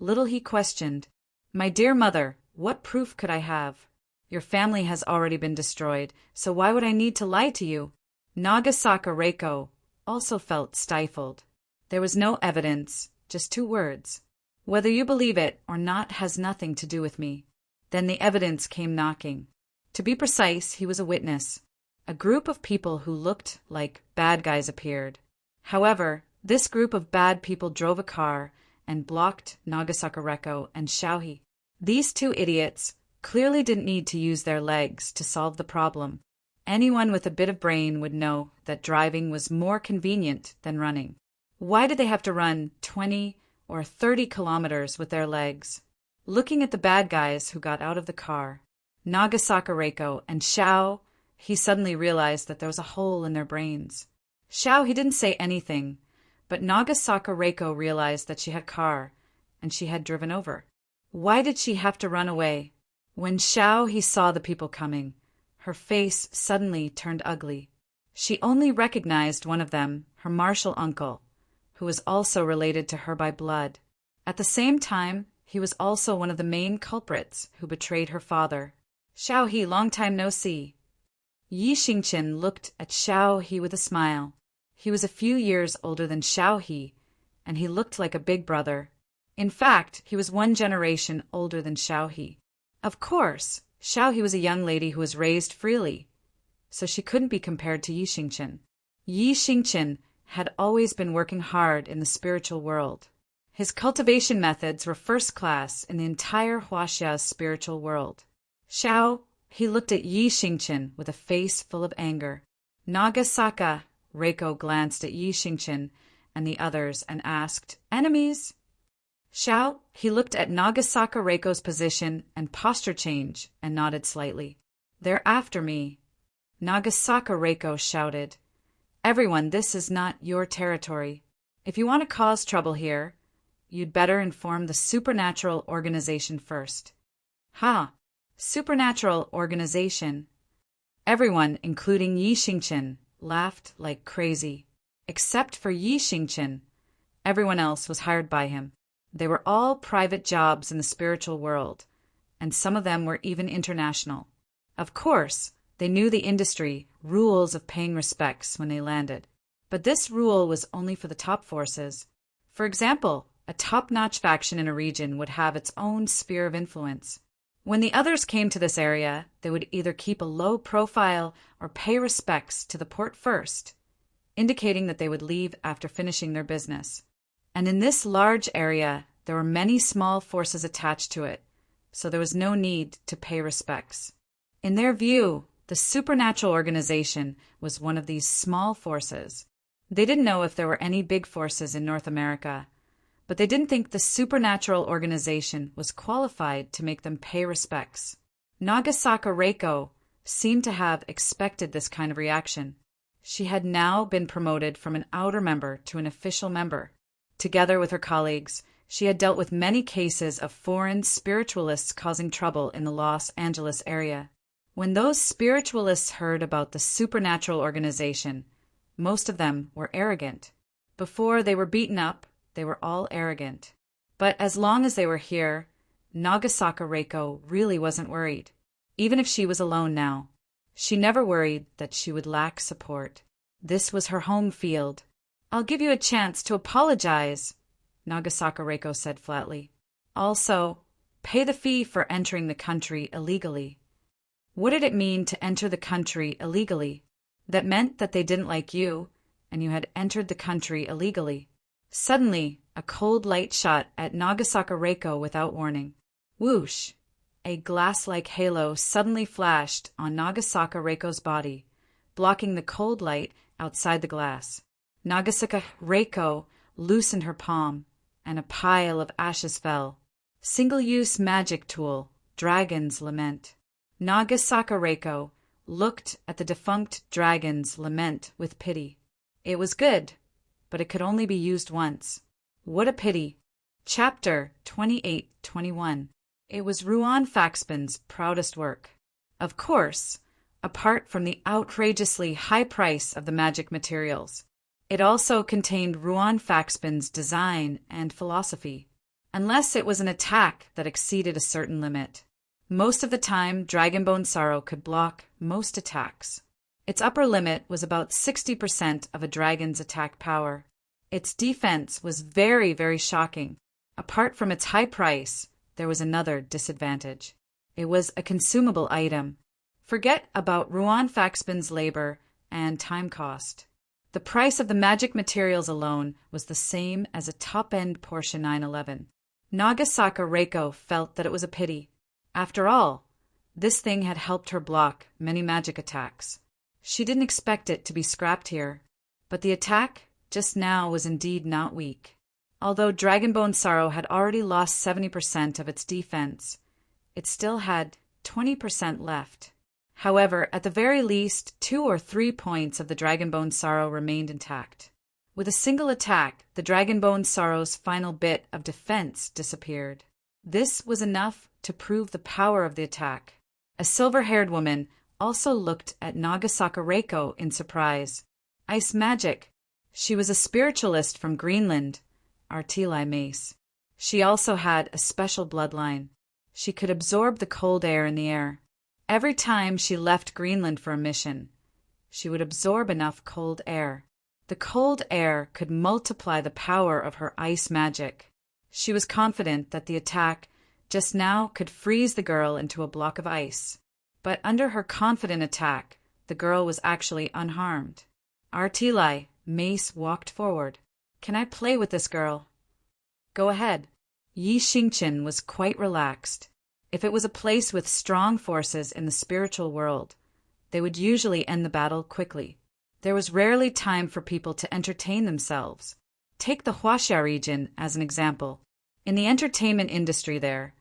Little he questioned. "My dear mother, what proof could I have? Your family has already been destroyed, so why would I need to lie to you?" Nagasaka Reiko also felt stifled. There was no evidence, just two words. "Whether you believe it or not has nothing to do with me." Then the evidence came knocking. To be precise, he was a witness. A group of people who looked like bad guys appeared. However, this group of bad people drove a car and blocked Nagasaka Reiko and Xiaohe. These two idiots clearly didn't need to use their legs to solve the problem. Anyone with a bit of brain would know that driving was more convenient than running. Why did they have to run 20 or 30 kilometers with their legs? Looking at the bad guys who got out of the car, Nagasaka Reiko and he suddenly realized that there was a hole in their brains. He didn't say anything, but Nagasaka Reiko realized that she had a car, and she had driven over. Why did she have to run away? When he saw the people coming, her face suddenly turned ugly. She only recognized one of them, her martial uncle, who was also related to her by blood. At the same time, he was also one of the main culprits who betrayed her father. "Xiaohe, long time no see." Yi Xingqian looked at Xiaohe with a smile. He was a few years older than Xiaohe, and he looked like a big brother. In fact, he was one generation older than Xiaohe. Of course, Xiaohe was a young lady who was raised freely, so she couldn't be compared to Yi Xingqian. Yi Xingqian had always been working hard in the spiritual world. His cultivation methods were first class in the entire Huaxia's spiritual world. He looked at Yi Xingqian with a face full of anger. Nagasaka Reiko glanced at Yi Xingqian and the others and asked, "Enemies?" He looked at Nagasaka Reiko's position and posture change and nodded slightly. "They're after me." Nagasaka Reiko shouted, "Everyone, this is not your territory." If you want to cause trouble here, you'd better inform the supernatural organization first. Ha! Supernatural organization. Everyone, including Yi Xingqian, laughed like crazy. Except for Yi Xingqian. Everyone else was hired by him. They were all private jobs in the spiritual world, and some of them were even international. Of course, they knew the industry rules of paying respects when they landed. But this rule was only for the top forces. For example, a top-notch faction in a region would have its own sphere of influence. When the others came to this area, they would either keep a low profile or pay respects to the port first, indicating that they would leave after finishing their business. And in this large area, there were many small forces attached to it, so there was no need to pay respects. In their view, the supernatural organization was one of these small forces. They didn't know if there were any big forces in North America, but they didn't think the supernatural organization was qualified to make them pay respects. Nagasaka Reiko seemed to have expected this kind of reaction. She had now been promoted from an outer member to an official member. Together with her colleagues, she had dealt with many cases of foreign spiritualists causing trouble in the Los Angeles area. When those spiritualists heard about the supernatural organization, most of them were arrogant. Before they were beaten up, they were all arrogant. But as long as they were here, Nagasaka Reiko really wasn't worried, even if she was alone now. She never worried that she would lack support. This was her home field. "I'll give you a chance to apologize," Nagasaka Reiko said flatly. "Also, pay the fee for entering the country illegally." What did it mean to enter the country illegally? That meant that they didn't like you, and you had entered the country illegally. Suddenly, a cold light shot at Nagasaka Reiko without warning. Whoosh! A glass-like halo suddenly flashed on Nagasaka Reiko's body, blocking the cold light outside the glass. Nagasaka Reiko loosened her palm, and a pile of ashes fell. Single-use magic tool, Dragon's Lament. Nagasaka Reiko looked at the defunct dragon's lament with pity. It was good, but it could only be used once. What a pity. Chapter 28-21. It was Ruan Faxbin's proudest work. Of course, apart from the outrageously high price of the magic materials, it also contained Ruan Faxbin's design and philosophy. Unless it was an attack that exceeded a certain limit. Most of the time, Dragonbone Sorrow could block most attacks. Its upper limit was about 60% of a dragon's attack power. Its defense was very, very shocking. Apart from its high price, there was another disadvantage. It was a consumable item. Forget about Ruan Faxbin's labor and time cost. The price of the magic materials alone was the same as a top-end Porsche 911. Nagasaka Reiko felt that it was a pity. After all, this thing had helped her block many magic attacks. She didn't expect it to be scrapped here, but the attack just now was indeed not weak. Although Dragonbone Sorrow had already lost 70% of its defense, it still had 20% left. However, at the very least, 2 or 3 points of the Dragonbone Sorrow remained intact. With a single attack, the Dragonbone Sorrow's final bit of defense disappeared. This was enough to prove the power of the attack. A silver-haired woman also looked at Nagasaka Reiko in surprise. Ice magic. She was a spiritualist from Greenland, Artilai Mace. She also had a special bloodline. She could absorb the cold air in the air. Every time she left Greenland for a mission, she would absorb enough cold air. The cold air could multiply the power of her ice magic. She was confident that the attack just now could freeze the girl into a block of ice. But under her confident attack, the girl was actually unharmed. Artilai Mace walked forward. "Can I play with this girl?" "Go ahead." Yi Xingqian was quite relaxed. If it was a place with strong forces in the spiritual world, they would usually end the battle quickly. There was rarely time for people to entertain themselves. Take the Huaxia region as an example. In the entertainment industry there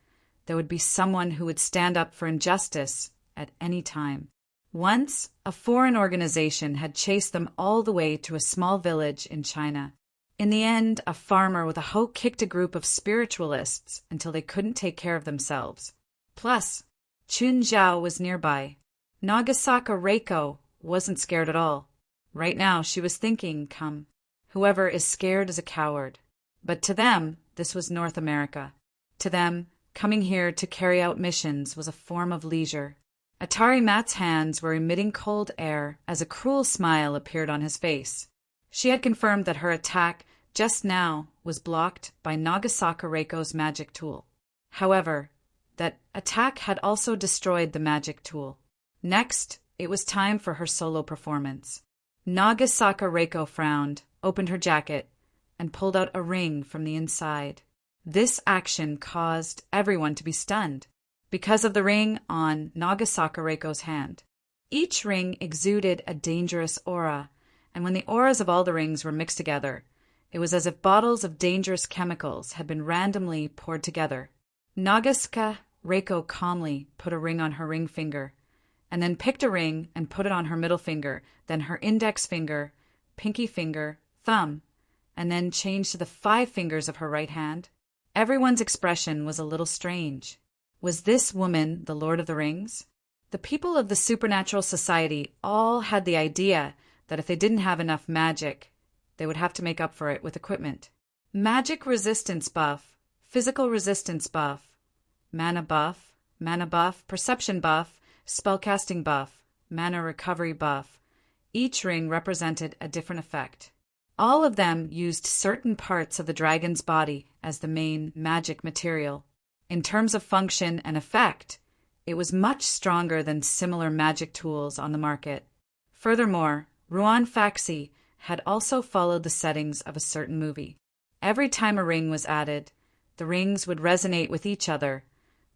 would be someone who would stand up for injustice at any time. Once, a foreign organization had chased them all the way to a small village in China. In the end, a farmer with a hoe kicked a group of spiritualists until they couldn't take care of themselves. Plus, Chun Zhao was nearby. Nagasaka Reiko wasn't scared at all. Right now, she was thinking, whoever is scared is a coward. But to them, this was North America. To them, coming here to carry out missions was a form of leisure. Atari Mat's hands were emitting cold air as a cruel smile appeared on his face. She had confirmed that her attack just now was blocked by Nagasaka Reiko's magic tool. However, that attack had also destroyed the magic tool. Next, it was time for her solo performance. Nagasaka Reiko frowned, opened her jacket, and pulled out a ring from the inside. This action caused everyone to be stunned because of the ring on Nagasaka Reiko's hand. Each ring exuded a dangerous aura, and when the auras of all the rings were mixed together, it was as if bottles of dangerous chemicals had been randomly poured together. Nagasaka Reiko calmly put a ring on her ring finger, and then picked a ring and put it on her middle finger, then her index finger, pinky finger, thumb, and then changed to the 5 fingers of her right hand. Everyone's expression was a little strange. Was this woman the Lord of the Rings? The people of the Supernatural Society all had the idea that if they didn't have enough magic, they would have to make up for it with equipment. Magic resistance buff, physical resistance buff, mana buff, perception buff, spellcasting buff, mana recovery buff. Each ring represented a different effect. All of them used certain parts of the dragon's body as the main magic material. In terms of function and effect, it was much stronger than similar magic tools on the market. Furthermore, Ruan Faxi had also followed the settings of a certain movie. Every time a ring was added, the rings would resonate with each other,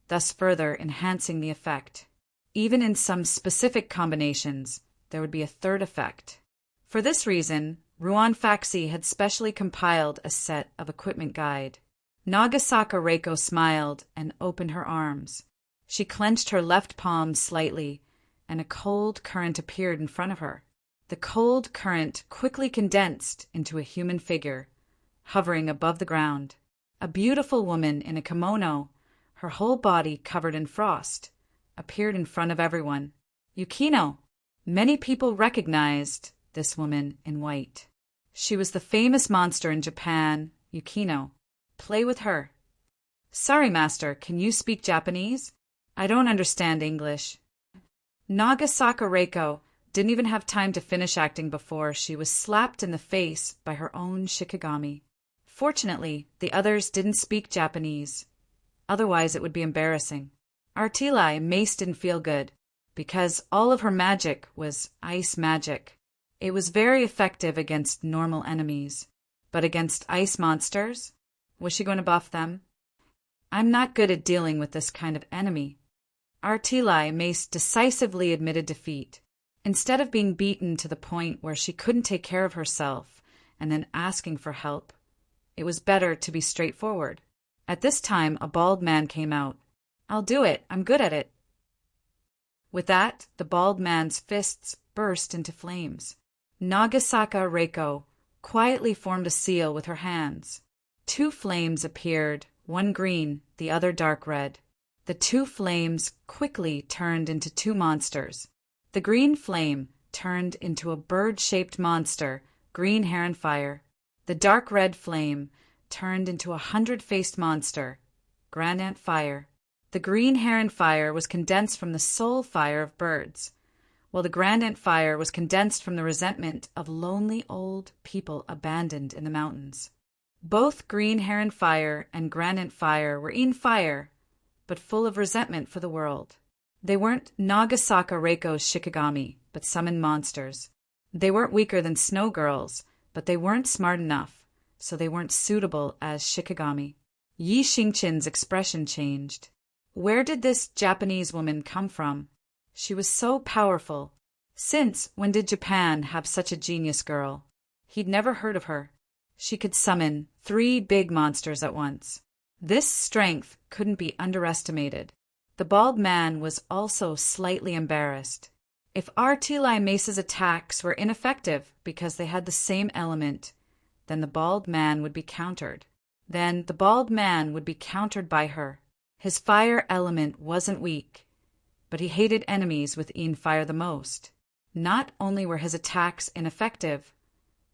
thus further enhancing the effect. Even in some specific combinations, there would be a third effect. For this reason, Ruan Faxi had specially compiled a set of equipment guide. Nagasaka Reiko smiled and opened her arms. She clenched her left palm slightly, and a cold current appeared in front of her. The cold current quickly condensed into a human figure, hovering above the ground. A beautiful woman in a kimono, her whole body covered in frost, appeared in front of everyone. Yukino! Many people recognized this woman in white. She was the famous monster in Japan, Yukino. Play with her. Sorry, master, can you speak Japanese? I don't understand English. Nagasaka Reiko didn't even have time to finish acting before she was slapped in the face by her own Shikigami. Fortunately, the others didn't speak Japanese. Otherwise, it would be embarrassing. Artilai Mace didn't feel good, because all of her magic was ice magic. It was very effective against normal enemies. But against ice monsters? Was she going to buff them? I'm not good at dealing with this kind of enemy. Artilai Mace decisively admitted defeat. Instead of being beaten to the point where she couldn't take care of herself and then asking for help, it was better to be straightforward. At this time, a bald man came out. I'll do it. I'm good at it. With that, the bald man's fists burst into flames. Nagasaka Reiko quietly formed a seal with her hands. 2 flames appeared, one green, the other dark red. The 2 flames quickly turned into 2 monsters. The green flame turned into a bird-shaped monster, Green Heron Fire. The dark red flame turned into a 100-faced monster, Grand Ant Fire. The Green Heron Fire was condensed from the soul fire of birds, while the Grand Ant Fire was condensed from the resentment of lonely old people abandoned in the mountains. Both Green Heron Fire and Grand Ant Fire were in fire, but full of resentment for the world. They weren't Nagasaka Reiko's Shikigami, but summoned monsters. They weren't weaker than snow girls, but they weren't smart enough, so they weren't suitable as Shikigami. Yi Xingqin's expression changed. Where did this Japanese woman come from? She was so powerful. Since when did Japan have such a genius girl? He'd never heard of her. She could summon 3 big monsters at once. This strength couldn't be underestimated. The bald man was also slightly embarrassed. If Artilai Mace's attacks were ineffective because they had the same element, then the bald man would be countered. Then the bald man would be countered by her. His fire element wasn't weak, but he hated enemies with fire the most. Not only were his attacks ineffective,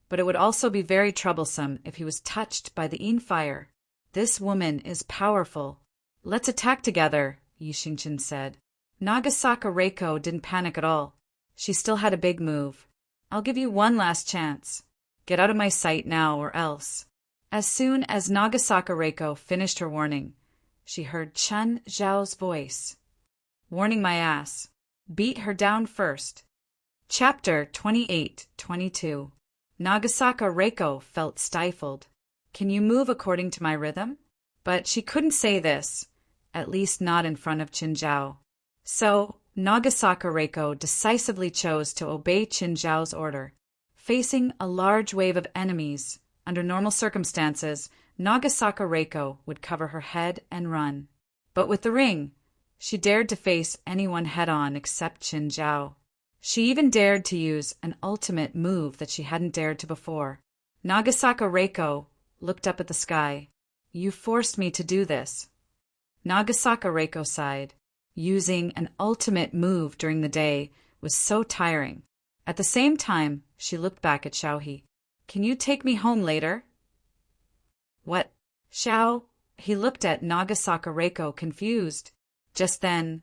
but it would also be very troublesome if he was touched by the fire. This woman is powerful. Let's attack together, Yi Xingqian said. Nagasaka Reiko didn't panic at all. She still had a big move. I'll give you one last chance. Get out of my sight now or else. As soon as Nagasaka Reiko finished her warning, she heard Chen Zhao's voice. Warning my ass. Beat her down first. Chapter 28-22. Nagasaka Reiko felt stifled. Can you move according to my rhythm? But she couldn't say this, at least not in front of Qin Zhao. So, Nagasaka Reiko decisively chose to obey Qin Zhao's order. Facing a large wave of enemies, under normal circumstances, Nagasaka Reiko would cover her head and run. But with the ring, she dared to face anyone head-on except Qin Zhao. She even dared to use an ultimate move that she hadn't dared to before. Nagasaka Reiko looked up at the sky. You forced me to do this. Nagasaka Reiko sighed. Using an ultimate move during the day was so tiring. At the same time, she looked back at Xiaohe. Can you take me home later? What? Xiao? He looked at Nagasaka Reiko confused. Just then,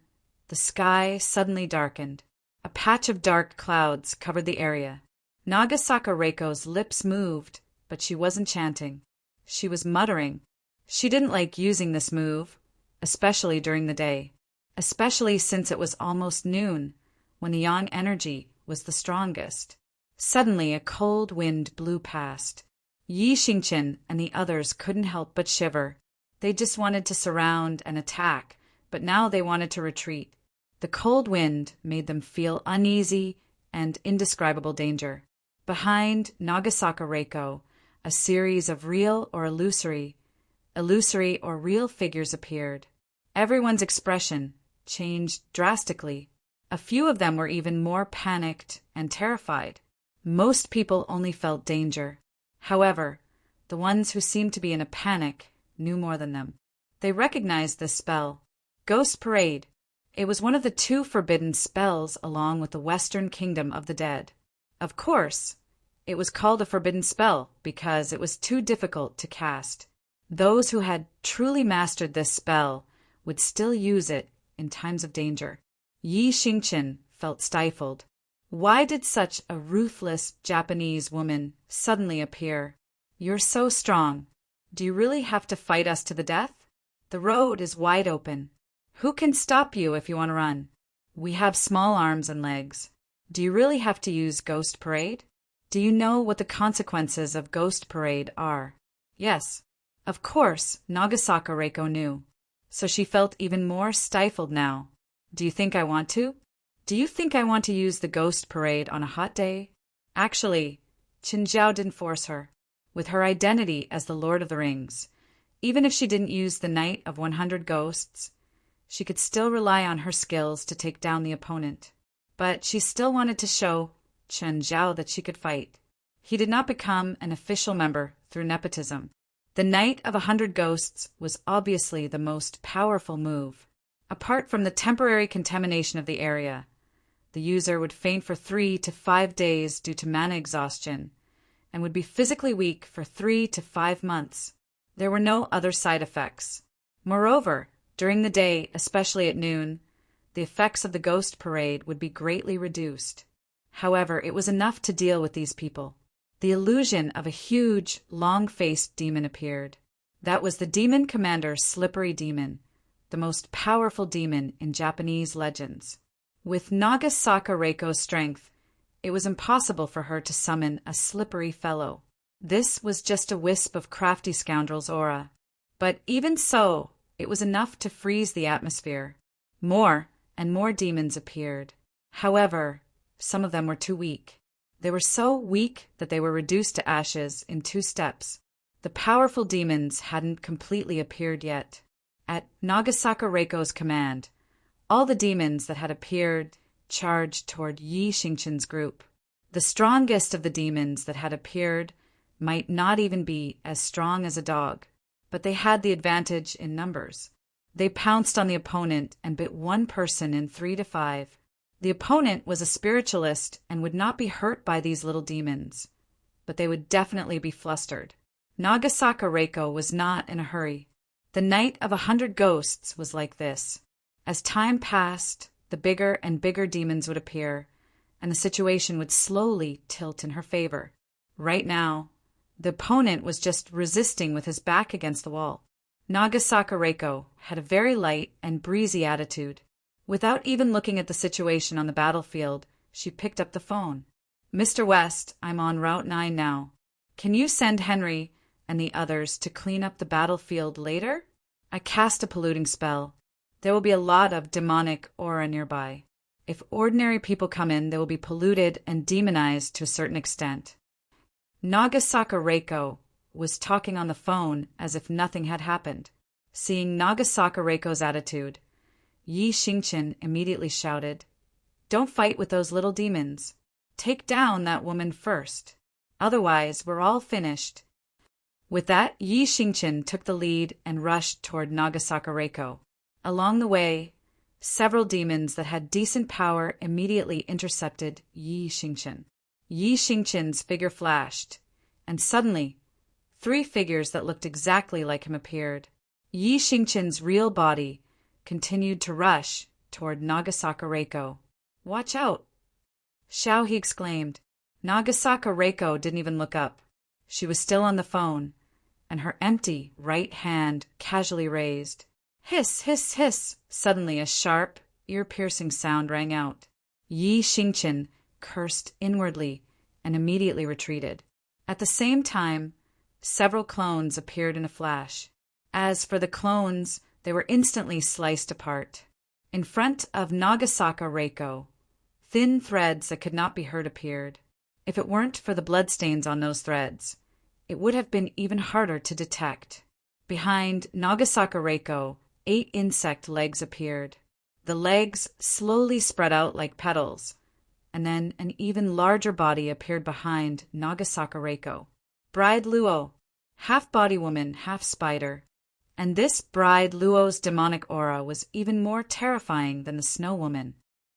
the sky suddenly darkened. A patch of dark clouds covered the area. Nagasaka Reiko's lips moved, but she wasn't chanting. She was muttering. She didn't like using this move, especially during the day, especially since it was almost noon, when the yang energy was the strongest. Suddenly, a cold wind blew past. Yi Xingqian and the others couldn't help but shiver. They just wanted to surround and attack, but now they wanted to retreat. The cold wind made them feel uneasy and indescribable danger. Behind Nagasaka Reiko, a series of real or illusory or real figures appeared. Everyone's expression changed drastically. A few of them were even more panicked and terrified. Most people only felt danger. However, the ones who seemed to be in a panic knew more than them. They recognized this spell. Ghost Parade. It was one of the 2 forbidden spells along with the Western Kingdom of the Dead. Of course, it was called a forbidden spell because it was too difficult to cast. Those who had truly mastered this spell would still use it in times of danger. Yi Xingqian felt stifled. Why did such a ruthless Japanese woman suddenly appear? You're so strong. Do you really have to fight us to the death? The road is wide open. Who can stop you if you want to run? We have small arms and legs. Do you really have to use Ghost Parade? Do you know what the consequences of Ghost Parade are? Yes. Of course, Nagasaka Reiko knew. So she felt even more stifled now. Do you think I want to? Do you think I want to use the Ghost Parade on a hot day? Actually, Qin Zhao didn't force her. With her identity as the Lord of the Rings, even if she didn't use the Night of 100 Ghosts, she could still rely on her skills to take down the opponent. But she still wanted to show Qin Zhao that she could fight. He did not become an official member through nepotism. The Night of 100 Ghosts was obviously the most powerful move. Apart from the temporary contamination of the area, the user would faint for 3 to 5 days due to mana exhaustion, and would be physically weak for 3 to 5 months. There were no other side effects. Moreover, during the day, especially at noon, the effects of the Ghost Parade would be greatly reduced. However, it was enough to deal with these people. The illusion of a huge, long-faced demon appeared. That was the demon commander Slippery Demon, the most powerful demon in Japanese legends. With Nagasaka Reiko's strength, it was impossible for her to summon a slippery fellow. This was just a wisp of crafty scoundrel's aura. But even so, it was enough to freeze the atmosphere. More and more demons appeared. However, some of them were too weak. They were so weak that they were reduced to ashes in 2 steps. The powerful demons hadn't completely appeared yet. At Nagasaka Reiko's command, all the demons that had appeared charged toward Yi Xingqian's group. The strongest of the demons that had appeared might not even be as strong as a dog, but they had the advantage in numbers. They pounced on the opponent and bit one person in 3 to 5. The opponent was a spiritualist and would not be hurt by these little demons, but they would definitely be flustered. Nagasaka Reiko was not in a hurry. The Night of 100 Ghosts was like this. As time passed, the bigger and bigger demons would appear, and the situation would slowly tilt in her favor. Right now, the opponent was just resisting with his back against the wall. Nagasaka Reiko had a very light and breezy attitude. Without even looking at the situation on the battlefield, she picked up the phone. "Mr. West, I'm on Route 9 now. Can you send Henry and the others to clean up the battlefield later? I cast a polluting spell. There will be a lot of demonic aura nearby. If ordinary people come in, they will be polluted and demonized to a certain extent." Nagasaka Reiko was talking on the phone as if nothing had happened. Seeing Nagasaka Reiko's attitude, Yi Xingqian immediately shouted, "Don't fight with those little demons. Take down that woman first. Otherwise, we're all finished." With that, Yi Xingqian took the lead and rushed toward Nagasaka Reiko. Along the way, several demons that had decent power immediately intercepted Yi Xingqian. Yi Xingqian's figure flashed, and suddenly, 3 figures that looked exactly like him appeared. Yi Xingqian's real body continued to rush toward Nagasaka Reiko. "Watch out!" "Xiao," he exclaimed. Nagasaka Reiko didn't even look up. She was still on the phone, and her empty right hand casually raised. Hiss, hiss, hiss! Suddenly a sharp, ear-piercing sound rang out. Yi Xingqian cursed inwardly and immediately retreated. At the same time, several clones appeared in a flash. As for the clones, they were instantly sliced apart. In front of Nagasaka Reiko, thin threads that could not be hurt appeared. If it weren't for the bloodstains on those threads, it would have been even harder to detect. Behind Nagasaka Reiko, 8 insect legs appeared. The legs slowly spread out like petals, and then an even larger body appeared behind Nagasaka Reiko. Bride Luo, half body woman, half spider. And this bride Luo's demonic aura was even more terrifying than the snow woman.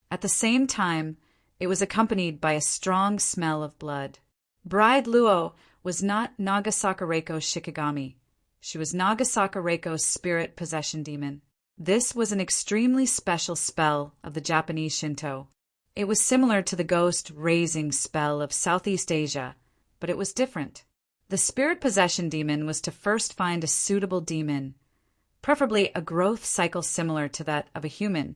At the same time, it was accompanied by a strong smell of blood. Bride Luo was not Nagasaka Reiko's Shikigami. She was Nagasaka Reiko's spirit possession demon. This was an extremely special spell of the Japanese Shinto. It was similar to the ghost raising spell of Southeast Asia, but it was different. The spirit possession demon was to first find a suitable demon, preferably a growth cycle similar to that of a human,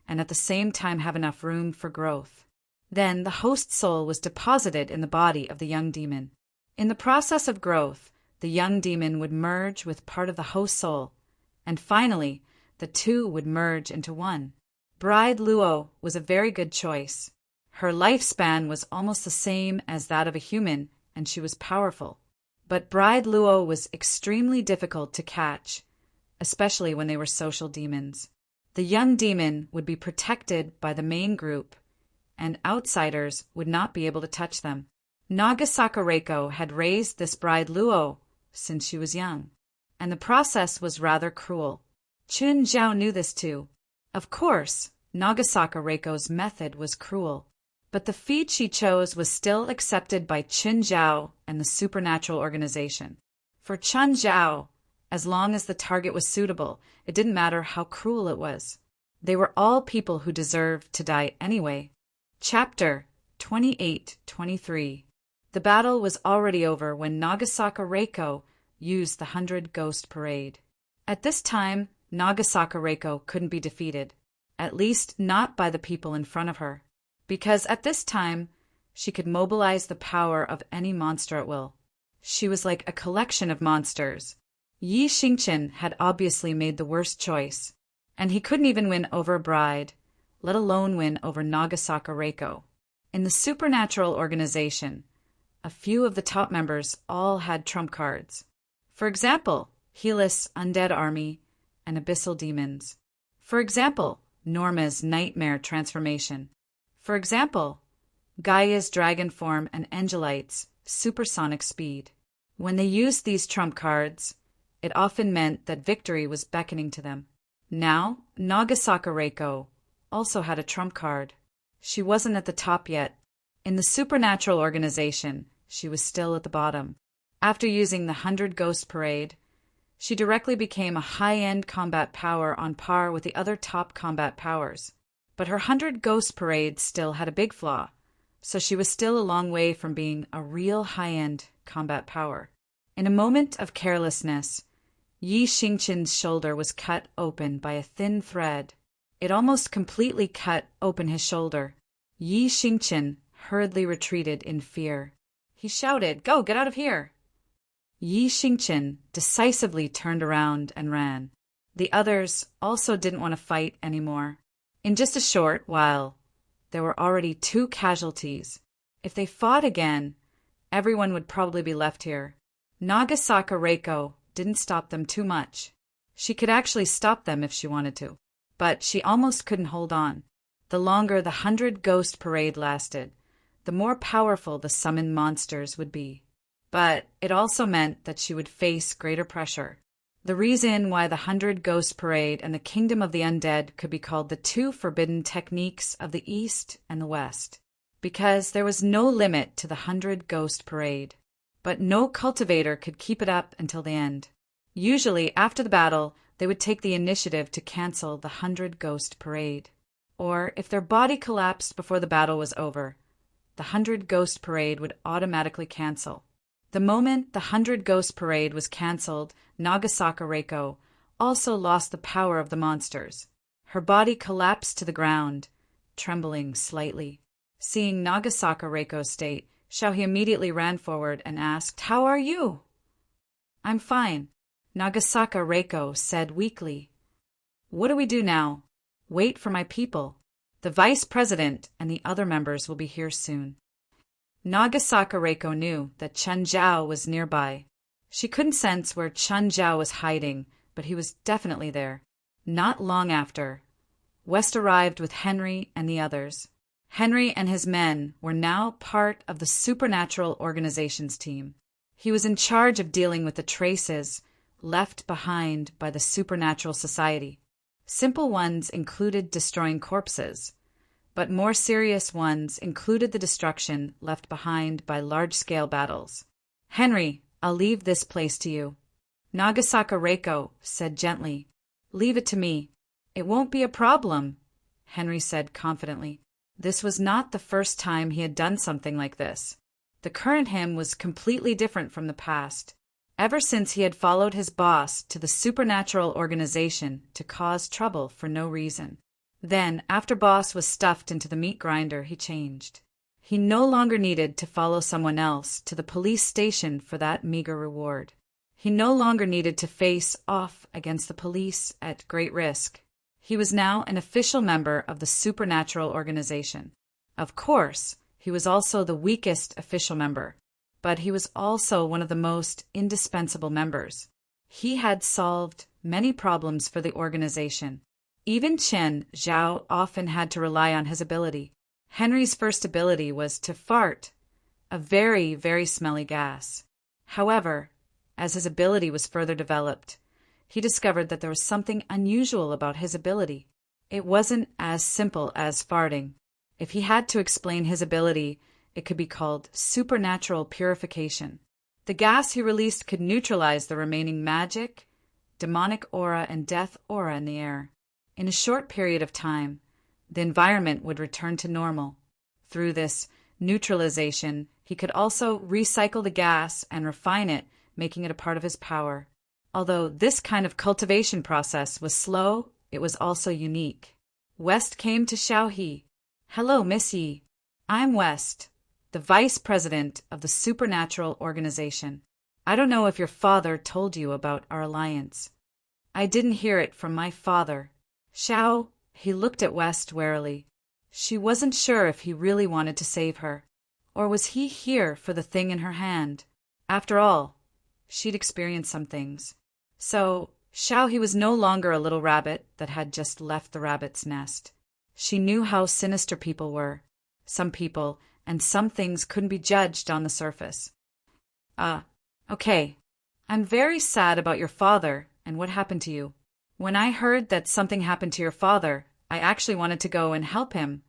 and at the same time have enough room for growth. Then the host soul was deposited in the body of the young demon. In the process of growth, the young demon would merge with part of the host soul, and finally, the two would merge into one. Bride Luo was a very good choice. Her lifespan was almost the same as that of a human, and she was powerful. But Bride Luo was extremely difficult to catch, especially when they were social demons. The young demon would be protected by the main group, and outsiders would not be able to touch them. Nagasaka Reiko had raised this Bride Luo since she was young, and the process was rather cruel. Qin Zhao knew this too. Of course, Nagasaka Reiko's method was cruel, but the feat she chose was still accepted by Qin Zhao and the supernatural organization. For Qin Zhao, as long as the target was suitable, it didn't matter how cruel it was. They were all people who deserved to die anyway. Chapter 28-23. The battle was already over when Nagasaka Reiko used the 100 Ghost Parade. At this time, Nagasaka Reiko couldn't be defeated, at least not by the people in front of her, because at this time, she could mobilize the power of any monster at will. She was like a collection of monsters. Yi Xingqian had obviously made the worst choice, and he couldn't even win over a bride, let alone win over Nagasaka Reiko. In the supernatural organization, a few of the top members all had trump cards. For example, Helis' undead army and abyssal demons. For example, Norma's nightmare transformation. For example, Gaia's dragon form and Angelite's supersonic speed. When they used these trump cards, it often meant that victory was beckoning to them. Now, Nagasaka Reiko also had a trump card. She wasn't at the top yet. In the supernatural organization, she was still at the bottom. After using the 100 Ghost Parade, she directly became a high-end combat power on par with the other top combat powers. But her 100 Ghost Parade still had a big flaw, so she was still a long way from being a real high-end combat power. In a moment of carelessness, Yi Xingqin's shoulder was cut open by a thin thread. It almost completely cut open his shoulder. Yi Xingqin hurriedly retreated in fear. He shouted, "Go, get out of here!" Yi Xingqin decisively turned around and ran. The others also didn't want to fight anymore. In just a short while, there were already 2 casualties. If they fought again, everyone would probably be left here. Nagasaka Reiko didn't stop them too much. She could actually stop them if she wanted to, but she almost couldn't hold on. The longer the 100 Ghost Parade lasted, the more powerful the summoned monsters would be. But it also meant that she would face greater pressure. The reason why the 100 Ghost Parade and the Kingdom of the Undead could be called the 2 forbidden techniques of the East and the West, because there was no limit to the 100 Ghost Parade. But no cultivator could keep it up until the end. Usually, after the battle, they would take the initiative to cancel the 100 Ghost Parade. Or, if their body collapsed before the battle was over, the 100 Ghost Parade would automatically cancel. The moment the 100 Ghost Parade was cancelled, Nagasaka Reiko also lost the power of the monsters. Her body collapsed to the ground, trembling slightly. Seeing Nagasaka Reiko's state, Xiaohe immediately ran forward and asked, "How are you?" "I'm fine," Nagasaka Reiko said weakly. "What do we do now?" "Wait for my people. The vice president and the other members will be here soon." Nagasaka Reiko knew that Chen Zhao was nearby. She couldn't sense where Chen Zhao was hiding, but he was definitely there. Not long after, West arrived with Henry and the others. Henry and his men were now part of the Supernatural Organizations team. He was in charge of dealing with the traces left behind by the Supernatural Society. Simple ones included destroying corpses, but more serious ones included the destruction left behind by large-scale battles. "Henry, I'll leave this place to you," Nagasaka Reiko said gently. "Leave it to me." "It won't be a problem," Henry said confidently. This was not the first time he had done something like this. The current him was completely different from the past. Ever since he had followed his boss to the Supernatural Organization to cause trouble for no reason. Then, after boss was stuffed into the meat grinder, he changed. He no longer needed to follow someone else to the police station for that meager reward. He no longer needed to face off against the police at great risk. He was now an official member of the Supernatural Organization. Of course, he was also the weakest official member, but he was also one of the most indispensable members. He had solved many problems for the organization. Even Chen Zhao often had to rely on his ability. Henry's first ability was to fart, a very, very smelly gas. However, as his ability was further developed, he discovered that there was something unusual about his ability. It wasn't as simple as farting. If he had to explain his ability, it could be called supernatural purification. The gas he released could neutralize the remaining magic, demonic aura, and death aura in the air. In a short period of time, the environment would return to normal. Through this neutralization, he could also recycle the gas and refine it, making it a part of his power. Although this kind of cultivation process was slow, it was also unique. West came to Xiaohe. "Hello, Miss Yi. I'm West, the vice president of the Supernatural Organization. I don't know if your father told you about our alliance." "I didn't hear it from my father." Xiao, he looked at West warily. She wasn't sure if he really wanted to save her, or was he here for the thing in her hand? After all, she'd experienced some things. So, Xiao was no longer a little rabbit that had just left the rabbit's nest. She knew how sinister people were. Some people and some things couldn't be judged on the surface. Okay, I'm very sad about your father and what happened to you. When I heard that something happened to your father, I actually wanted to go and help him.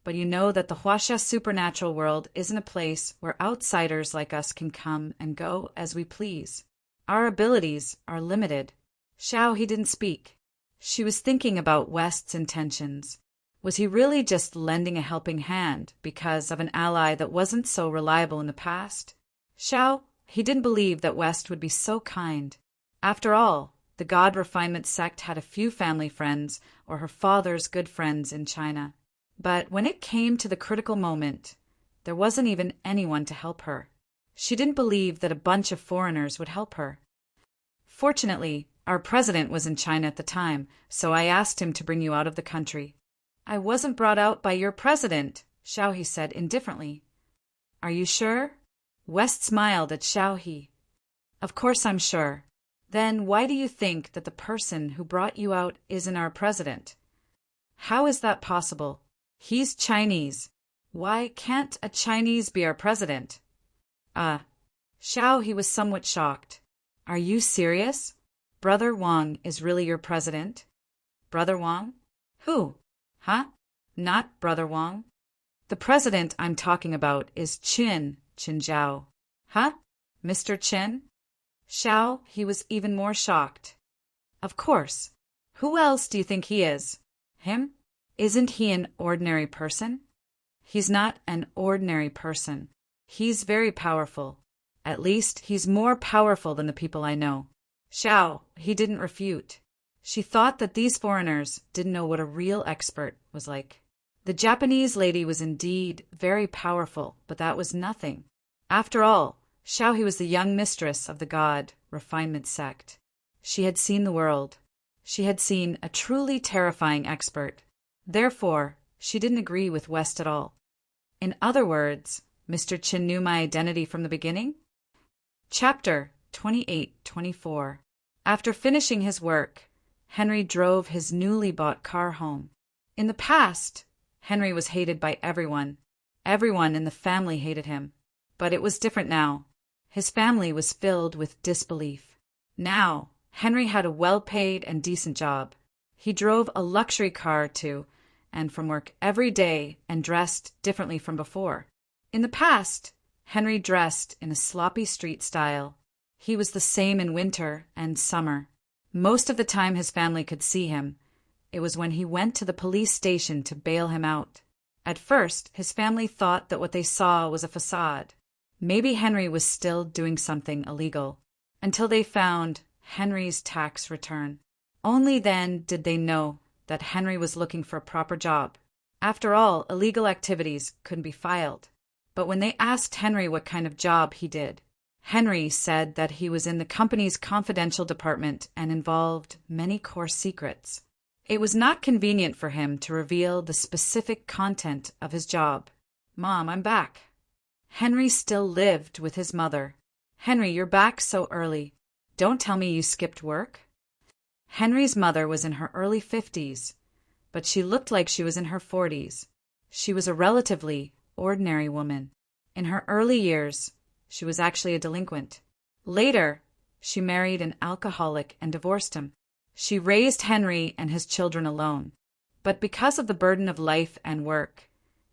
But you know that the Huaxia supernatural world isn't a place where outsiders like us can come and go as we please. Our abilities are limited. Xiao, he didn't speak. She was thinking about West's intentions. Was he really just lending a helping hand because of an ally that wasn't so reliable in the past? Xiao, he didn't believe that West would be so kind. After all, the God Refinement sect had a few family friends or her father's good friends in China. But when it came to the critical moment, there wasn't even anyone to help her. She didn't believe that a bunch of foreigners would help her. Fortunately, our president was in China at the time, so I asked him to bring you out of the country. I wasn't brought out by your president, Xiao He said indifferently. Are you sure? West smiled at Xiao He. Of course I'm sure. Then why do you think that the person who brought you out isn't our president? How is that possible? He's Chinese. Why can't a Chinese be our president? Xiao He was somewhat shocked. Are you serious? Brother Wang is really your president? Brother Wang? Who? Huh? Not Brother Wang. The president I'm talking about is Qin Zhao. Huh? Mr. Qin? Xiao, he was even more shocked. Of course. Who else do you think he is? Him? Isn't he an ordinary person? He's not an ordinary person. He's very powerful. At least, he's more powerful than the people I know. Xiao, he didn't refute. She thought that these foreigners didn't know what a real expert was like. The Japanese lady was indeed very powerful, but that was nothing. After all, Xiao He was the young mistress of the God Refinement sect. She had seen the world. She had seen a truly terrifying expert. Therefore, she didn't agree with West at all. In other words, Mr. Qin knew my identity from the beginning? Chapter 28-24. After finishing his work, Henry drove his newly bought car home. In the past, Henry was hated by everyone. Everyone in the family hated him. But it was different now. His family was filled with disbelief. Now, Henry had a well-paid and decent job. He drove a luxury car to and from work every day and dressed differently from before. In the past, Henry dressed in a sloppy street style. He was the same in winter and summer. Most of the time his family could see him. It was when he went to the police station to bail him out. At first, his family thought that what they saw was a facade. Maybe Henry was still doing something illegal, until they found Henry's tax return. Only then did they know that Henry was looking for a proper job. After all, illegal activities couldn't be filed. But when they asked Henry what kind of job he did, Henry said that he was in the company's confidential department and involved many core secrets. It was not convenient for him to reveal the specific content of his job. Mom, I'm back. Henry still lived with his mother. Henry, you're back so early. Don't tell me you skipped work. Henry's mother was in her early 50s, but she looked like she was in her 40s. She was a relatively ordinary woman. In her early years, she was actually a delinquent. Later, she married an alcoholic and divorced him. She raised Henry and his children alone. But because of the burden of life and work,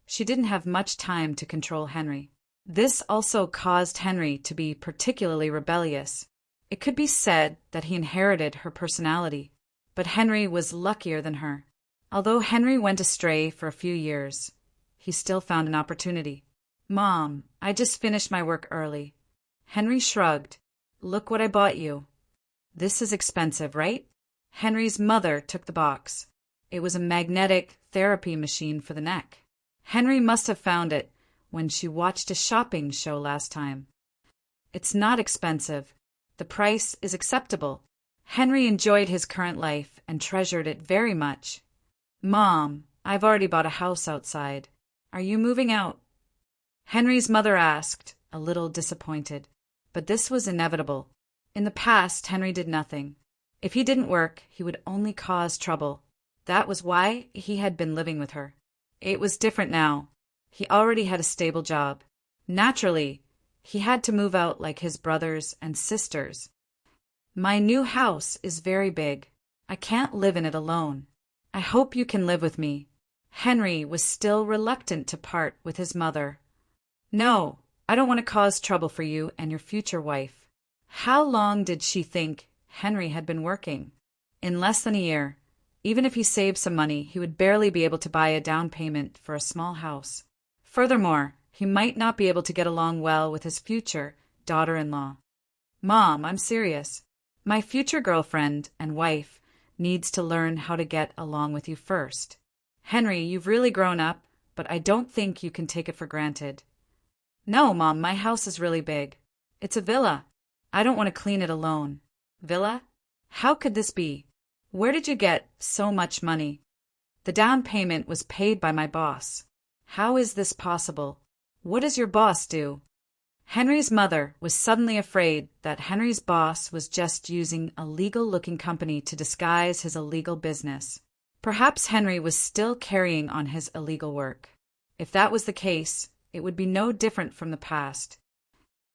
she didn't have much time to control Henry. This also caused Henry to be particularly rebellious. It could be said that he inherited her personality, but Henry was luckier than her. Although Henry went astray for a few years, he still found an opportunity. Mom, I just finished my work early. Henry shrugged. Look what I bought you. This is expensive, right? Henry's mother took the box. It was a magnetic therapy machine for the neck. Henry must have found it when she watched a shopping show last time. It's not expensive. The price is acceptable. Henry enjoyed his current life and treasured it very much. Mom, I've already bought a house outside. Are you moving out? Henry's mother asked, a little disappointed. But this was inevitable. In the past, Henry did nothing. If he didn't work, he would only cause trouble. That was why he had been living with her. It was different now. He already had a stable job. Naturally, He had to move out like his brothers and sisters. My new house is very big. I can't live in it alone. I hope you can live with me. Henry was still reluctant to part with his mother. No, I don't want to cause trouble for you and your future wife. How long did she think Henry had been working? In less than a year. Even if he saved some money, he would barely be able to buy a down payment for a small house. Furthermore, he might not be able to get along well with his future daughter-in-law. Mom, I'm serious. My future girlfriend and wife needs to learn how to get along with you first. Henry, you've really grown up, but I don't think you can take it for granted. No, Mom, my house is really big. It's a villa. I don't want to clean it alone. Villa? How could this be? Where did you get so much money? The down payment was paid by my boss. How is this possible? What does your boss do? Henry's mother was suddenly afraid that Henry's boss was just using a legal-looking company to disguise his illegal business. Perhaps Henry was still carrying on his illegal work. If that was the case, it would be no different from the past.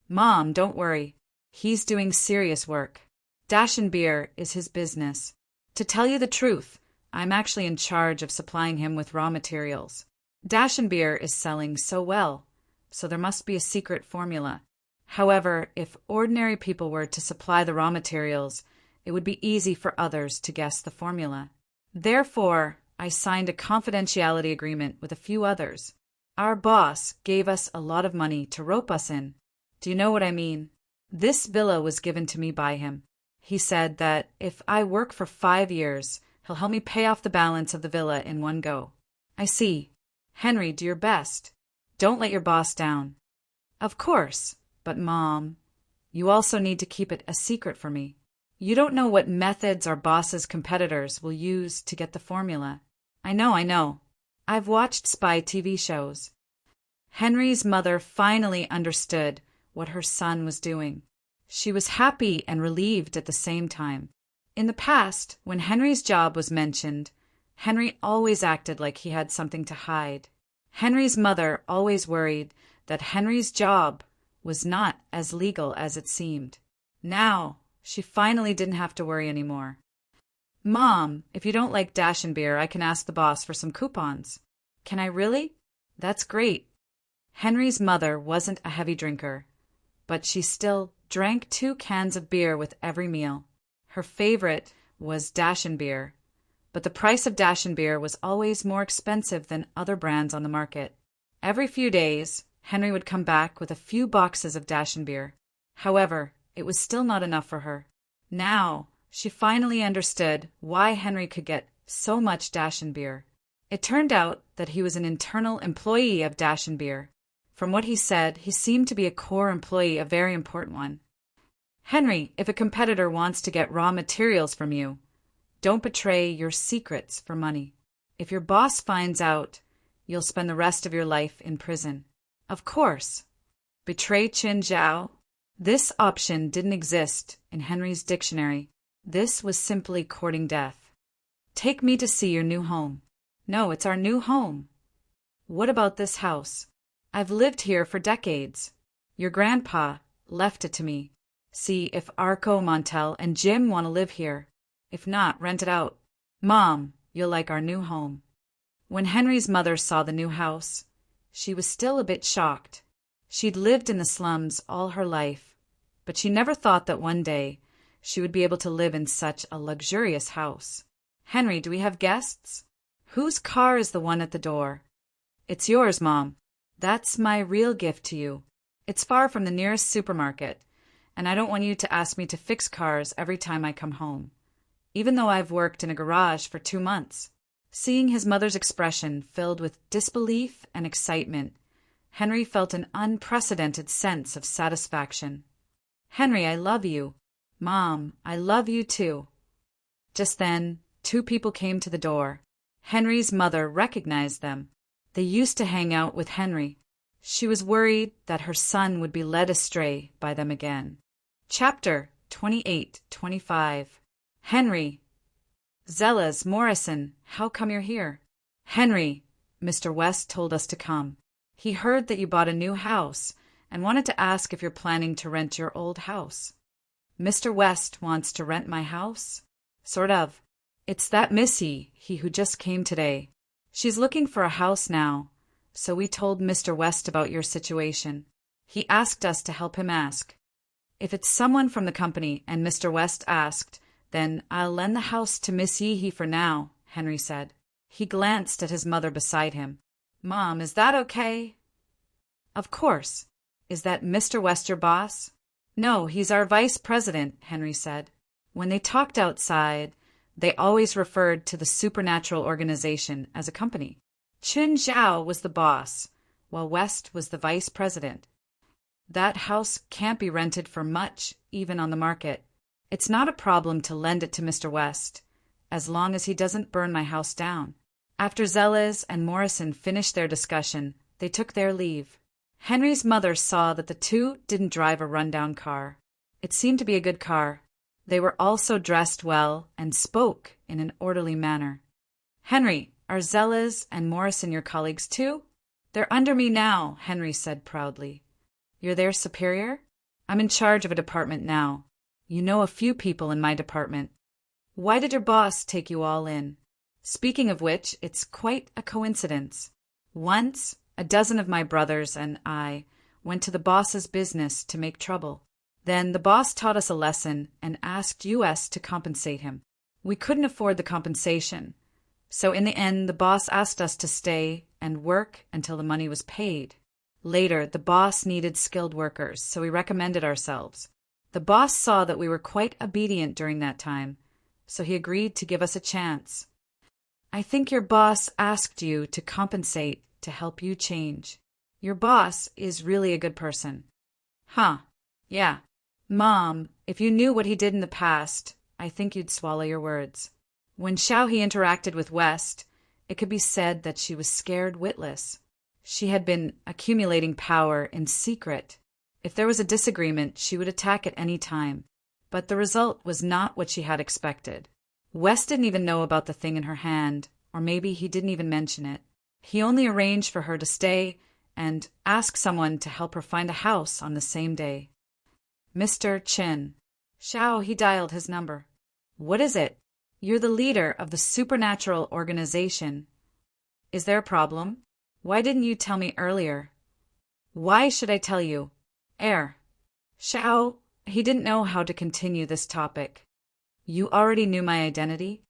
Mom, don't worry. He's doing serious work. Dash and Beer is his business. To tell you the truth, I'm actually in charge of supplying him with raw materials. Dash and Beer is selling so well, so there must be a secret formula. However, if ordinary people were to supply the raw materials, it would be easy for others to guess the formula. Therefore, I signed a confidentiality agreement with a few others. Our boss gave us a lot of money to rope us in. Do you know what I mean? This villa was given to me by him. He said that if I work for 5 years, he'll help me pay off the balance of the villa in one go. I see. Henry, do your best. Don't let your boss down. Of course, but Mom, you also need to keep it a secret for me. You don't know what methods our boss's competitors will use to get the formula. I know. I've watched spy TV shows. Henry's mother finally understood what her son was doing. She was happy and relieved at the same time. In the past, when Henry's job was mentioned, Henry always acted like he had something to hide. Henry's mother always worried that Henry's job was not as legal as it seemed. Now, she finally didn't have to worry anymore. Mom, if you don't like Dash and Beer, I can ask the boss for some coupons. Can I really? That's great. Henry's mother wasn't a heavy drinker, but she still drank 2 cans of beer with every meal. Her favorite was Dash and Beer, but the price of Dash and Beer was always more expensive than other brands on the market. Every few days, Henry would come back with a few boxes of Dash and Beer. However, it was still not enough for her. Now, she finally understood why Henry could get so much Dash and Beer. It turned out that he was an internal employee of Dash and Beer. From what he said, he seemed to be a core employee, a very important one. Henry, if a competitor wants to get raw materials from you, don't betray your secrets for money. If your boss finds out, you'll spend the rest of your life in prison. Of course. Betray Qin Zhao? This option didn't exist in Henry's dictionary. This was simply courting death. Take me to see your new home. No, it's our new home. What about this house? I've lived here for decades. Your grandpa left it to me. See if Arco, Montel, and Jim want to live here. If not, rent it out. Mom, you'll like our new home. When Henry's mother saw the new house, she was still a bit shocked. She'd lived in the slums all her life, but she never thought that one day she would be able to live in such a luxurious house. Henry, do we have guests? Whose car is the one at the door? It's yours, Mom. That's my real gift to you. It's far from the nearest supermarket, and I don't want you to ask me to fix cars every time I come home, even though I've worked in a garage for 2 months. Seeing his mother's expression filled with disbelief and excitement, Henry felt an unprecedented sense of satisfaction. Henry, I love you. Mom, I love you too. Just then, 2 people came to the door. Henry's mother recognized them. They used to hang out with Henry. She was worried that her son would be led astray by them again. Chapter 28-25. Henry. Zellas, Morrison, how come you're here? Henry, Mr. West told us to come. He heard that you bought a new house and wanted to ask if you're planning to rent your old house. Mr. West wants to rent my house? Sort of. It's that Missy, he who just came today. She's looking for a house now, so we told Mr. West about your situation. He asked us to help him ask. If it's someone from the company and Mr. West asked, then I'll lend the house to Miss Yeehee for now, Henry said. He glanced at his mother beside him. Mom, is that okay? Of course. Is that Mr. West your boss? No, he's our vice president, Henry said. When they talked outside, they always referred to the supernatural organization as a company. Chin Zhao was the boss, while West was the vice president. That house can't be rented for much, even on the market. It's not a problem to lend it to Mr. West, as long as he doesn't burn my house down. After Zelez and Morrison finished their discussion, they took their leave. Henry's mother saw that the two didn't drive a rundown car. It seemed to be a good car. They were also dressed well and spoke in an orderly manner. Henry, are Zelez and Morrison your colleagues too? They're under me now, Henry said proudly. You're their superior? I'm in charge of a department now. You know a few people in my department. Why did your boss take you all in? Speaking of which, it's quite a coincidence. Once, a dozen of my brothers and I went to the boss's business to make trouble. Then the boss taught us a lesson and asked US to compensate him. We couldn't afford the compensation, so in the end the boss asked us to stay and work until the money was paid. Later, the boss needed skilled workers, so we recommended ourselves. The boss saw that we were quite obedient during that time, so he agreed to give us a chance. I think your boss asked you to compensate to help you change. Your boss is really a good person. Huh, yeah. Mom, if you knew what he did in the past, I think you'd swallow your words. When Xiaohe interacted with West, it could be said that she was scared witless. She had been accumulating power in secret. If there was a disagreement, she would attack at any time. But the result was not what she had expected. West didn't even know about the thing in her hand, or maybe he didn't even mention it. He only arranged for her to stay and ask someone to help her find a house on the same day. Mr. Chin. Xiao, he dialed his number. What is it? You're the leader of the supernatural organization. Is there a problem? Why didn't you tell me earlier? Why should I tell you? Xiao, he didn't know how to continue this topic. You already knew my identity?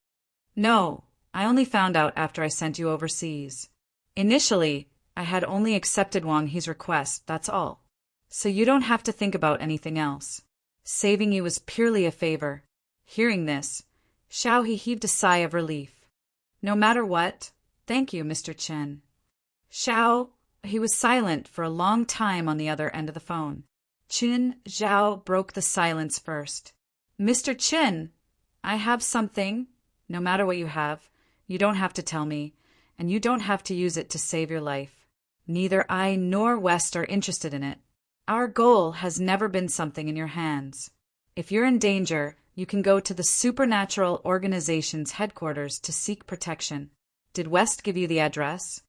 No, I only found out after I sent you overseas. Initially, I had only accepted Wang He's request, that's all. So you don't have to think about anything else. Saving you was purely a favor. Hearing this, Xiao he heaved a sigh of relief. No matter what, thank you, Mr. Chen. Xiao, he was silent for a long time on the other end of the phone. Qin Zhao broke the silence first. Mr. Chen, I have something. No matter what you have, you don't have to tell me, and you don't have to use it to save your life. Neither I nor West are interested in it. Our goal has never been something in your hands. If you're in danger, you can go to the Supernatural Organization's headquarters to seek protection. Did West give you the address?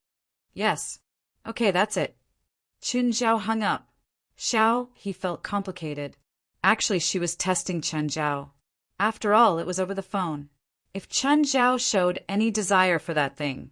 Yes. Okay, that's it. Qin Zhao hung up. Xiao, he felt complicated. Actually, she was testing Chen Zhao. After all, it was over the phone. If Chen Zhao showed any desire for that thing,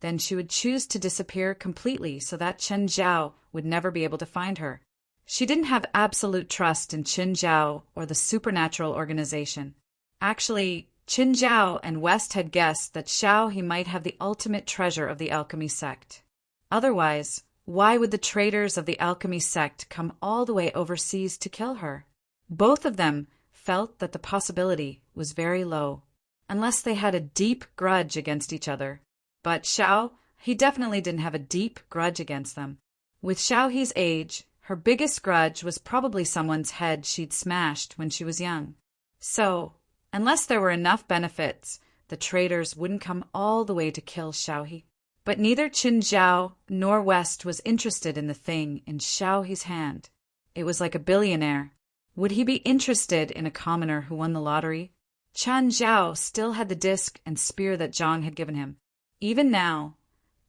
then she would choose to disappear completely so that Chen Zhao would never be able to find her. She didn't have absolute trust in Qin Zhao or the supernatural organization. Actually, Qin Zhao and West had guessed that Xiao he might have the ultimate treasure of the alchemy sect. Otherwise, why would the traitors of the alchemy sect come all the way overseas to kill her? Both of them felt that the possibility was very low, unless they had a deep grudge against each other. But Xiao, he definitely didn't have a deep grudge against them. With Xiaohe's age, her biggest grudge was probably someone's head she'd smashed when she was young. So, unless there were enough benefits, the traitors wouldn't come all the way to kill Xiaohe. But neither Qin Zhao nor West was interested in the thing in Xiaohe's hand. It was like a billionaire. Would he be interested in a commoner who won the lottery? Chen Zhao still had the disc and spear that Zhang had given him. Even now,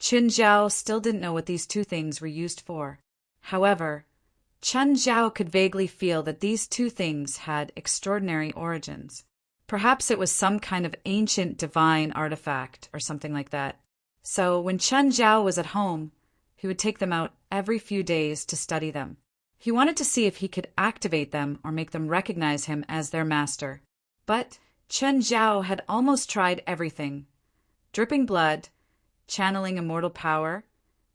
Qin Zhao still didn't know what these two things were used for. However, Chen Zhao could vaguely feel that these two things had extraordinary origins. Perhaps it was some kind of ancient divine artifact or something like that. So when Chen Zhao was at home, he would take them out every few days to study them. He wanted to see if he could activate them or make them recognize him as their master. But Chen Zhao had almost tried everything: dripping blood, channeling immortal power,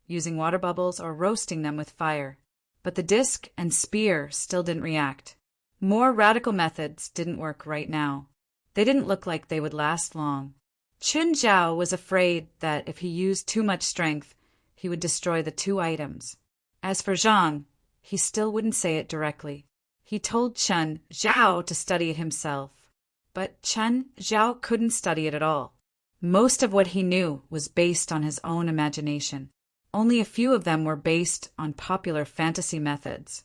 using water bubbles, or roasting them with fire. But the disc and spear still didn't react. More radical methods didn't work right now. They didn't look like they would last long. Chen Zhao was afraid that if he used too much strength, he would destroy the two items. As for Zhang, he still wouldn't say it directly. He told Chen Zhao to study it himself. But Chen Zhao couldn't study it at all. Most of what he knew was based on his own imagination. Only a few of them were based on popular fantasy methods.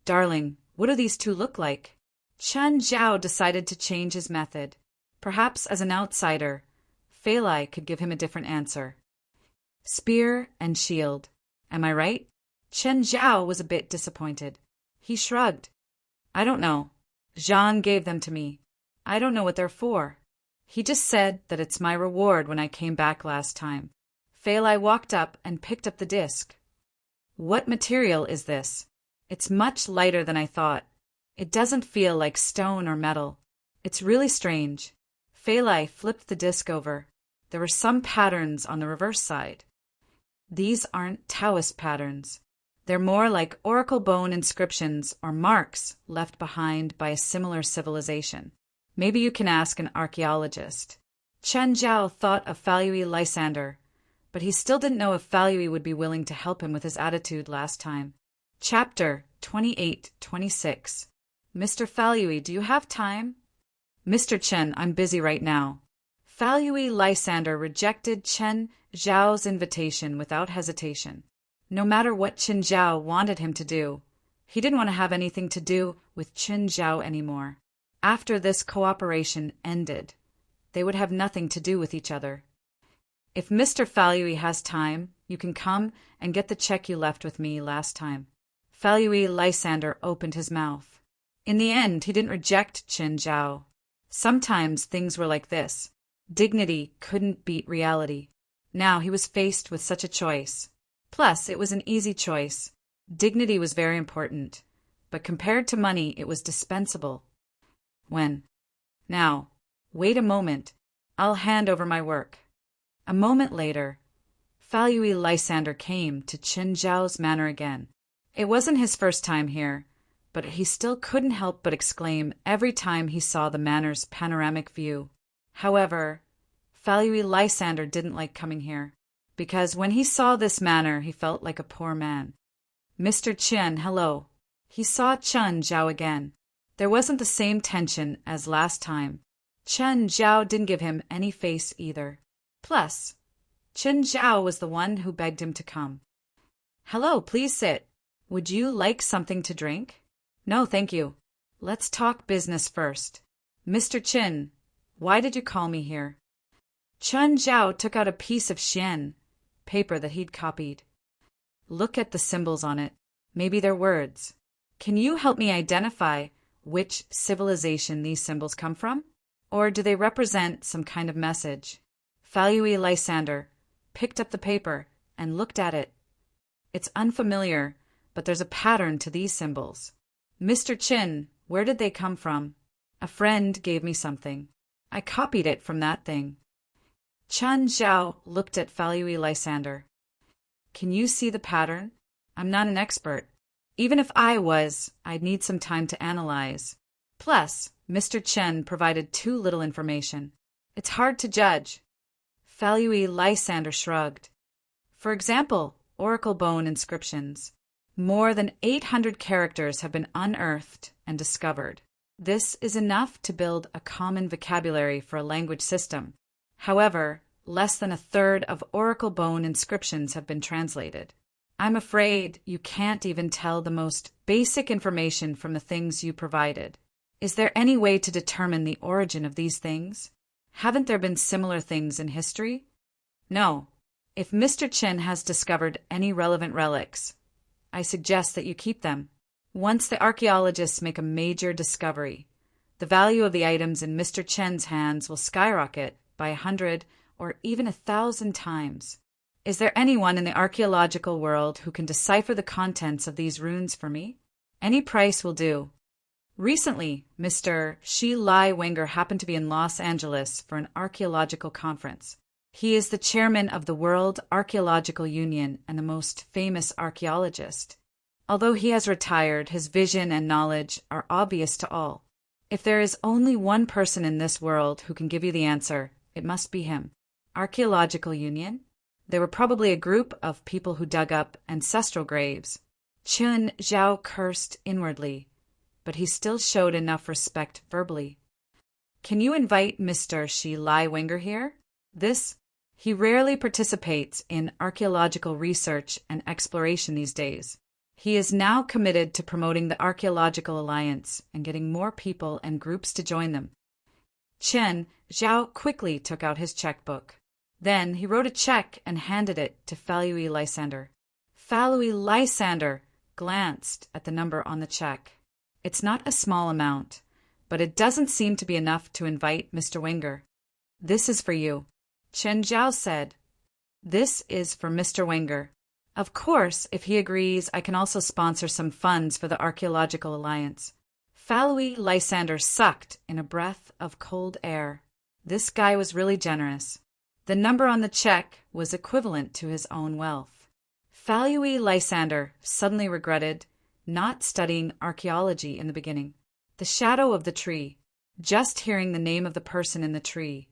Darling, what do these two look like? Chen Zhao decided to change his method. Perhaps as an outsider, Fei Lai could give him a different answer. Spear and shield. Am I right? Chen Zhao was a bit disappointed. He shrugged. I don't know. Zhang gave them to me. I don't know what they're for. He just said that it's my reward when I came back last time. Fei Lai walked up and picked up the disc. What material is this? It's much lighter than I thought. It doesn't feel like stone or metal. It's really strange. Fei Lai flipped the disc over. There were some patterns on the reverse side. These aren't Taoist patterns. They're more like oracle bone inscriptions or marks left behind by a similar civilization. Maybe you can ask an archaeologist. Chen Zhao thought of Falyue Lysander, but he still didn't know if Falyue would be willing to help him with his attitude last time. Chapter 28-26. Mr. Falyue, do you have time? Mr. Chen, I'm busy right now. Falyue Lysander rejected Chen Zhao's invitation without hesitation. No matter what Chen Zhao wanted him to do, he didn't want to have anything to do with Chen Zhao anymore. After this cooperation ended, they would have nothing to do with each other. If Mr. Falyue has time, you can come and get the check you left with me last time. Falyue Lysander opened his mouth. In the end, he didn't reject Chen Zhao. Sometimes things were like this. Dignity couldn't beat reality. Now he was faced with such a choice. Plus, it was an easy choice. Dignity was very important, but compared to money, it was dispensable. When? Now, wait a moment. I'll hand over my work. A moment later, Falyue Lysander came to Chen Zhao's manor again. It wasn't his first time here, but he still couldn't help but exclaim every time he saw the manor's panoramic view. However, Falyue Lysander didn't like coming here, because when he saw this manor, he felt like a poor man. Mr. Chen, hello. He saw Chen Zhao again. There wasn't the same tension as last time. Chen Zhao didn't give him any face either. Plus, Chen Zhao was the one who begged him to come. Hello, please sit. Would you like something to drink? No, thank you. Let's talk business first. Mr. Chen, why did you call me here? Chen Zhao took out a piece of xian, paper that he'd copied. Look at the symbols on it. Maybe they're words. Can you help me identify which civilization these symbols come from? Or do they represent some kind of message? Falyue Lysander picked up the paper and looked at it. It's unfamiliar, but there's a pattern to these symbols. Mr. Chen, where did they come from? A friend gave me something. I copied it from that thing. Chen Zhao looked at Falyue Lysander. Can you see the pattern? I'm not an expert. Even if I was, I'd need some time to analyze. Plus, Mr. Chen provided too little information. It's hard to judge. Falyue Lysander shrugged. For example, oracle bone inscriptions. More than 800 characters have been unearthed and discovered. This is enough to build a common vocabulary for a language system. However, less than a third of oracle bone inscriptions have been translated. I'm afraid you can't even tell the most basic information from the things you provided. Is there any way to determine the origin of these things? Haven't there been similar things in history? No. If Mr. Chen has discovered any relevant relics, I suggest that you keep them. Once the archaeologists make a major discovery, the value of the items in Mr. Chen's hands will skyrocket by 100 or even 1,000 times. Is there anyone in the archaeological world who can decipher the contents of these runes for me? Any price will do. Recently, Mr. Shi Lai Wenger happened to be in Los Angeles for an archaeological conference. He is the chairman of the World Archaeological Union and the most famous archaeologist. Although he has retired, his vision and knowledge are obvious to all. If there is only one person in this world who can give you the answer, it must be him. Archaeological Union? They were probably a group of people who dug up ancestral graves. Chen Zhao cursed inwardly, but he still showed enough respect verbally. Can you invite Mr. Shi Lai Wenger here? He rarely participates in archaeological research and exploration these days. He is now committed to promoting the Archaeological Alliance and getting more people and groups to join them. Chen Zhao quickly took out his checkbook. Then he wrote a check and handed it to Falui Lysander. Falui Lysander glanced at the number on the check. It's not a small amount, but it doesn't seem to be enough to invite Mr. Wenger. This is for you. Chen Zhao said. This is for Mr. Wenger. Of course, if he agrees, I can also sponsor some funds for the Archaeological Alliance. Falui Lysander sucked in a breath of cold air. This guy was really generous. The number on the check was equivalent to his own wealth. Falui Lysander suddenly regretted not studying archaeology in the beginning. The shadow of the tree. Just hearing the name of the person in the tree.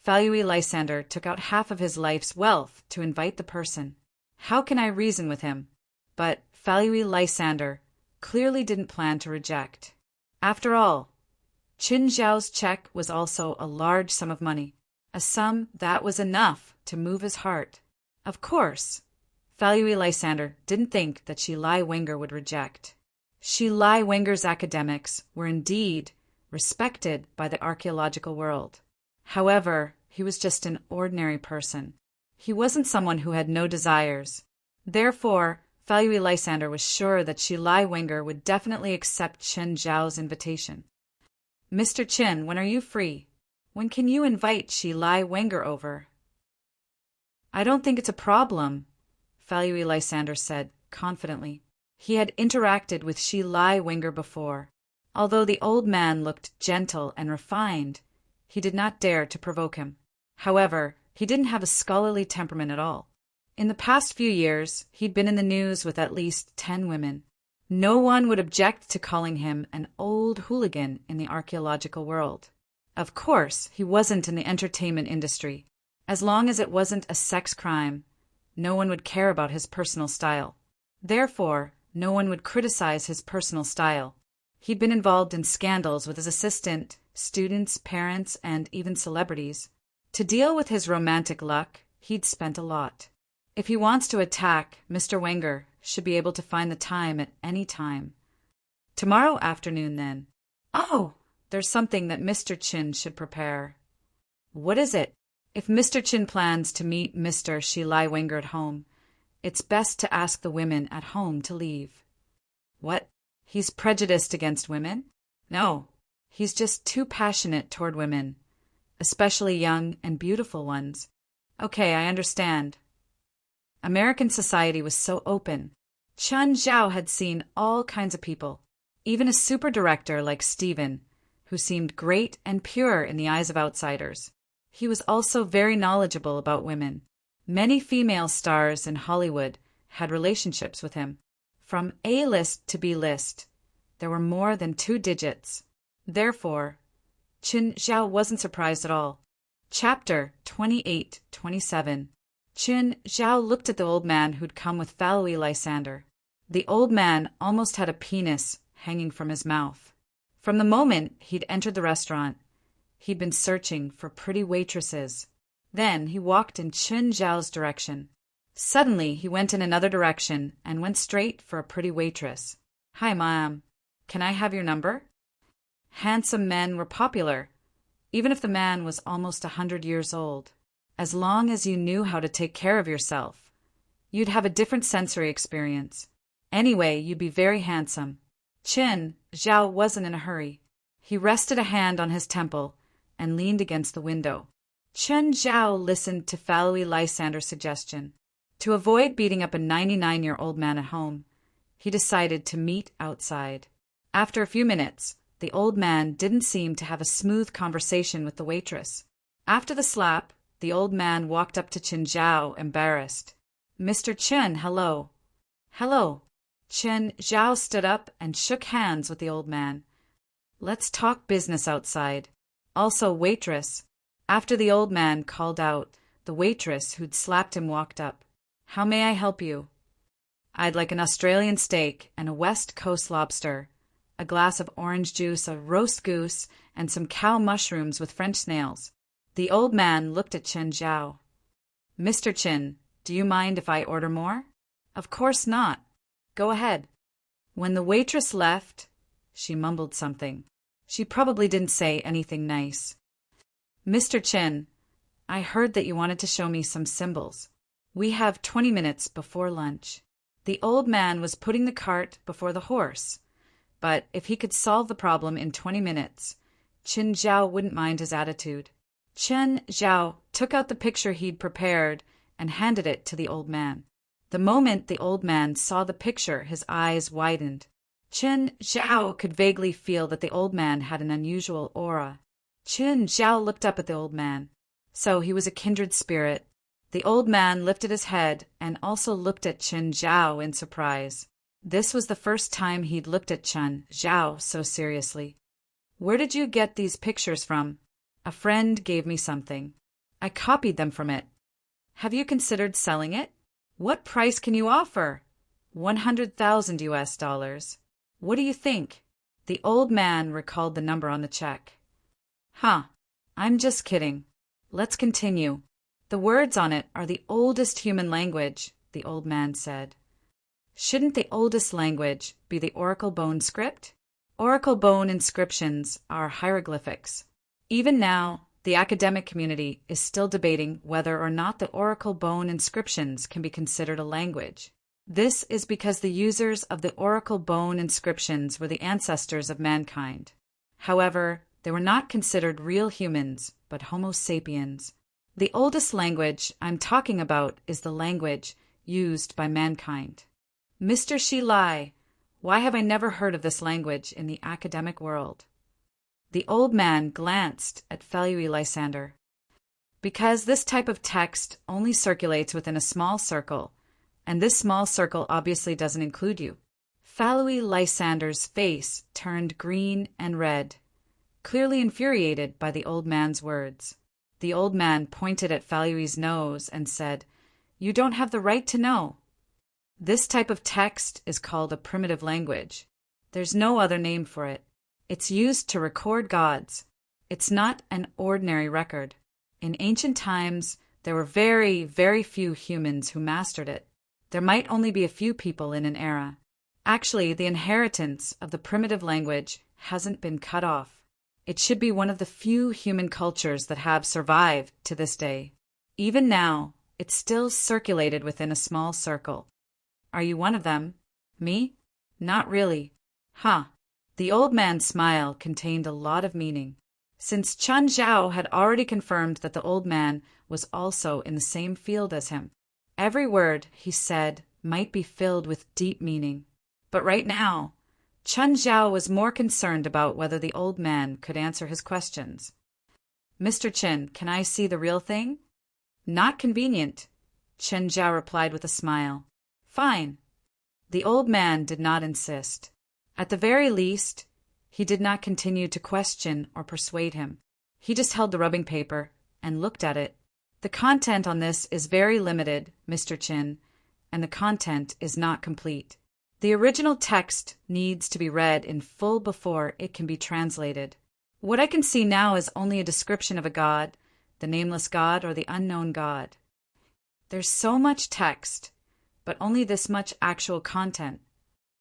Falui Lysander took out half of his life's wealth to invite the person. How can I reason with him? But Falui Lysander clearly didn't plan to reject. After all, Qin Zhao's check was also a large sum of money, a sum that was enough to move his heart. Of course, Falui Lysander didn't think that Shi Lai Wenger would reject. Shi Lai Wenger's academics were indeed respected by the archaeological world. However, he was just an ordinary person. He wasn't someone who had no desires. Therefore, Falui Lysander was sure that Shi Lai Wenger would definitely accept Chen Zhao's invitation. Mr. Chen, when are you free? When can you invite Shi Lai Wenger over? I don't think it's a problem, Falui Lysander said confidently. He had interacted with Shi Lai Wenger before. Although the old man looked gentle and refined, he did not dare to provoke him. However, he didn't have a scholarly temperament at all. In the past few years, he'd been in the news with at least 10 women. No one would object to calling him an old hooligan in the archaeological world. Of course, he wasn't in the entertainment industry. As long as it wasn't a sex crime, no one would care about his personal style. Therefore, no one would criticize his personal style. He'd been involved in scandals with his assistant, students, parents, and even celebrities. To deal with his romantic luck, he'd spent a lot. If he wants to attack, Mr. Wenger should be able to find the time at any time. Tomorrow afternoon, then. Oh, there's something that Mr. Chin should prepare. What is it? If Mr. Chin plans to meet Mr. Shi Lai Wenger at home, it's best to ask the women at home to leave. What? He's prejudiced against women? No, he's just too passionate toward women, especially young and beautiful ones. Okay, I understand. American society was so open. Chen Zhao had seen all kinds of people, even a super director like Steven, who seemed great and pure in the eyes of outsiders. He was also very knowledgeable about women. Many female stars in Hollywood had relationships with him. From A-list to B-list, there were more than 2 digits. Therefore, Qin Zhao wasn't surprised at all. Chapter 28-27. Qin Zhao looked at the old man who'd come with Falui Lysander. The old man almost had a penis hanging from his mouth. From the moment he'd entered the restaurant, he'd been searching for pretty waitresses. Then he walked in Qin Zhao's direction. Suddenly, he went in another direction and went straight for a pretty waitress. Hi, ma'am. Can I have your number? Handsome men were popular, even if the man was almost 100 years old. As long as you knew how to take care of yourself, you'd have a different sensory experience. Anyway, you'd be very handsome. Qin Zhao wasn't in a hurry. He rested a hand on his temple and leaned against the window. Qin Zhao listened to Falui Lysander's suggestion. To avoid beating up a 99-year-old man at home, he decided to meet outside. After a few minutes, the old man didn't seem to have a smooth conversation with the waitress. After the slap, the old man walked up to Qin Zhao, embarrassed. "Mr. Qin, hello." "Hello." Qin Zhao stood up and shook hands with the old man. "Let's talk business outside. Also, waitress." After the old man called out, the waitress who'd slapped him walked up. "How may I help you?" "I'd like an Australian steak and a West Coast lobster, a glass of orange juice, a roast goose, and some cow mushrooms with French snails." The old man looked at Qin Zhao. "Mr. Qin, do you mind if I order more?" "Of course not. Go ahead." When the waitress left, she mumbled something. She probably didn't say anything nice. "Mr. Qin, I heard that you wanted to show me some symbols. We have 20 minutes before lunch." The old man was putting the cart before the horse, but if he could solve the problem in 20 minutes, Qin Zhao wouldn't mind his attitude. Qin Zhao took out the picture he'd prepared and handed it to the old man. The moment the old man saw the picture, his eyes widened. Qin Zhao could vaguely feel that the old man had an unusual aura. Qin Zhao looked up at the old man. So he was a kindred spirit. The old man lifted his head and also looked at Qin Zhao in surprise. This was the first time he'd looked at Qin Zhao so seriously. "Where did you get these pictures from?" "A friend gave me something. I copied them from it." "Have you considered selling it?" "What price can you offer?" $100,000 US. "What do you think?" The old man recalled the number on the check. "Huh. I'm just kidding. Let's continue. The words on it are the oldest human language," the old man said. "Shouldn't the oldest language be the Oracle bone script?" Oracle bone inscriptions are hieroglyphics. Even now, the academic community is still debating whether or not the Oracle bone inscriptions can be considered a language. This is because the users of the Oracle bone inscriptions were the ancestors of mankind. However, they were not considered real humans, but Homo sapiens. The oldest language I'm talking about is the language used by mankind. "Mr. Shilai, why have I never heard of this language in the academic world?" The old man glanced at Falui Lysander. "Because this type of text only circulates within a small circle, and this small circle obviously doesn't include you." Falui Lysander's face turned green and red, clearly infuriated by the old man's words. The old man pointed at Falui's nose and said, "You don't have the right to know. This type of text is called a primitive language. There's no other name for it. It's used to record gods. It's not an ordinary record. In ancient times, there were very, very few humans who mastered it. There might only be a few people in an era. Actually, the inheritance of the primitive language hasn't been cut off. It should be one of the few human cultures that have survived to this day. Even now, it's still circulated within a small circle. Are you one of them? Me? Not really. Huh. The old man's smile contained a lot of meaning. Since Qin Zhao had already confirmed that the old man was also in the same field as him, every word he said might be filled with deep meaning. But right now, Qin Zhao was more concerned about whether the old man could answer his questions. "Mr. Qin, can I see the real thing?" "Not convenient," Qin Zhao replied with a smile. "Fine." The old man did not insist. At the very least, he did not continue to question or persuade him. He just held the rubbing paper and looked at it. "The content on this is very limited, Mr. Qin, and the content is not complete. The original text needs to be read in full before it can be translated. What I can see now is only a description of a god, the nameless god or the unknown god. There's so much text, but only this much actual content.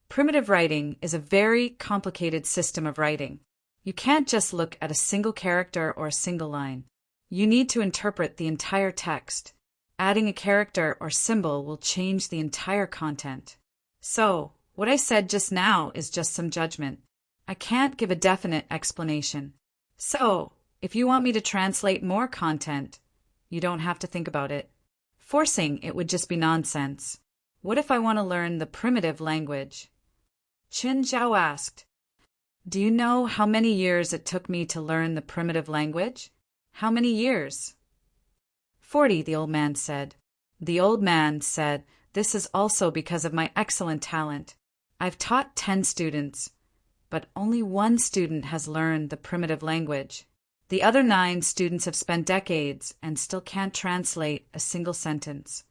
Primitive writing is a very complicated system of writing. You can't just look at a single character or a single line. You need to interpret the entire text. Adding a character or symbol will change the entire content. So, What I said just now is just some judgment. I can't give a definite explanation. So, if you want me to translate more content, you don't have to think about it. Forcing it would just be nonsense. What if I want to learn the primitive language? Qin Zhao asked. Do you know how many years it took me to learn the primitive language? How many years? 40, the old man said. The old man said, this is also because of my excellent talent. I've taught 10 students, but only 1 student has learned the primitive language. The other 9 students have spent decades and still can't translate a single sentence.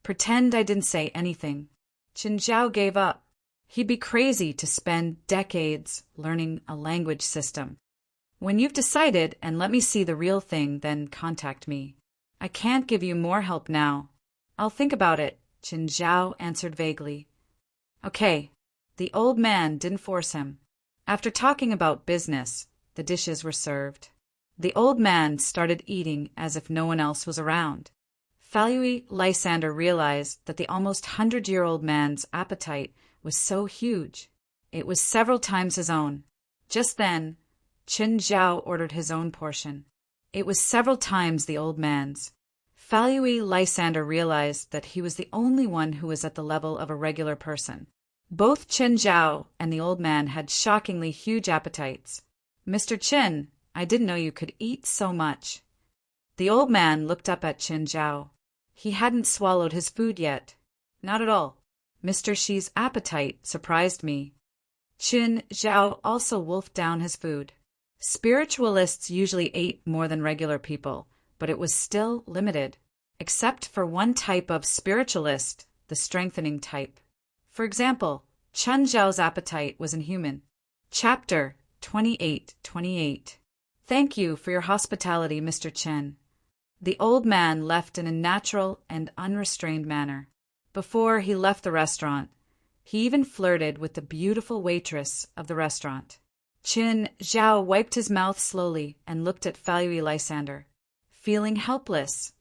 Pretend I didn't say anything. Qin Zhao gave up. He'd be crazy to spend decades learning a language system. When you've decided and let me see the real thing, then contact me. I can't give you more help now. I'll think about it, Qin Zhao answered vaguely. Okay. The old man didn't force him. After talking about business, the dishes were served. The old man started eating as if no one else was around. Falui Lysander realized that the almost 100-year-old man's appetite was so huge. It was several times his own. Just then, Qin Zhao ordered his own portion. It was several times the old man's. Falui Lysander realized that he was the only one who was at the level of a regular person. Both Qin Zhao and the old man had shockingly huge appetites. Mr. Qin, I didn't know you could eat so much. The old man looked up at Qin Zhao. He hadn't swallowed his food yet. Not at all. Mr. Shi's appetite surprised me. Qin Zhao also wolfed down his food. Spiritualists usually ate more than regular people, but it was still limited, except for one type of spiritualist, the strengthening type. For example, Qin Zhao's appetite was inhuman. Chapter 28:28. Thank you for your hospitality, Mr. Chen. The old man left in a natural and unrestrained manner. Before he left the restaurant, he even flirted with the beautiful waitress of the restaurant. Qin Zhao wiped his mouth slowly and looked at Falui Lysander. Feeling helpless,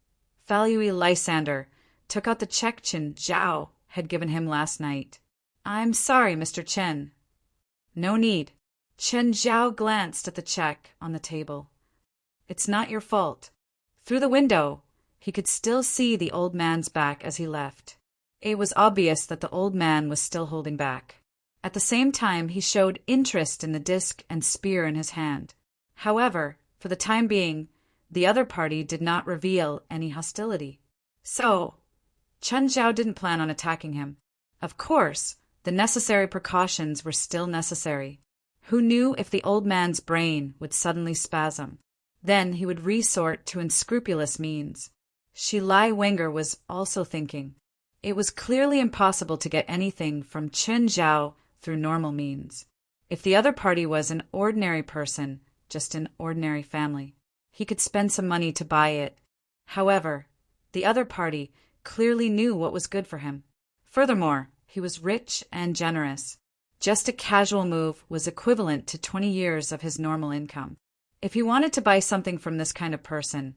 Falui Lysander took out the check Qin Zhao had given him last night. I'm sorry, Mr. Chen. No need. Qin Zhao glanced at the check on the table. It's not your fault. Through the window, he could still see the old man's back as he left. It was obvious that the old man was still holding back. At the same time, he showed interest in the disc and spear in his hand. However, for the time being, the other party did not reveal any hostility. So, Qin Zhao didn't plan on attacking him. Of course, the necessary precautions were still necessary. Who knew if the old man's brain would suddenly spasm? Then he would resort to unscrupulous means. Shi Lai Wenger was also thinking. It was clearly impossible to get anything from Qin Zhao through normal means. If the other party was an ordinary person, just an ordinary family, he could spend some money to buy it. However, the other party clearly knew what was good for him. Furthermore, he was rich and generous. Just a casual move was equivalent to 20 years of his normal income. If he wanted to buy something from this kind of person,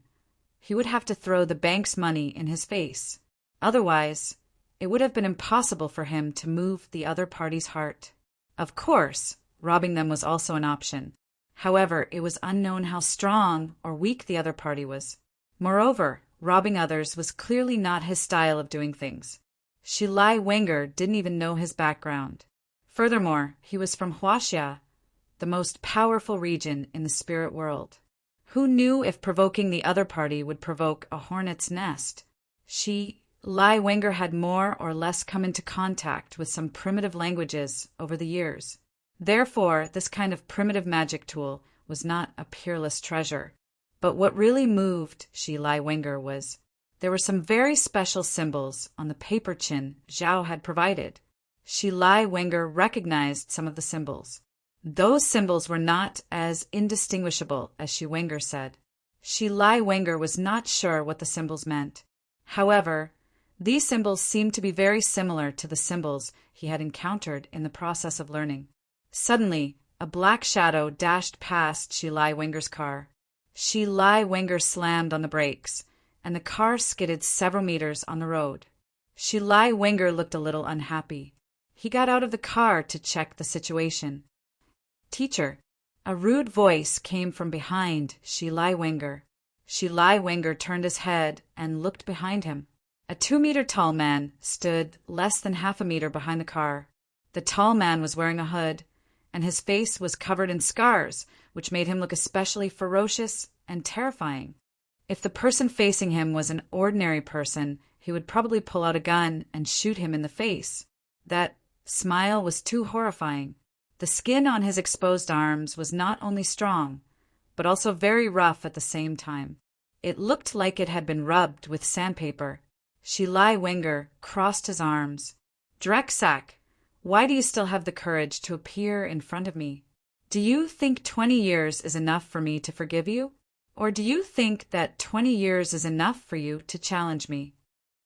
he would have to throw the bank's money in his face. Otherwise, it would have been impossible for him to move the other party's heart. Of course, robbing them was also an option. However, it was unknown how strong or weak the other party was. Moreover, robbing others was clearly not his style of doing things. Shi Lai Wenger didn't even know his background. Furthermore, he was from Huaxia, the most powerful region in the spirit world. Who knew if provoking the other party would provoke a hornet's nest? Shi Lai Wenger had more or less come into contact with some primitive languages over the years. Therefore, this kind of primitive magic tool was not a peerless treasure. But what really moved Shi Lai Wenger was there were some very special symbols on the paper Qin Zhao had provided. Shi Lai Wenger recognized some of the symbols. Those symbols were not as indistinguishable as Shi Wenger said. Shi Lai Wenger was not sure what the symbols meant. However, these symbols seemed to be very similar to the symbols he had encountered in the process of learning. Suddenly, a black shadow dashed past Shi Lai Wenger's car. Shi Lai Wenger slammed on the brakes, and the car skidded several meters on the road. Shi Lai Wenger looked a little unhappy. He got out of the car to check the situation. Teacher. A rude voice came from behind Shi Lai Wenger. Shi Lai Wenger turned his head and looked behind him. A 2-meter tall man stood less than half a meter behind the car. The tall man was wearing a hood, and his face was covered in scars, which made him look especially ferocious and terrifying. If the person facing him was an ordinary person, he would probably pull out a gun and shoot him in the face. That smile was too horrifying. The skin on his exposed arms was not only strong, but also very rough at the same time. It looked like it had been rubbed with sandpaper. Shi Lai Wenger crossed his arms. Drexak, why do you still have the courage to appear in front of me? Do you think 20 years is enough for me to forgive you? Or do you think that 20 years is enough for you to challenge me?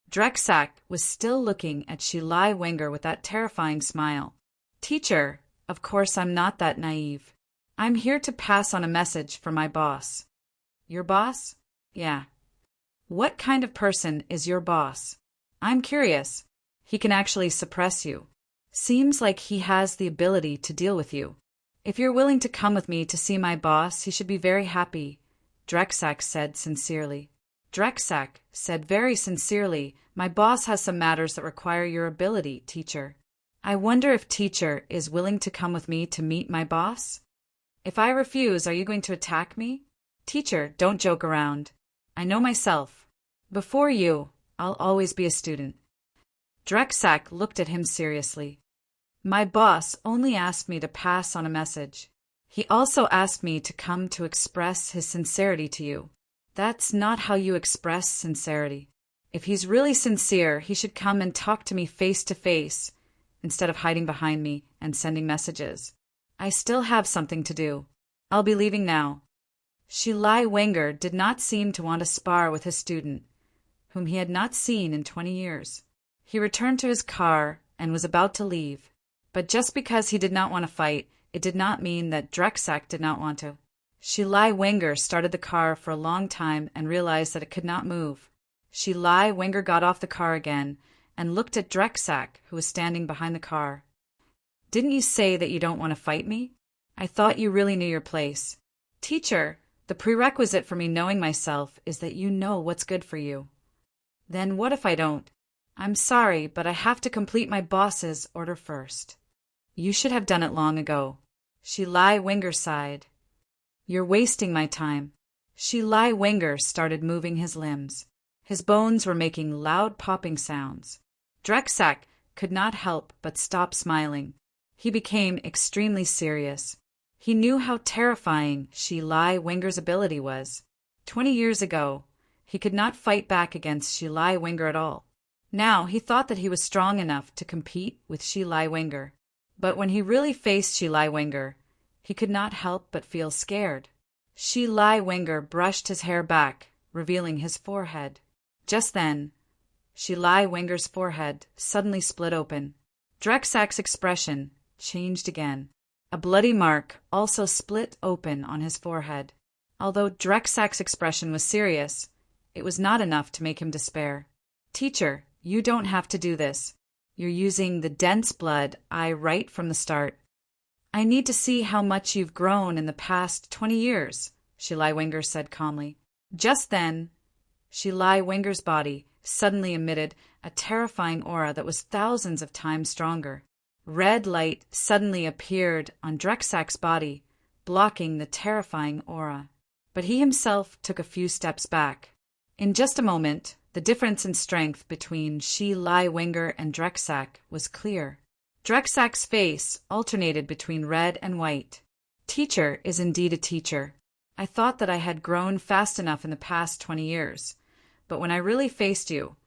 Drexak was still looking at Shi Lai Wenger with that terrifying smile. Teacher, of course I'm not that naive. I'm here to pass on a message for my boss. Your boss? Yeah. What kind of person is your boss? I'm curious. He can actually suppress you. Seems like he has the ability to deal with you. If you're willing to come with me to see my boss, he should be very happy, Drexak said sincerely. Drexak said very sincerely, my boss has some matters that require your ability, teacher. I wonder if teacher is willing to come with me to meet my boss? If I refuse, are you going to attack me? Teacher, don't joke around. I know myself. Before you, I'll always be a student. Drexak looked at him seriously. My boss only asked me to pass on a message. He also asked me to come to express his sincerity to you. That's not how you express sincerity. If he's really sincere, he should come and talk to me face to face, instead of hiding behind me and sending messages. I still have something to do. I'll be leaving now. Shi Lai Wenger did not seem to want to spar with his student, whom he had not seen in 20 years. He returned to his car and was about to leave. But just because he did not want to fight, it did not mean that Drexak did not want to. Shi Lai Wenger started the car for a long time and realized that it could not move. Shi Lai Wenger got off the car again and looked at Drexak, who was standing behind the car. Didn't you say that you don't want to fight me? I thought you really knew your place. Teacher, the prerequisite for me knowing myself is that you know what's good for you. Then what if I don't? I'm sorry, but I have to complete my boss's order first. You should have done it long ago. Shi Lai Wenger sighed. You're wasting my time. Shi Lai Wenger started moving his limbs. His bones were making loud popping sounds. Drexak could not help but stop smiling. He became extremely serious. He knew how terrifying Shi Lai Wenger's ability was. 20 years ago, he could not fight back against Shi Lai Wenger at all. Now he thought that he was strong enough to compete with Shi Lai Wenger. But when he really faced Shi Lai Wenger, he could not help but feel scared. Shi Lai Wenger brushed his hair back, revealing his forehead. Just then, Shi Lai Wenger's forehead suddenly split open. Drexak's expression changed again. A bloody mark also split open on his forehead. Although Drexak's expression was serious, it was not enough to make him despair. Teacher, you don't have to do this. You're using the dense blood right from the start. I need to see how much you've grown in the past 20 years, Shi Lai Wenger said calmly. Just then, Shi Lai Wenger's body suddenly emitted a terrifying aura that was thousands of times stronger. Red light suddenly appeared on Drexak's body, blocking the terrifying aura. But he himself took a few steps back. In just a moment, the difference in strength between Shi Lai Wenger and Drexak was clear. Drexak's face alternated between red and white. Teacher is indeed a teacher. I thought that I had grown fast enough in the past 20 years, but when I really faced you,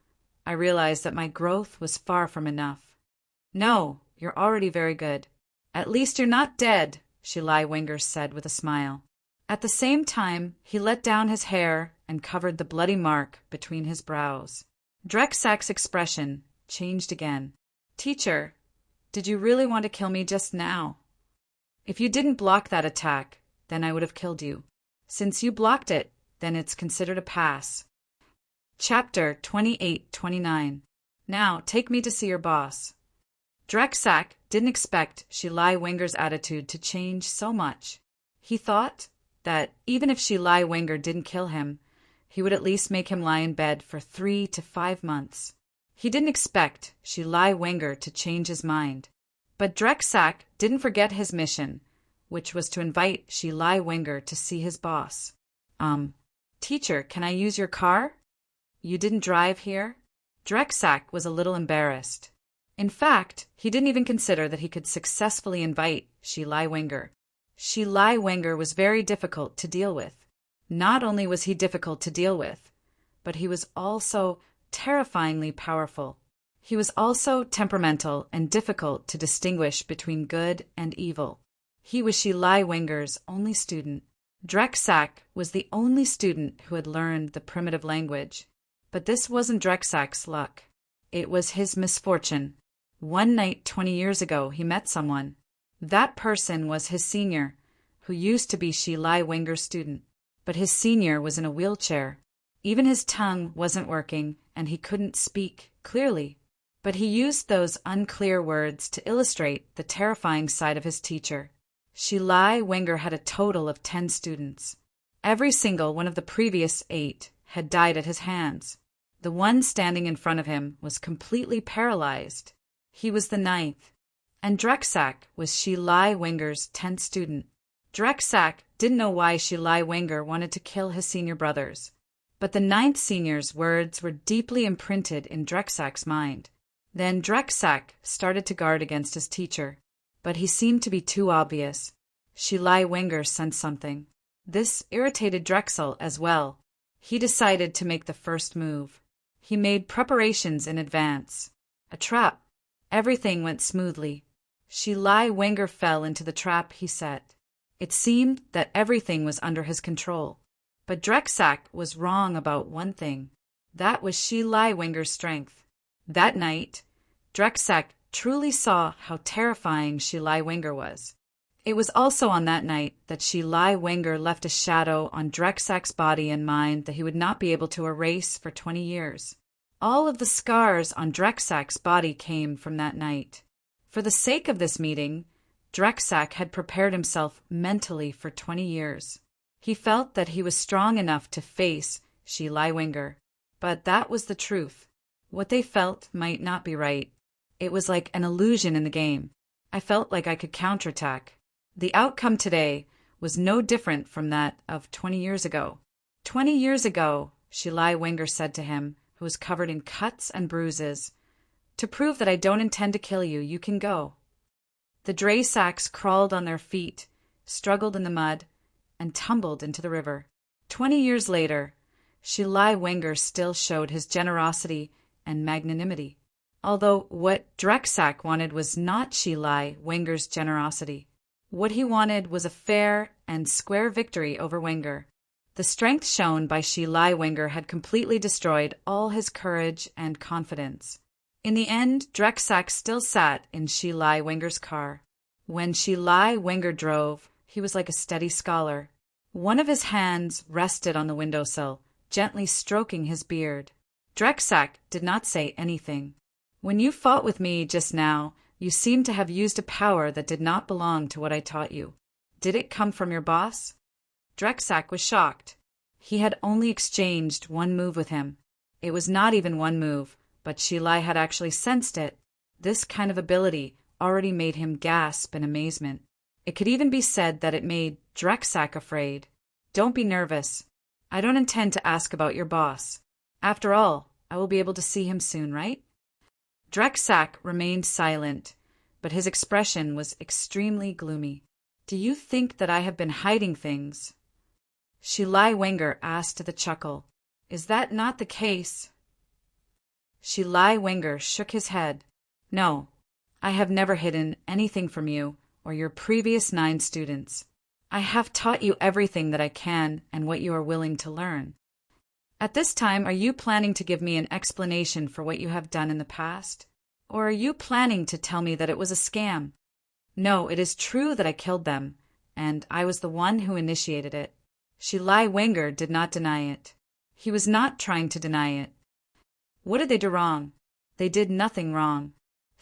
I realized that my growth was far from enough. No, you're already very good. At least you're not dead, Shi Lai Wenger said with a smile. At the same time, he let down his hair and covered the bloody mark between his brows. Drexak's expression changed again. Teacher, did you really want to kill me just now? If you didn't block that attack, then I would have killed you. Since you blocked it, then it's considered a pass. Chapter 28-29. Now, take me to see your boss. Drexak didn't expect Shilai Wenger's attitude to change so much. He thought that even if Shilai Wenger didn't kill him, he would at least make him lie in bed for 3 to 5 months. He didn't expect Shilai Wenger to change his mind. But Drexak didn't forget his mission, which was to invite Shilai Wenger to see his boss. Teacher, can I use your car? You didn't drive here? Drexak was a little embarrassed. In fact, he didn't even consider that he could successfully invite Shilai Wenger. Shilai Wenger was very difficult to deal with. Not only was he difficult to deal with, but he was also terrifyingly powerful. He was also temperamental and difficult to distinguish between good and evil. He was Shilai Wenger's only student. Drexak was the only student who had learned the primitive language. But this wasn't Drexak's luck. It was his misfortune. One night 20 years ago, he met someone. That person was his senior, who used to be Shilai Wenger's student. But his senior was in a wheelchair. Even his tongue wasn't working, and he couldn't speak clearly. But he used those unclear words to illustrate the terrifying side of his teacher. Shilai Wenger had a total of 10 students. Every single one of the previous 8 had died at his hands. The one standing in front of him was completely paralyzed. He was the 9th. And Drexak was Shilai Wenger's 10th student. Drexak didn't know why Shilai Wenger wanted to kill his senior brothers. But the 9th senior's words were deeply imprinted in Drexak's mind. Then Drexak started to guard against his teacher. But he seemed to be too obvious. Shilai Wenger sensed something. This irritated Drexel as well. He decided to make the first move. He made preparations in advance. A trap. Everything went smoothly. Shilai Wenger fell into the trap he set. It seemed that everything was under his control. But Drexak was wrong about one thing. That was Shilai Wenger's strength. That night, Drexak truly saw how terrifying Shilai Wenger was. It was also on that night that Shilai Wenger left a shadow on Drexak's body and mind that he would not be able to erase for 20 years. All of the scars on Drexak's body came from that night. For the sake of this meeting, Drexak had prepared himself mentally for 20 years. He felt that he was strong enough to face Shilai Wenger. But that was the truth. What they felt might not be right. It was like an illusion in the game. I felt like I could counterattack. The outcome today was no different from that of 20 years ago. 20 years ago, Shilai Wenger said to him, who was covered in cuts and bruises, "To prove that I don't intend to kill you, you can go." The dray sacks crawled on their feet, struggled in the mud, and tumbled into the river. 20 years later, Shilai Wenger still showed his generosity and magnanimity. Although what Drexak wanted was not Shilai Wenger's generosity. What he wanted was a fair and square victory over Wenger. The strength shown by Shilai Wenger had completely destroyed all his courage and confidence. In the end, Drexak still sat in Shilai Wenger's car. When Shilai Wenger drove, he was like a steady scholar. One of his hands rested on the windowsill, gently stroking his beard. Drexak did not say anything. "When you fought with me just now, you seemed to have used a power that did not belong to what I taught you. Did it come from your boss?" Drexak was shocked. He had only exchanged one move with him. It was not even one move, but Shilai had actually sensed it. This kind of ability already made him gasp in amazement. It could even be said that it made Drexak afraid. "Don't be nervous. I don't intend to ask about your boss. After all, I will be able to see him soon, right?" Drexak remained silent, but his expression was extremely gloomy. "Do you think that I have been hiding things?" Shilai Wenger asked with a chuckle. "Is that not the case?" Shilai Wenger shook his head. "No, I have never hidden anything from you or your previous 9 students. I have taught you everything that I can and what you are willing to learn. At this time, are you planning to give me an explanation for what you have done in the past? Or are you planning to tell me that it was a scam? No, it is true that I killed them, and I was the one who initiated it." Shilai Wenger did not deny it. He was not trying to deny it. What did they do wrong? They did nothing wrong.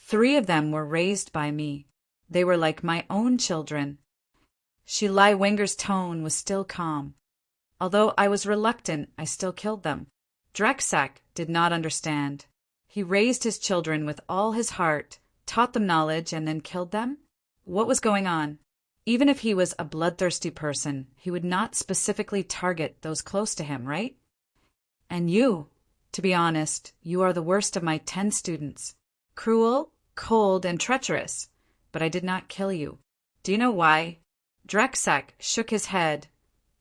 3 of them were raised by me. They were like my own children. Shi Lai Wenger's tone was still calm. Although I was reluctant, I still killed them. Drexak did not understand. He raised his children with all his heart, taught them knowledge, and then killed them? What was going on? Even if he was a bloodthirsty person, he would not specifically target those close to him, right? And you, to be honest, you are the worst of my 10 students. Cruel, cold, and treacherous. But I did not kill you. Do you know why? Drexak shook his head,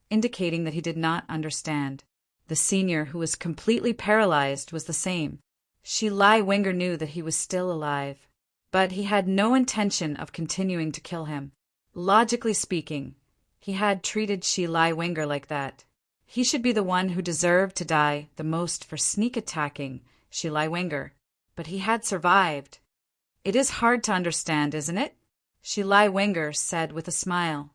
indicating that he did not understand. The senior, who was completely paralyzed, was the same. Shi Lai Wenger knew that he was still alive, but he had no intention of continuing to kill him. Logically speaking, he had treated Shi Lai Wenger like that. He should be the one who deserved to die the most for sneak attacking Shi Lai Wenger, but he had survived. It is hard to understand, isn't it? Shi Lai Wenger said with a smile.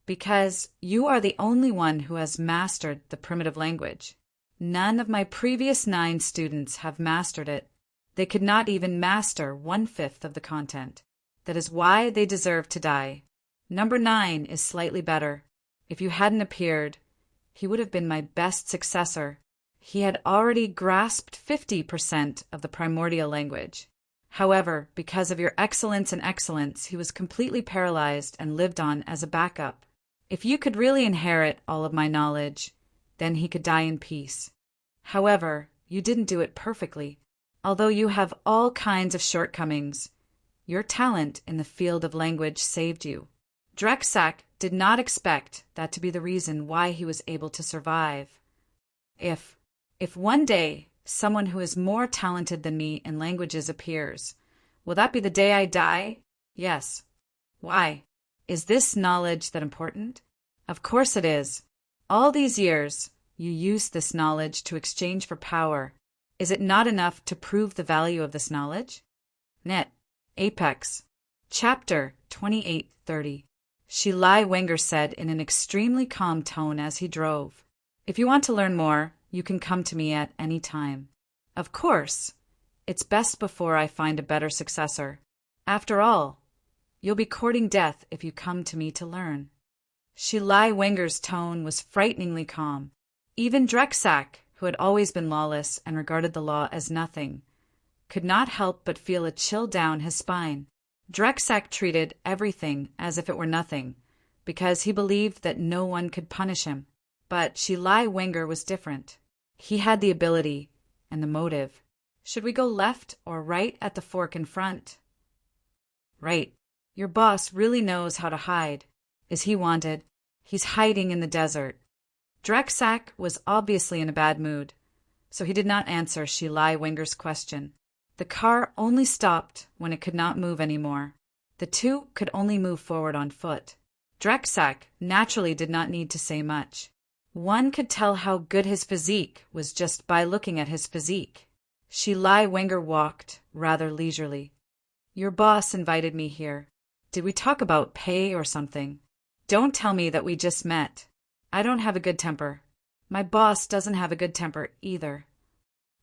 Because you are the only one who has mastered the primitive language. None of my previous 9 students have mastered it. They could not even master 1/5 of the content. That is why they deserve to die. Number 9 is slightly better. If you hadn't appeared, he would have been my best successor. He had already grasped 50% of the primordial language. However, because of your excellence and excellence, he was completely paralyzed and lived on as a backup. If you could really inherit all of my knowledge, then he could die in peace. However, you didn't do it perfectly. Although you have all kinds of shortcomings, your talent in the field of language saved you. Drexak did not expect that to be the reason why he was able to survive. If one day someone who is more talented than me in languages appears, will that be the day I die? Yes. Why? Is this knowledge that important? Of course it is. All these years, you used this knowledge to exchange for power. Is it not enough to prove the value of this knowledge? Net. Apex. Chapter 2830. Shi Lai Wenger said in an extremely calm tone as he drove. If you want to learn more, you can come to me at any time. Of course, it's best before I find a better successor. After all, you'll be courting death if you come to me to learn. Shi Lai Wenger's tone was frighteningly calm. Even Drexak, who had always been lawless and regarded the law as nothing, could not help but feel a chill down his spine. Drexak treated everything as if it were nothing, because he believed that no one could punish him. But Shi Lai Wenger was different. He had the ability and the motive. Should we go left or right at the fork in front? Right. Your boss really knows how to hide. Is he wanted? He's hiding in the desert. Drexak was obviously in a bad mood, so he did not answer Shi Lai Wenger's question. The car only stopped when it could not move anymore. The two could only move forward on foot. Drexak naturally did not need to say much. One could tell how good his physique was just by looking at his physique. Shi Lai Wenger walked rather leisurely. Your boss invited me here. Did we talk about pay or something? Don't tell me that we just met. I don't have a good temper. My boss doesn't have a good temper either.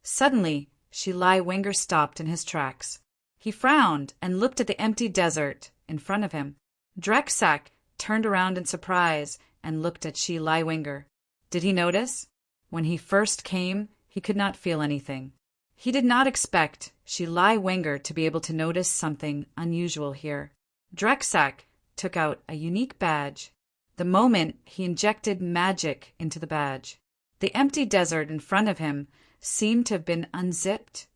Suddenly, Shi Lai Wenger stopped in his tracks. He frowned and looked at the empty desert in front of him. Drexak turned around in surprise and looked at Shi Lai Wenger. Did he notice? When he first came, he could not feel anything. He did not expect Shi Lai Wenger to be able to notice something unusual here. Drexak took out a unique badge. The moment he injected magic into the badge, the empty desert in front of him seemed to have been unzipped,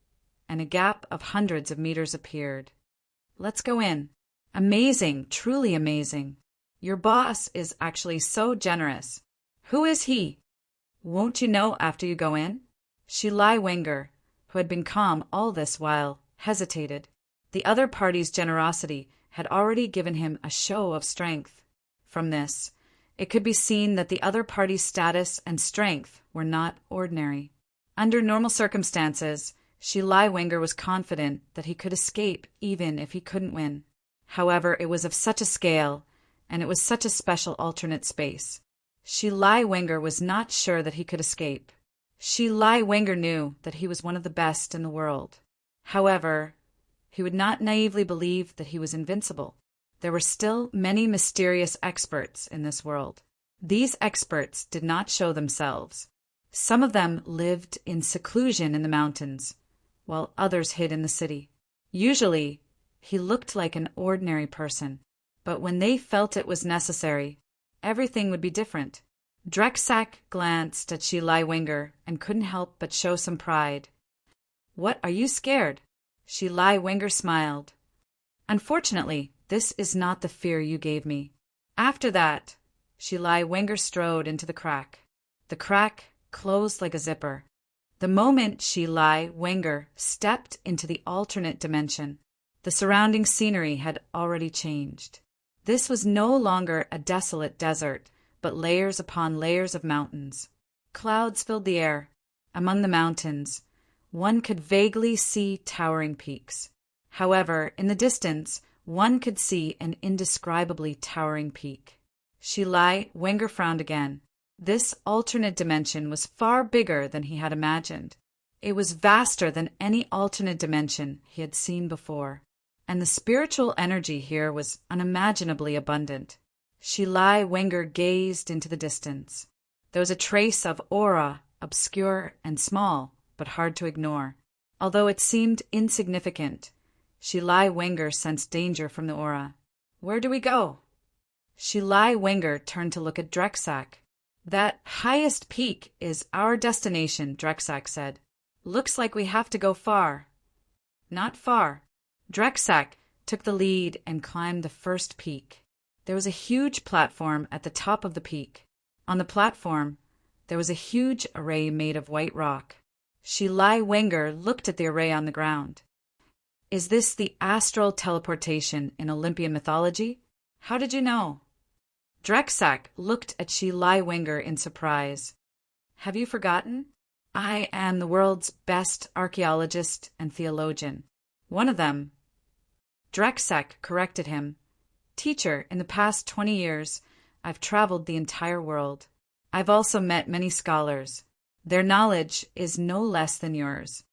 and a gap of hundreds of meters appeared. Let's go in. Amazing, truly amazing. Your boss is actually so generous. Who is he? Won't you know after you go in? Shi Lai Wenger, who had been calm all this while, hesitated. The other party's generosity had already given him a show of strength. From this, it could be seen that the other party's status and strength were not ordinary. Under normal circumstances, Shi Lai Wenger was confident that he could escape even if he couldn't win. However, it was of such a scale, and it was such a special alternate space. Shi Lai Wenger was not sure that he could escape. Shi Lai Wenger knew that he was one of the best in the world. However, He would not naively believe that he was invincible. There were still many mysterious experts in this world. These experts did not show themselves. Some of them lived in seclusion in the mountains, while others hid in the city. Usually, he looked like an ordinary person, but when they felt it was necessary, everything would be different. Drexak glanced at Shi Wenger and couldn't help but show some pride. "What, are you scared?" Shi Wenger smiled. "Unfortunately, this is not the fear you gave me." After that, Shi Wenger strode into the crack. The crack closed like a zipper. The moment Shi Wenger stepped into the alternate dimension, the surrounding scenery had already changed. This was no longer a desolate desert, but layers upon layers of mountains. Clouds filled the air. Among the mountains, one could vaguely see towering peaks. However, in the distance, one could see an indescribably towering peak. Shi Wenger frowned again. This alternate dimension was far bigger than he had imagined. It was vaster than any alternate dimension he had seen before, and the spiritual energy here was unimaginably abundant. Shi Wenger gazed into the distance. There was a trace of aura, obscure and small, but hard to ignore. Although it seemed insignificant, Shi Wenger sensed danger from the aura. "Where do we go?" Shi Wenger turned to look at Drexak. "That highest peak is our destination," Drexak said. "Looks like we have to go far." "Not far." Drexak took the lead and climbed the first peak. There was a huge platform at the top of the peak. On the platform, there was a huge array made of white rock. Shi Wenger looked at the array on the ground. "Is this the astral teleportation in Olympian mythology? How did you know?" Drexak looked at Shi Wenger in surprise. "Have you forgotten? I am the world's best archaeologist and theologian. One of them." Drexak corrected him. "Teacher, in the past 20 years, I've traveled the entire world. I've also met many scholars. Their knowledge is no less than yours."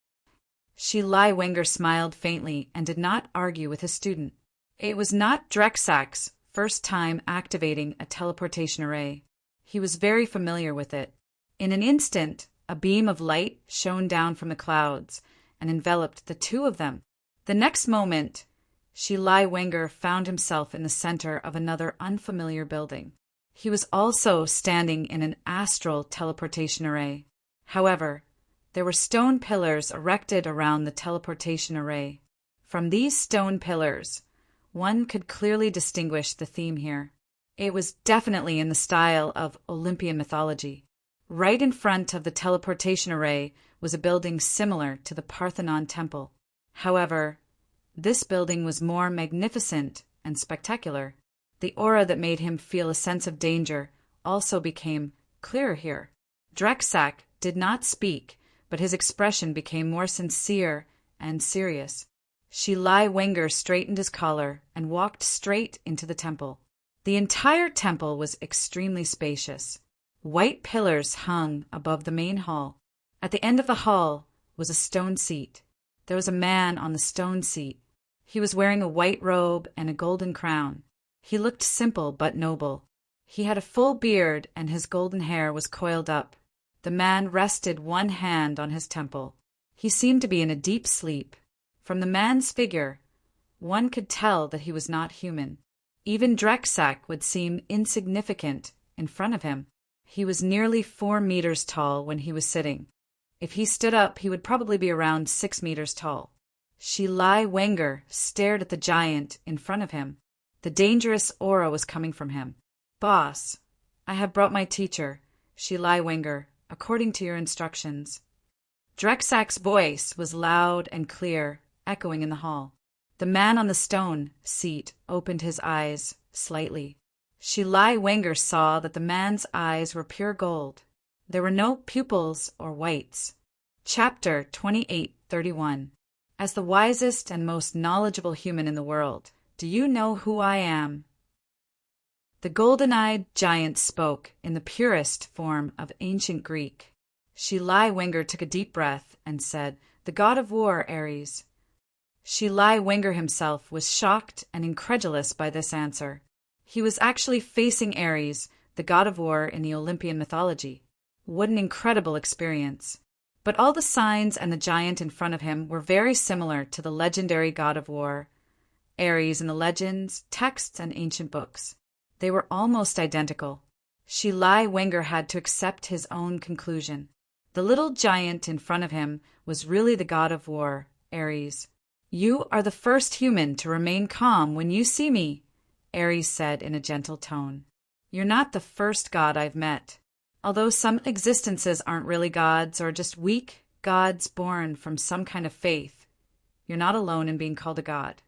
Shi Wenger smiled faintly and did not argue with his student. It was not Drexak's first time activating a teleportation array. He was very familiar with it. In an instant, a beam of light shone down from the clouds and enveloped the two of them. The next moment, Shi Wenger found himself in the center of another unfamiliar building. He was also standing in an astral teleportation array. However, there were stone pillars erected around the teleportation array. From these stone pillars, one could clearly distinguish the theme here. It was definitely in the style of Olympian mythology. Right in front of the teleportation array was a building similar to the Parthenon Temple. However, this building was more magnificent and spectacular. The aura that made him feel a sense of danger also became clearer here. Drexak did not speak, but his expression became more sincere and serious. Shi Wenger straightened his collar and walked straight into the temple. The entire temple was extremely spacious. White pillars hung above the main hall. At the end of the hall was a stone seat. There was a man on the stone seat. He was wearing a white robe and a golden crown. He looked simple but noble. He had a full beard and his golden hair was coiled up. The man rested one hand on his temple. He seemed to be in a deep sleep. From the man's figure, one could tell that he was not human. Even Drexak would seem insignificant in front of him. He was nearly 4 meters tall when he was sitting. If he stood up, he would probably be around 6 meters tall. Shi Wenger stared at the giant in front of him. The dangerous aura was coming from him. "Boss, I have brought my teacher, Shi Wenger, according to your instructions." Drexak's voice was loud and clear, echoing in the hall. The man on the stone seat opened his eyes slightly. Shi Wenger saw that the man's eyes were pure gold. There were no pupils or whites. Chapter 28:31. As the wisest and most knowledgeable human in the world, do you know who I am? The golden-eyed giant spoke in the purest form of ancient Greek. Shi Wenger took a deep breath and said, "The god of war, Ares." Shi Lai Wenger himself was shocked and incredulous by this answer. He was actually facing Ares, the god of war in the Olympian mythology. What an incredible experience. But all the signs and the giant in front of him were very similar to the legendary god of war, Ares in the legends, texts, and ancient books. They were almost identical. Shi Lai Wenger had to accept his own conclusion. The little giant in front of him was really the god of war, Ares. "You are the first human to remain calm when you see me," Ares said in a gentle tone. "You're not the first god I've met. Although some existences aren't really gods or just weak gods born from some kind of faith, you're not alone in being called a god."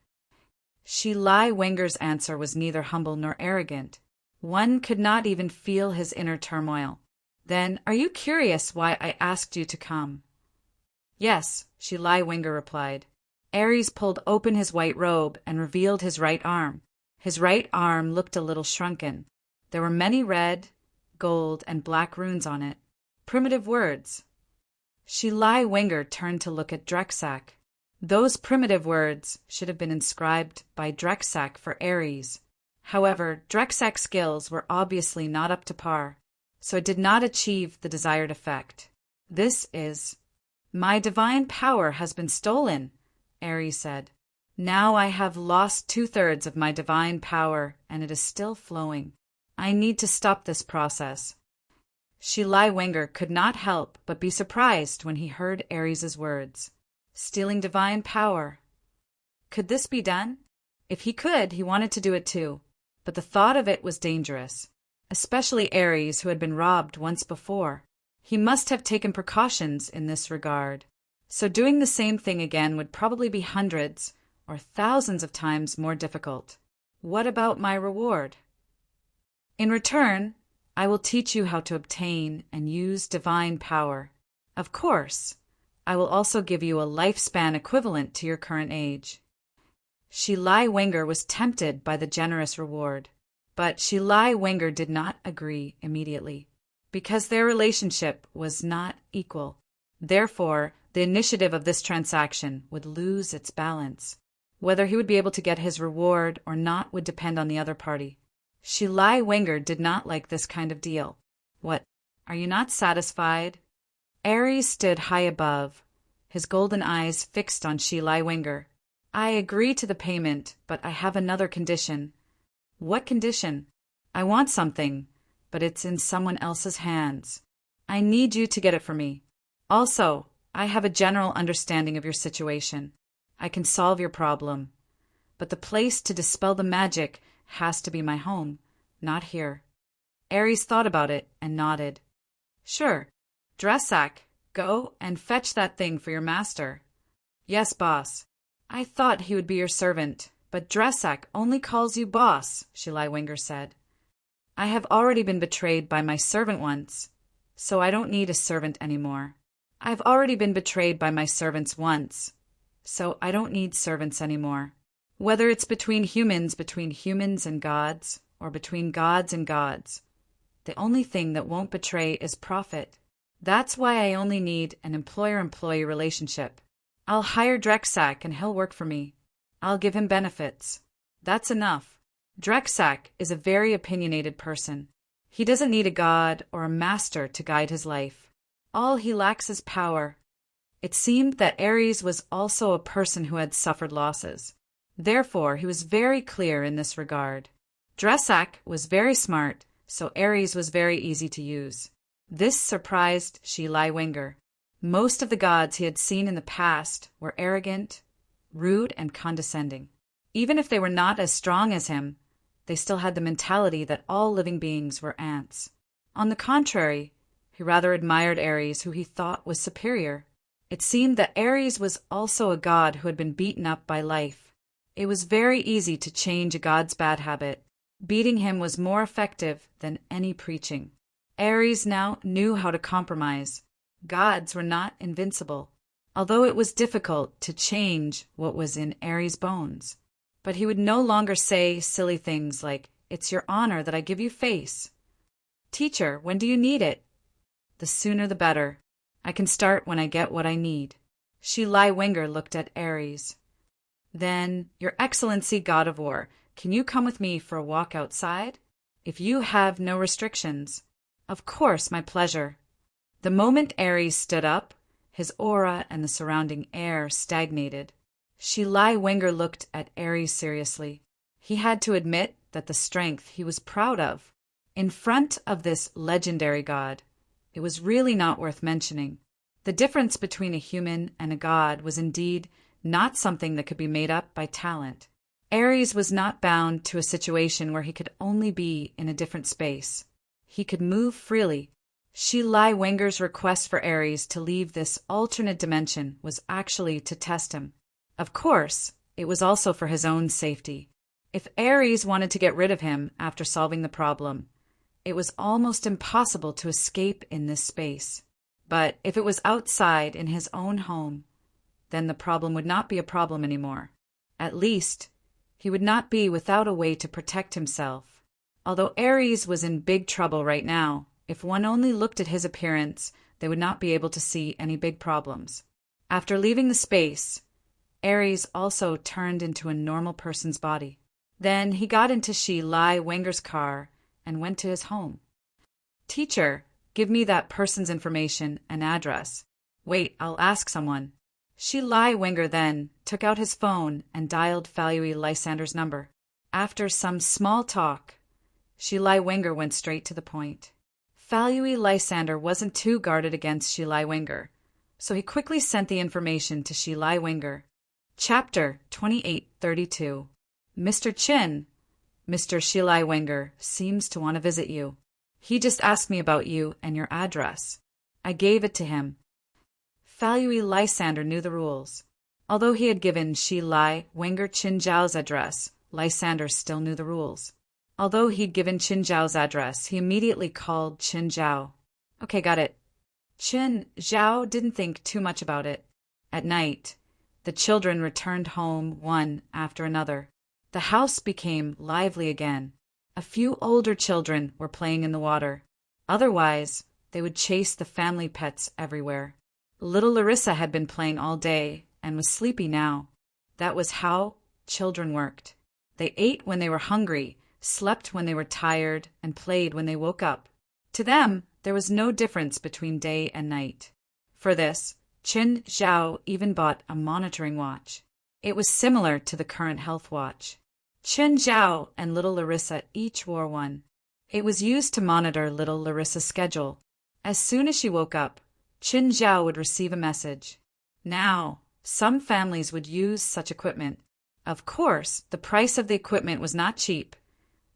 Shi Lai Wenger's answer was neither humble nor arrogant. One could not even feel his inner turmoil. "Then, are you curious why I asked you to come?" "Yes," Shi Lai Wenger replied. Ares pulled open his white robe and revealed his right arm. His right arm looked a little shrunken. There were many red, gold, and black runes on it. Primitive words. Shi Lai Wenger turned to look at Drexak. Those primitive words should have been inscribed by Drexak for Ares. However, Drexak's skills were obviously not up to par, so it did not achieve the desired effect. "This is... My divine power has been stolen," Ares said. "Now I have lost 2/3 of my divine power, and it is still flowing. I need to stop this process." Shi Lai Wenger could not help but be surprised when he heard Ares's words. Stealing divine power. Could this be done? If he could, he wanted to do it too. But the thought of it was dangerous, especially Ares, who had been robbed once before. He must have taken precautions in this regard. So doing the same thing again would probably be hundreds or thousands of times more difficult. What about my reward? "In return, I will teach you how to obtain and use divine power. Of course, I will also give you a lifespan equivalent to your current age." Shi Lai Wenger was tempted by the generous reward, but Shi Lai Wenger did not agree immediately, because their relationship was not equal. Therefore, the initiative of this transaction would lose its balance. Whether he would be able to get his reward or not would depend on the other party. Shi Lai Wenger did not like this kind of deal. "What, are you not satisfied?" Ares stood high above, his golden eyes fixed on Shi Lai Wenger. "I agree to the payment, but I have another condition." "What condition?" "I want something, but it's in someone else's hands. I need you to get it for me. Also, I have a general understanding of your situation. I can solve your problem. But the place to dispel the magic has to be my home, not here." Ares thought about it and nodded. "Sure. Drexak, go and fetch that thing for your master." "Yes, boss." "I thought he would be your servant, but Drexak only calls you boss," Shi Lai Wenger said. "I have already been betrayed by my servant once, so I don't need a servant anymore. I've already been betrayed by my servants once, so I don't need servants anymore. Whether it's between humans and gods, or between gods and gods, the only thing that won't betray is profit. That's why I only need an employer-employee relationship. I'll hire Drexak and he'll work for me. I'll give him benefits. That's enough." Drexak is a very opinionated person. He doesn't need a god or a master to guide his life. All he lacks is power. It seemed that Ares was also a person who had suffered losses. Therefore, he was very clear in this regard. Drexak was very smart, so Ares was very easy to use. This surprised Shi Lai Wenger. Most of the gods he had seen in the past were arrogant, rude, and condescending. Even if they were not as strong as him, they still had the mentality that all living beings were ants. On the contrary, he rather admired Ares, who he thought was superior. It seemed that Ares was also a god who had been beaten up by life. It was very easy to change a god's bad habit. Beating him was more effective than any preaching. Ares now knew how to compromise. Gods were not invincible, although it was difficult to change what was in Ares' bones. But he would no longer say silly things like, "It's your honor that I give you face." "Teacher, when do you need it?" "The sooner the better. I can start when I get what I need." Shi Lai Wenger looked at Ares. Then, Your Excellency God of War, can you come with me for a walk outside? If you have no restrictions. Of course, my pleasure. The moment Ares stood up, his aura and the surrounding air stagnated. Shilai Wenger looked at Ares seriously. He had to admit that the strength he was proud of, in front of this legendary god, it was really not worth mentioning. The difference between a human and a god was indeed not something that could be made up by talent. Ares was not bound to a situation where he could only be in a different space. He could move freely. Shilai Wenger's request for Ares to leave this alternate dimension was actually to test him. Of course, it was also for his own safety. If Ares wanted to get rid of him after solving the problem, it was almost impossible to escape in this space. But if it was outside in his own home, then the problem would not be a problem anymore. At least, he would not be without a way to protect himself. Although Ares was in big trouble right now, if one only looked at his appearance, they would not be able to see any big problems. After leaving the space, Ares also turned into a normal person's body. Then he got into Shilai Wenger's car and went to his home. Teacher, give me that person's information and address. Wait, I'll ask someone. Shilai Wenger then took out his phone and dialed Falui Lysander's number. After some small talk, Shilai Wenger went straight to the point. Falui Lysander wasn't too guarded against Shilai Wenger, so he quickly sent the information to Shilai Wenger. Chapter 2832. Mr. Chin, Mr. Shilai Wenger seems to want to visit you. He just asked me about you and your address. I gave it to him. Falui Lysander knew the rules. Although he had given Shilai Wenger Qin Zhao's address, Lysander still knew the rules. Although he'd given Qin Zhao's address, he immediately called Qin Zhao. Okay, got it. Qin Zhao didn't think too much about it. At night, the children returned home one after another. The house became lively again. A few older children were playing in the water. Otherwise, they would chase the family pets everywhere. Little Larissa had been playing all day and was sleepy now. That was how children worked. They ate when they were hungry, slept when they were tired, and played when they woke up. To them, there was no difference between day and night. For this, Qin Zhao even bought a monitoring watch. It was similar to the current health watch. Qin Zhao and little Larissa each wore one. It was used to monitor little Larissa's schedule. As soon as she woke up, Qin Zhao would receive a message. Now, some families would use such equipment. Of course, the price of the equipment was not cheap,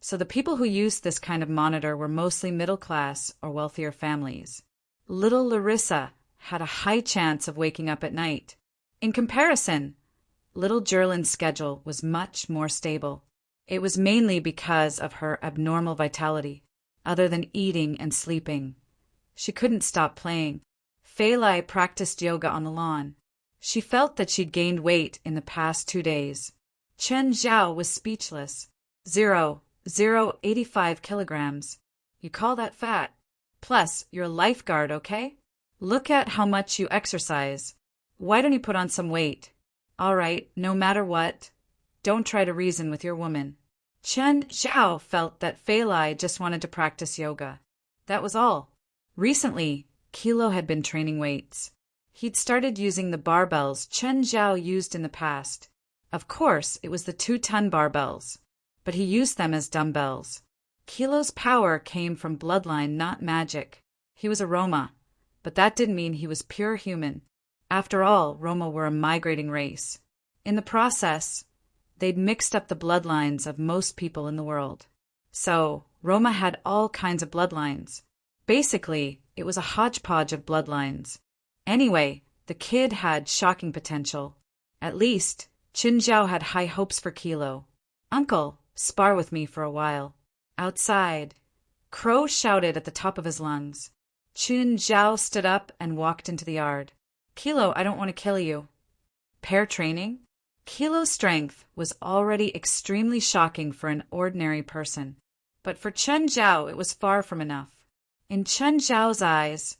so the people who used this kind of monitor were mostly middle-class or wealthier families. Little Larissa had a high chance of waking up at night. In comparison, little Jerlin's schedule was much more stable. It was mainly because of her abnormal vitality. Other than eating and sleeping, she couldn't stop playing. Falai practiced yoga on the lawn. She felt that she'd gained weight in the past 2 days. Qin Zhao was speechless. 85 kilograms. You call that fat? Plus, you're a lifeguard, okay? Look at how much you exercise. Why don't you put on some weight? All right, no matter what, don't try to reason with your woman. Qin Zhao felt that Falai just wanted to practice yoga. That was all. Recently, Kilo had been training weights. He'd started using the barbells Qin Zhao used in the past. Of course, it was the 2-ton barbells, but he used them as dumbbells. Kilo's power came from bloodline, not magic. He was a Roma, but that didn't mean he was pure human. After all, Roma were a migrating race. In the process, they'd mixed up the bloodlines of most people in the world. So, Roma had all kinds of bloodlines. Basically, it was a hodgepodge of bloodlines. Anyway, the kid had shocking potential. At least, Qin Zhao had high hopes for Kilo. Uncle, spar with me for a while. Outside, Crow shouted at the top of his lungs. Qin Zhao stood up and walked into the yard. Kilo, I don't want to kill you. Pair training? Kilo's strength was already extremely shocking for an ordinary person. But for Qin Zhao, it was far from enough. In Qin Zhao's eyes,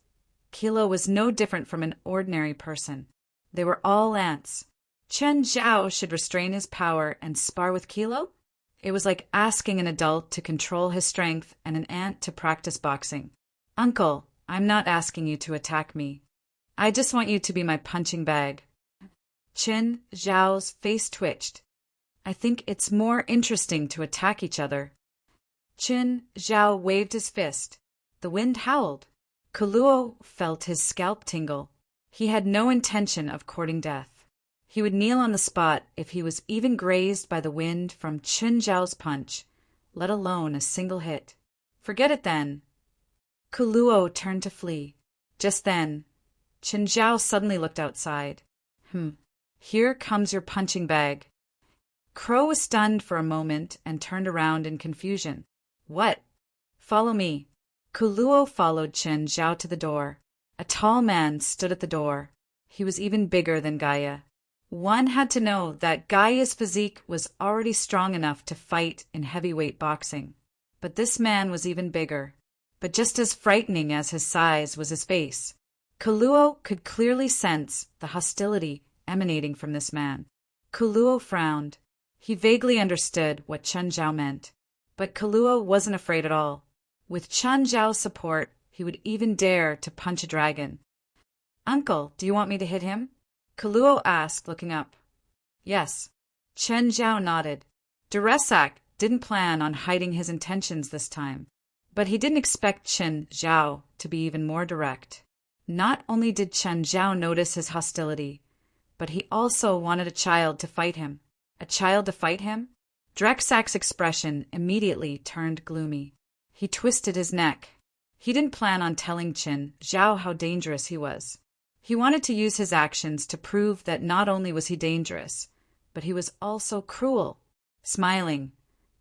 Kilo was no different from an ordinary person. They were all ants. Chen Zhao should restrain his power and spar with Kilo? It was like asking an adult to control his strength and an ant to practice boxing. Uncle, I'm not asking you to attack me. I just want you to be my punching bag. Chen Zhao's face twitched. I think it's more interesting to attack each other. Chen Zhao waved his fist. The wind howled. Kaluo felt his scalp tingle. He had no intention of courting death. He would kneel on the spot if he was even grazed by the wind from Chen Zhao's punch, let alone a single hit. Forget it then. Kaluo turned to flee. Just then, Chen Zhao suddenly looked outside. Here comes your punching bag. Crow was stunned for a moment and turned around in confusion. What? Follow me. Kaluo followed Chen Zhao to the door. A tall man stood at the door. He was even bigger than Gaia. One had to know that Gaia's physique was already strong enough to fight in heavyweight boxing. But this man was even bigger. But just as frightening as his size was his face. Kaluo could clearly sense the hostility emanating from this man. Kaluo frowned. He vaguely understood what Chen Zhao meant. But Kaluo wasn't afraid at all. With Chen Zhao's support, he would even dare to punch a dragon. Uncle, do you want me to hit him? Kaluo asked, looking up. Yes. Chen Zhao nodded. Duresak didn't plan on hiding his intentions this time. But he didn't expect Chen Zhao to be even more direct. Not only did Chen Zhao notice his hostility, but he also wanted a child to fight him. A child to fight him? Drexak's expression immediately turned gloomy. He twisted his neck. He didn't plan on telling Chen Zhao how dangerous he was. He wanted to use his actions to prove that not only was he dangerous, but he was also cruel. Smiling,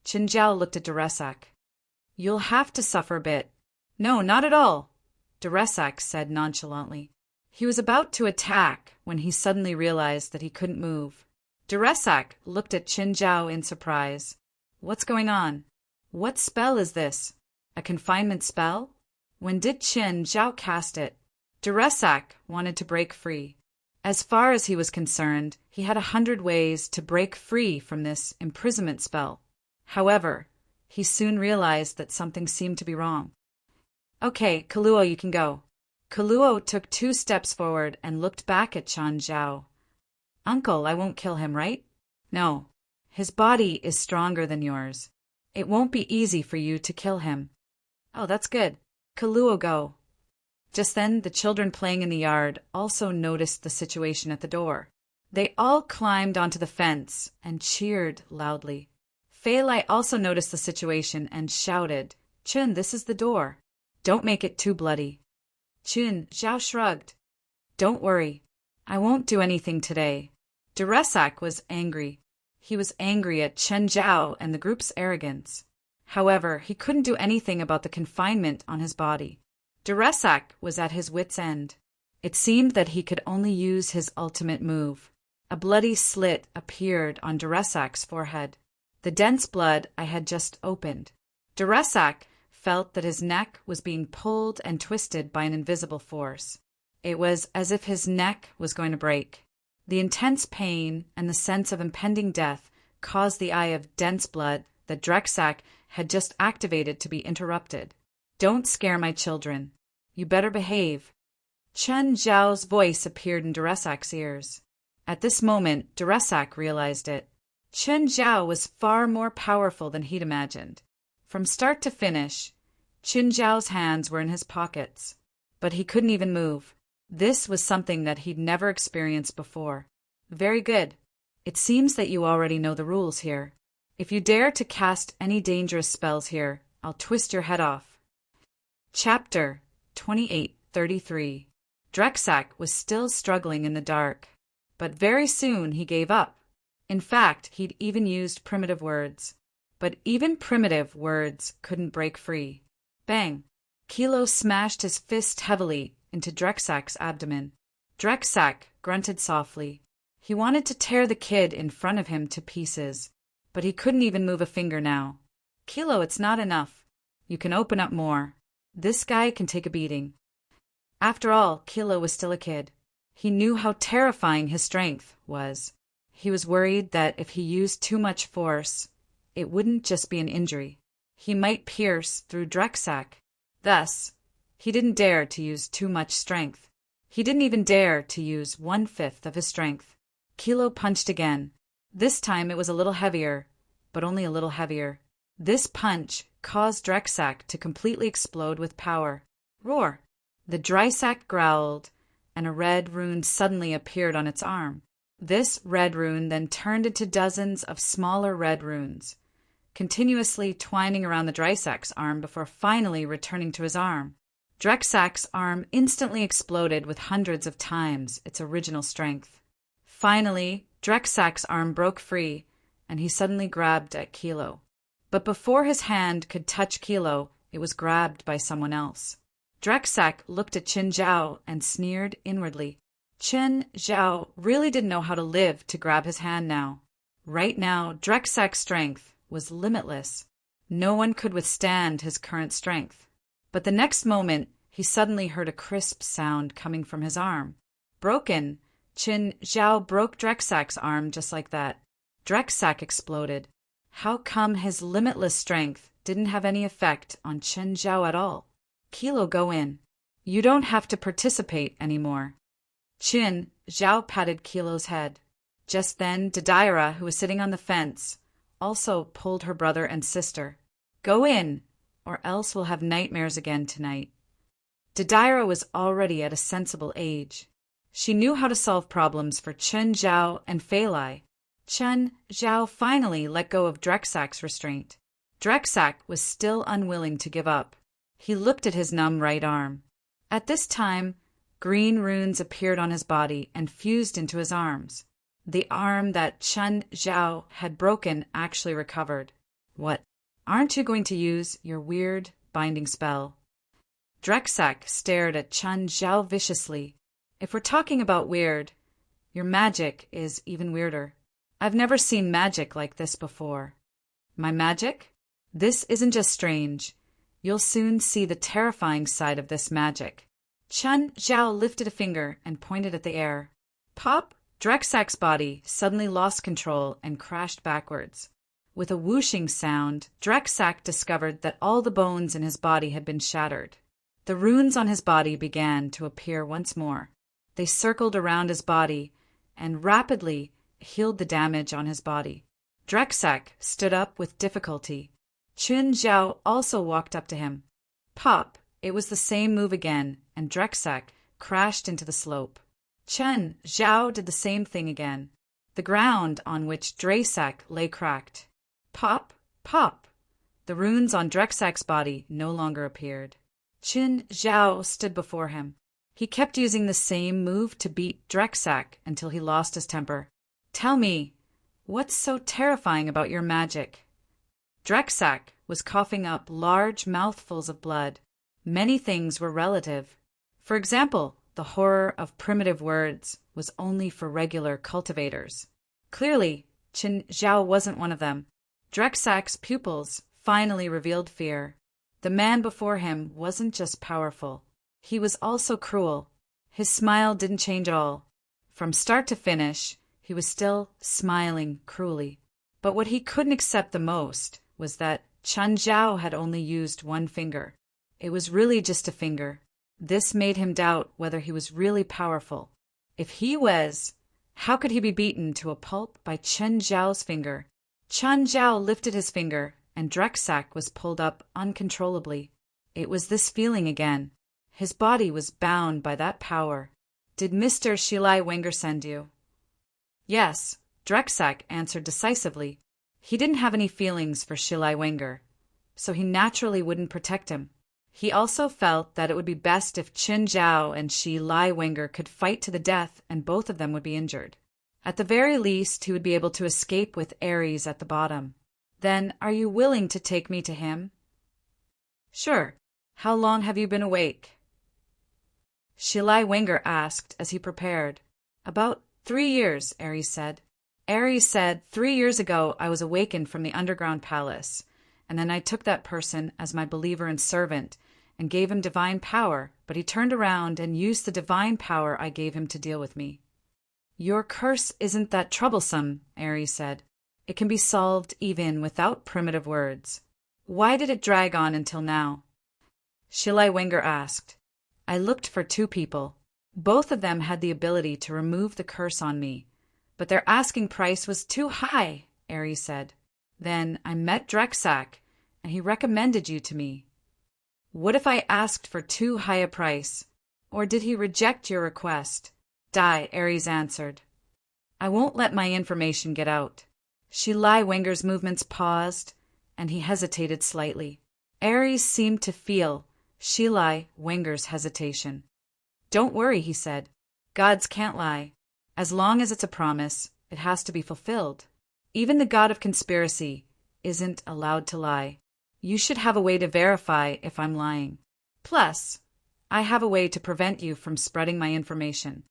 Chen Zhao looked at Duresak. You'll have to suffer a bit. No, not at all, Duresak said nonchalantly. He was about to attack when he suddenly realized that he couldn't move. Duresak looked at Chen Zhao in surprise. What's going on? What spell is this? A confinement spell? When did Chen Zhao cast it? Duresak wanted to break free. As far as he was concerned, he had 100 ways to break free from this imprisonment spell. However, he soon realized that something seemed to be wrong. Okay, Kaluo, you can go. Kaluo took 2 steps forward and looked back at Chen Zhao. Uncle, I won't kill him, right? No. His body is stronger than yours. It won't be easy for you to kill him. Oh, that's good. Kaluo, go. Just then, the children playing in the yard also noticed the situation at the door. They all climbed onto the fence and cheered loudly. Fei Lai also noticed the situation and shouted, Chen, this is the door. Don't make it too bloody. Chen Zhao shrugged. Don't worry. I won't do anything today. Duresak was angry. He was angry at Chen Zhao and the group's arrogance. However, he couldn't do anything about the confinement on his body. Duresak was at his wit's end. It seemed that he could only use his ultimate move. A bloody slit appeared on Duresak's forehead. The dense blood I had just opened. Duresak felt that his neck was being pulled and twisted by an invisible force. It was as if his neck was going to break. The intense pain and the sense of impending death caused the eye of dense blood that Drexak had just activated to be interrupted. Don't scare my children. You better behave. Chen Zhao's voice appeared in Duresak's ears. At this moment, Duresak realized it. Chen Zhao was far more powerful than he'd imagined. From start to finish, Chen Zhao's hands were in his pockets, but he couldn't even move. This was something that he'd never experienced before. Very good. It seems that you already know the rules here. If you dare to cast any dangerous spells here, I'll twist your head off. Chapter 28:33. Drexak was still struggling in the dark, but very soon he gave up. In fact, he'd even used primitive words. But even primitive words couldn't break free. Bang! Kilo smashed his fist heavily into Drexak's abdomen. Drexak grunted softly. He wanted to tear the kid in front of him to pieces, but he couldn't even move a finger now. Kilo, it's not enough. You can open up more. This guy can take a beating. After all, Kilo was still a kid. He knew how terrifying his strength was. He was worried that if he used too much force, it wouldn't just be an injury. He might pierce through Drexak. Thus, he didn't dare to use too much strength. He didn't even dare to use 1/5 of his strength. Kilo punched again. This time it was a little heavier, but only a little heavier. This punch caused Drexak to completely explode with power. Roar! The Drysack growled, and a red rune suddenly appeared on its arm. This red rune then turned into dozens of smaller red runes, continuously twining around the Drysack's arm before finally returning to his arm. Drexak's arm instantly exploded with hundreds of times its original strength. Finally, Drexak's arm broke free, and he suddenly grabbed at Kilo. But before his hand could touch Kilo, it was grabbed by someone else. Drexak looked at Qin Zhao and sneered inwardly. Qin Zhao really didn't know how to live to grab his hand now. Right now, Drexak's strength was limitless. No one could withstand his current strength. But the next moment, he suddenly heard a crisp sound coming from his arm. Broken, Qin Zhao broke Drexak's arm just like that. Drexak exploded. How come his limitless strength didn't have any effect on Qin Zhao at all? Kilo, go in. You don't have to participate anymore. Qin Zhao patted Kilo's head. Just then, Dadaira, who was sitting on the fence, also pulled her brother and sister. Go in, or else we'll have nightmares again tonight. Dadaira was already at a sensible age. She knew how to solve problems for Qin Zhao and Feilai. Qin Zhao finally let go of Drexak's restraint. Drexak was still unwilling to give up. He looked at his numb right arm. At this time, green runes appeared on his body and fused into his arms. The arm that Qin Zhao had broken actually recovered. What? Aren't you going to use your weird binding spell? Drexak stared at Qin Zhao viciously. If we're talking about weird, your magic is even weirder. I've never seen magic like this before. My magic? This isn't just strange. You'll soon see the terrifying side of this magic. Qin Zhao lifted a finger and pointed at the air. Pop! Drexak's body suddenly lost control and crashed backwards. With a whooshing sound, Drexak discovered that all the bones in his body had been shattered. The runes on his body began to appear once more. They circled around his body and rapidly healed the damage on his body. Drexak stood up with difficulty. Qin Zhao also walked up to him. Pop! It was the same move again, and Drexak crashed into the slope. Qin Zhao did the same thing again. The ground on which Drexak lay cracked. Pop! Pop! The runes on Drexak's body no longer appeared. Qin Zhao stood before him. He kept using the same move to beat Drexak until he lost his temper. Tell me, what's so terrifying about your magic? Drexak was coughing up large mouthfuls of blood. Many things were relative. For example, the horror of primitive words was only for regular cultivators. Clearly, Qin Zhao wasn't one of them. Drexak's pupils finally revealed fear. The man before him wasn't just powerful. He was also cruel. His smile didn't change at all. From start to finish, he was still smiling cruelly. But what he couldn't accept the most was that Qin Zhao had only used one finger. It was really just a finger. This made him doubt whether he was really powerful. If he was, how could he be beaten to a pulp by Qin Zhao's finger? Qin Zhao lifted his finger, and Drexak was pulled up uncontrollably. It was this feeling again. His body was bound by that power. Did Mr. Shilai Wenger send you? Yes, Drexak answered decisively. He didn't have any feelings for Shilai Wenger, so he naturally wouldn't protect him. He also felt that it would be best if Qin Zhao and Shilai Wenger could fight to the death and both of them would be injured. At the very least, he would be able to escape with Ares at the bottom. Then, are you willing to take me to him? Sure. How long have you been awake? Shilai Wenger asked as he prepared. About 3 years, Ares said. Ares said, 3 years ago I was awakened from the underground palace, and then I took that person as my believer and servant and gave him divine power, but he turned around and used the divine power I gave him to deal with me. Your curse isn't that troublesome, Aries said. It can be solved even without primitive words. Why did it drag on until now? Shilai Wenger asked. I looked for two people. Both of them had the ability to remove the curse on me, but their asking price was too high, Aries said. Then I met Drexak, and he recommended you to me. What if I asked for too high a price? Or did he reject your request? Die, Aries answered. I won't let my information get out. Shilai Wenger's movements paused, and he hesitated slightly. Aries seemed to feel Shilai Wenger's hesitation. Don't worry, he said. Gods can't lie. As long as it's a promise, it has to be fulfilled. Even the god of conspiracy isn't allowed to lie. You should have a way to verify if I'm lying. Plus, I have a way to prevent you from spreading my information.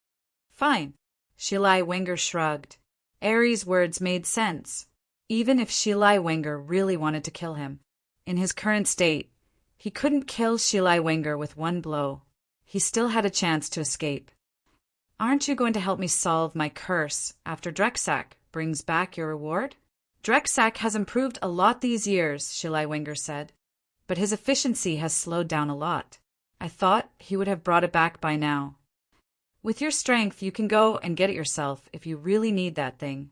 Fine. Shilai Wenger shrugged. Aries' words made sense, even if Shilai Wenger really wanted to kill him. In his current state, he couldn't kill Shilai Wenger with one blow. He still had a chance to escape. Aren't you going to help me solve my curse after Drexak brings back your reward? Drexak has improved a lot these years, Shilai Wenger said, but his efficiency has slowed down a lot. I thought he would have brought it back by now. With your strength, you can go and get it yourself if you really need that thing.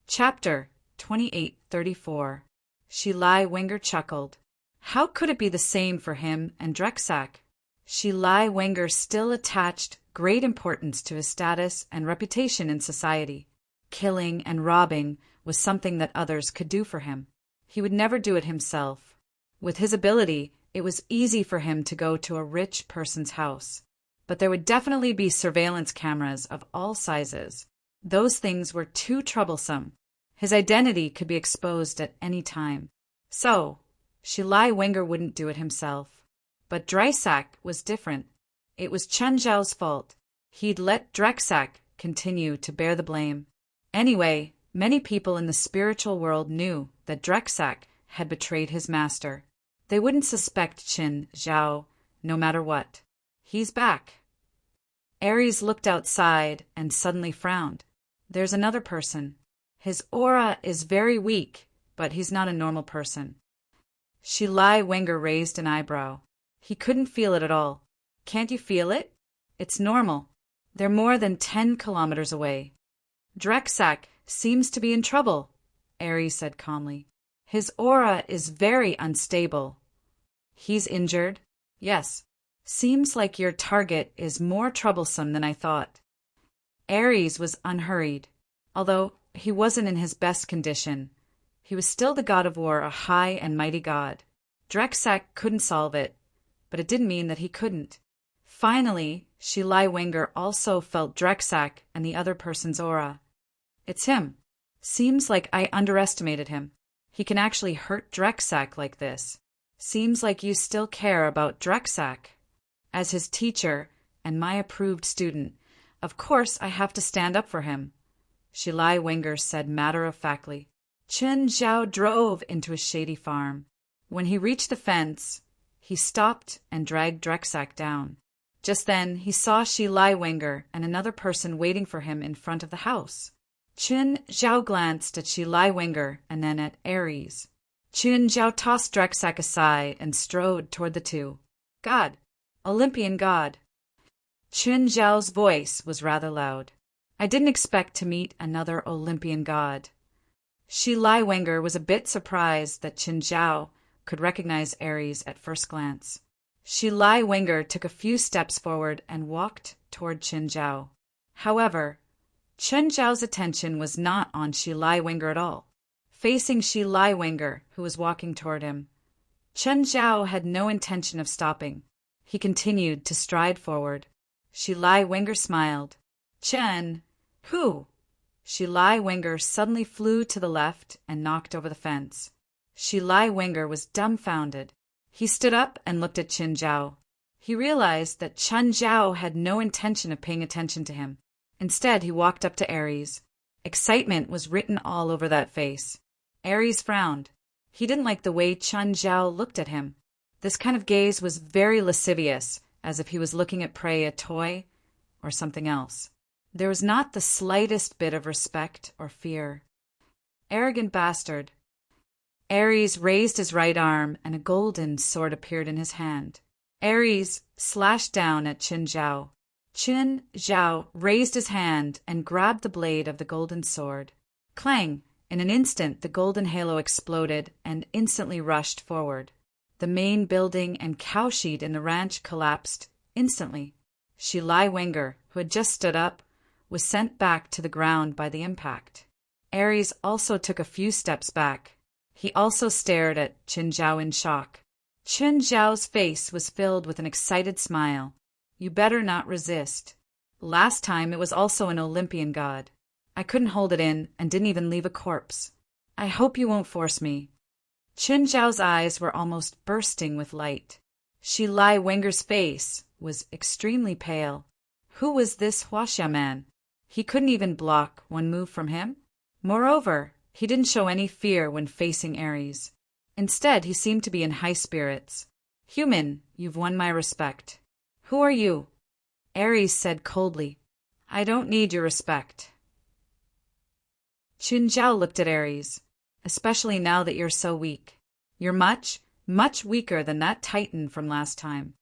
Chapter 2834. Shilai Wenger chuckled. How could it be the same for him and Drexak? Shilai Wenger still attached great importance to his status and reputation in society. Killing and robbing was something that others could do for him. He would never do it himself. With his ability, it was easy for him to go to a rich person's house. But there would definitely be surveillance cameras of all sizes. Those things were too troublesome. His identity could be exposed at any time. So, Shilai Wenger wouldn't do it himself. But Drexak was different. It was Chen Zhao's fault. He'd let Drexak continue to bear the blame. Anyway, many people in the spiritual world knew that Drexak had betrayed his master. They wouldn't suspect Chen Zhao, no matter what. He's back. Aries looked outside and suddenly frowned. There's another person. His aura is very weak, but he's not a normal person. Shilai Wenger raised an eyebrow. He couldn't feel it at all. Can't you feel it? It's normal. They're more than 10 kilometers away. Drexak seems to be in trouble, Aries said calmly. His aura is very unstable. He's injured? Yes. Seems like your target is more troublesome than I thought. Aries was unhurried. Although he wasn't in his best condition, he was still the god of war, a high and mighty god. Drexak couldn't solve it, but it didn't mean that he couldn't. Finally, Shilai Wenger also felt Drexak and the other person's aura. It's him. Seems like I underestimated him. He can actually hurt Drexak like this. Seems like you still care about Drexak. As his teacher and my approved student, of course I have to stand up for him, Shilai Wenger said matter-of-factly. Chen Zhao drove into a shady farm. When he reached the fence, he stopped and dragged Drexak down. Just then, he saw Shilai Wenger and another person waiting for him in front of the house. Chen Zhao glanced at Shilai Wenger and then at Aries. Chen Zhao tossed Drexak aside and strode toward the two. God. Olympian god. Chen Zhao's voice was rather loud. I didn't expect to meet another Olympian god. Shilai Wenger was a bit surprised that Chen Zhao could recognize Aries at first glance. Shilai Wenger took a few steps forward and walked toward Chen Zhao. However, Chen Zhao's attention was not on Shilai Wenger at all. Facing Shilai Wenger, who was walking toward him, Chen Zhao had no intention of stopping. He continued to stride forward. Shilai Wenger smiled. Chen, who? Shilai Wenger suddenly flew to the left and knocked over the fence. Shilai Wenger was dumbfounded. He stood up and looked at Chen Zhao. He realized that Chen Zhao had no intention of paying attention to him. Instead, he walked up to Aries. Excitement was written all over that face. Aries frowned. He didn't like the way Chen Zhao looked at him. This kind of gaze was very lascivious, as if he was looking at prey, a toy, or something else. There was not the slightest bit of respect or fear. Arrogant bastard. Ares raised his right arm, and a golden sword appeared in his hand. Ares slashed down at Qin Zhao. Qin Zhao raised his hand and grabbed the blade of the golden sword. Clang! In an instant, the golden halo exploded and instantly rushed forward. The main building and cowshed in the ranch collapsed instantly. Shi Lai Wenger, who had just stood up, was sent back to the ground by the impact. Ares also took a few steps back. He also stared at Qin Zhao in shock. Qin Zhao's face was filled with an excited smile. You better not resist. Last time it was also an Olympian god. I couldn't hold it in and didn't even leave a corpse. I hope you won't force me. Qin Zhao's eyes were almost bursting with light. Shi Lai Wenger's face was extremely pale. Who was this Huaxia man? He couldn't even block one move from him. Moreover, he didn't show any fear when facing Ares. Instead, he seemed to be in high spirits. Human, you've won my respect. Who are you? Ares said coldly. I don't need your respect. Qin Zhao looked at Ares. Especially now that you're so weak. You're much, much weaker than that Titan from last time.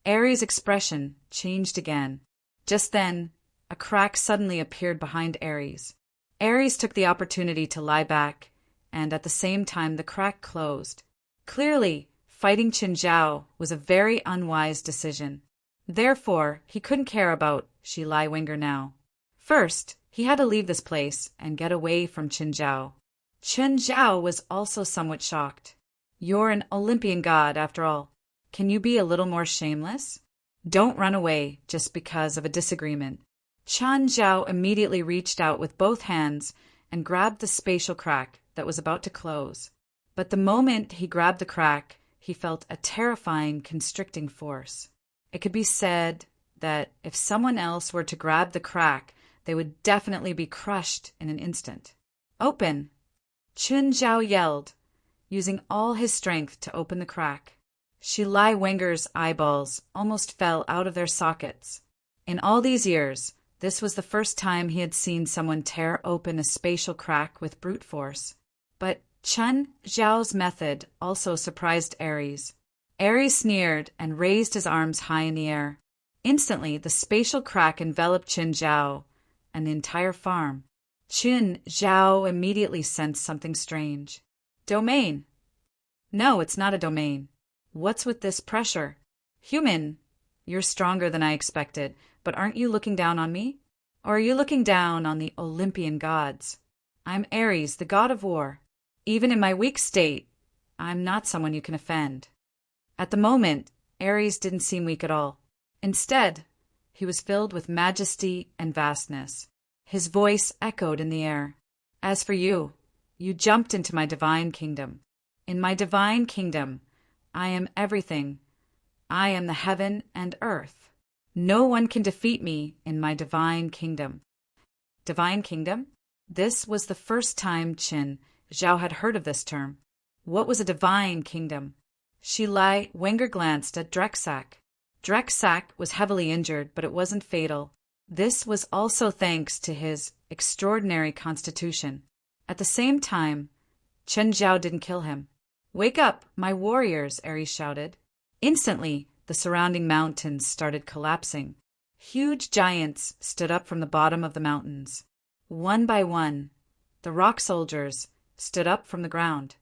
Ares' expression changed again. Just then, a crack suddenly appeared behind Ares. Ares took the opportunity to lie back, and at the same time the crack closed. Clearly, fighting Qin Zhao was a very unwise decision. Therefore, he couldn't care about Shi Lai Wenger now. First, he had to leave this place and get away from Qin Zhao. Qin Zhao was also somewhat shocked. You're an Olympian god, after all. Can you be a little more shameless? Don't run away just because of a disagreement. Qin Zhao immediately reached out with both hands and grabbed the spatial crack that was about to close. But the moment he grabbed the crack, he felt a terrifying, constricting force. It could be said that if someone else were to grab the crack, they would definitely be crushed in an instant. Open! Qin Zhao yelled, using all his strength to open the crack. Shi Lai Wenger's eyeballs almost fell out of their sockets. In all these years, this was the first time he had seen someone tear open a spatial crack with brute force. But Qin Zhao's method also surprised Ares. Ares sneered and raised his arms high in the air. Instantly, the spatial crack enveloped Qin Zhao and the entire farm. Qin Zhao immediately sensed something strange. Domain. No, it's not a domain. What's with this pressure? Human, you're stronger than I expected, but aren't you looking down on me? Or are you looking down on the Olympian gods? I'm Ares, the god of war. Even in my weak state, I'm not someone you can offend. At the moment, Ares didn't seem weak at all. Instead, he was filled with majesty and vastness. His voice echoed in the air. As for you, you jumped into my divine kingdom. In my divine kingdom, I am everything. I am the heaven and earth. No one can defeat me in my divine kingdom. Divine kingdom? This was the first time Qin Zhao had heard of this term. What was a divine kingdom? Shi Lai Wenger glanced at Drexak. Drexak was heavily injured, but it wasn't fatal. This was also thanks to his extraordinary constitution. At the same time, Qin Zhao didn't kill him. Wake up, my warriors, Ares shouted. Instantly, the surrounding mountains started collapsing. Huge giants stood up from the bottom of the mountains. One by one, the rock soldiers stood up from the ground.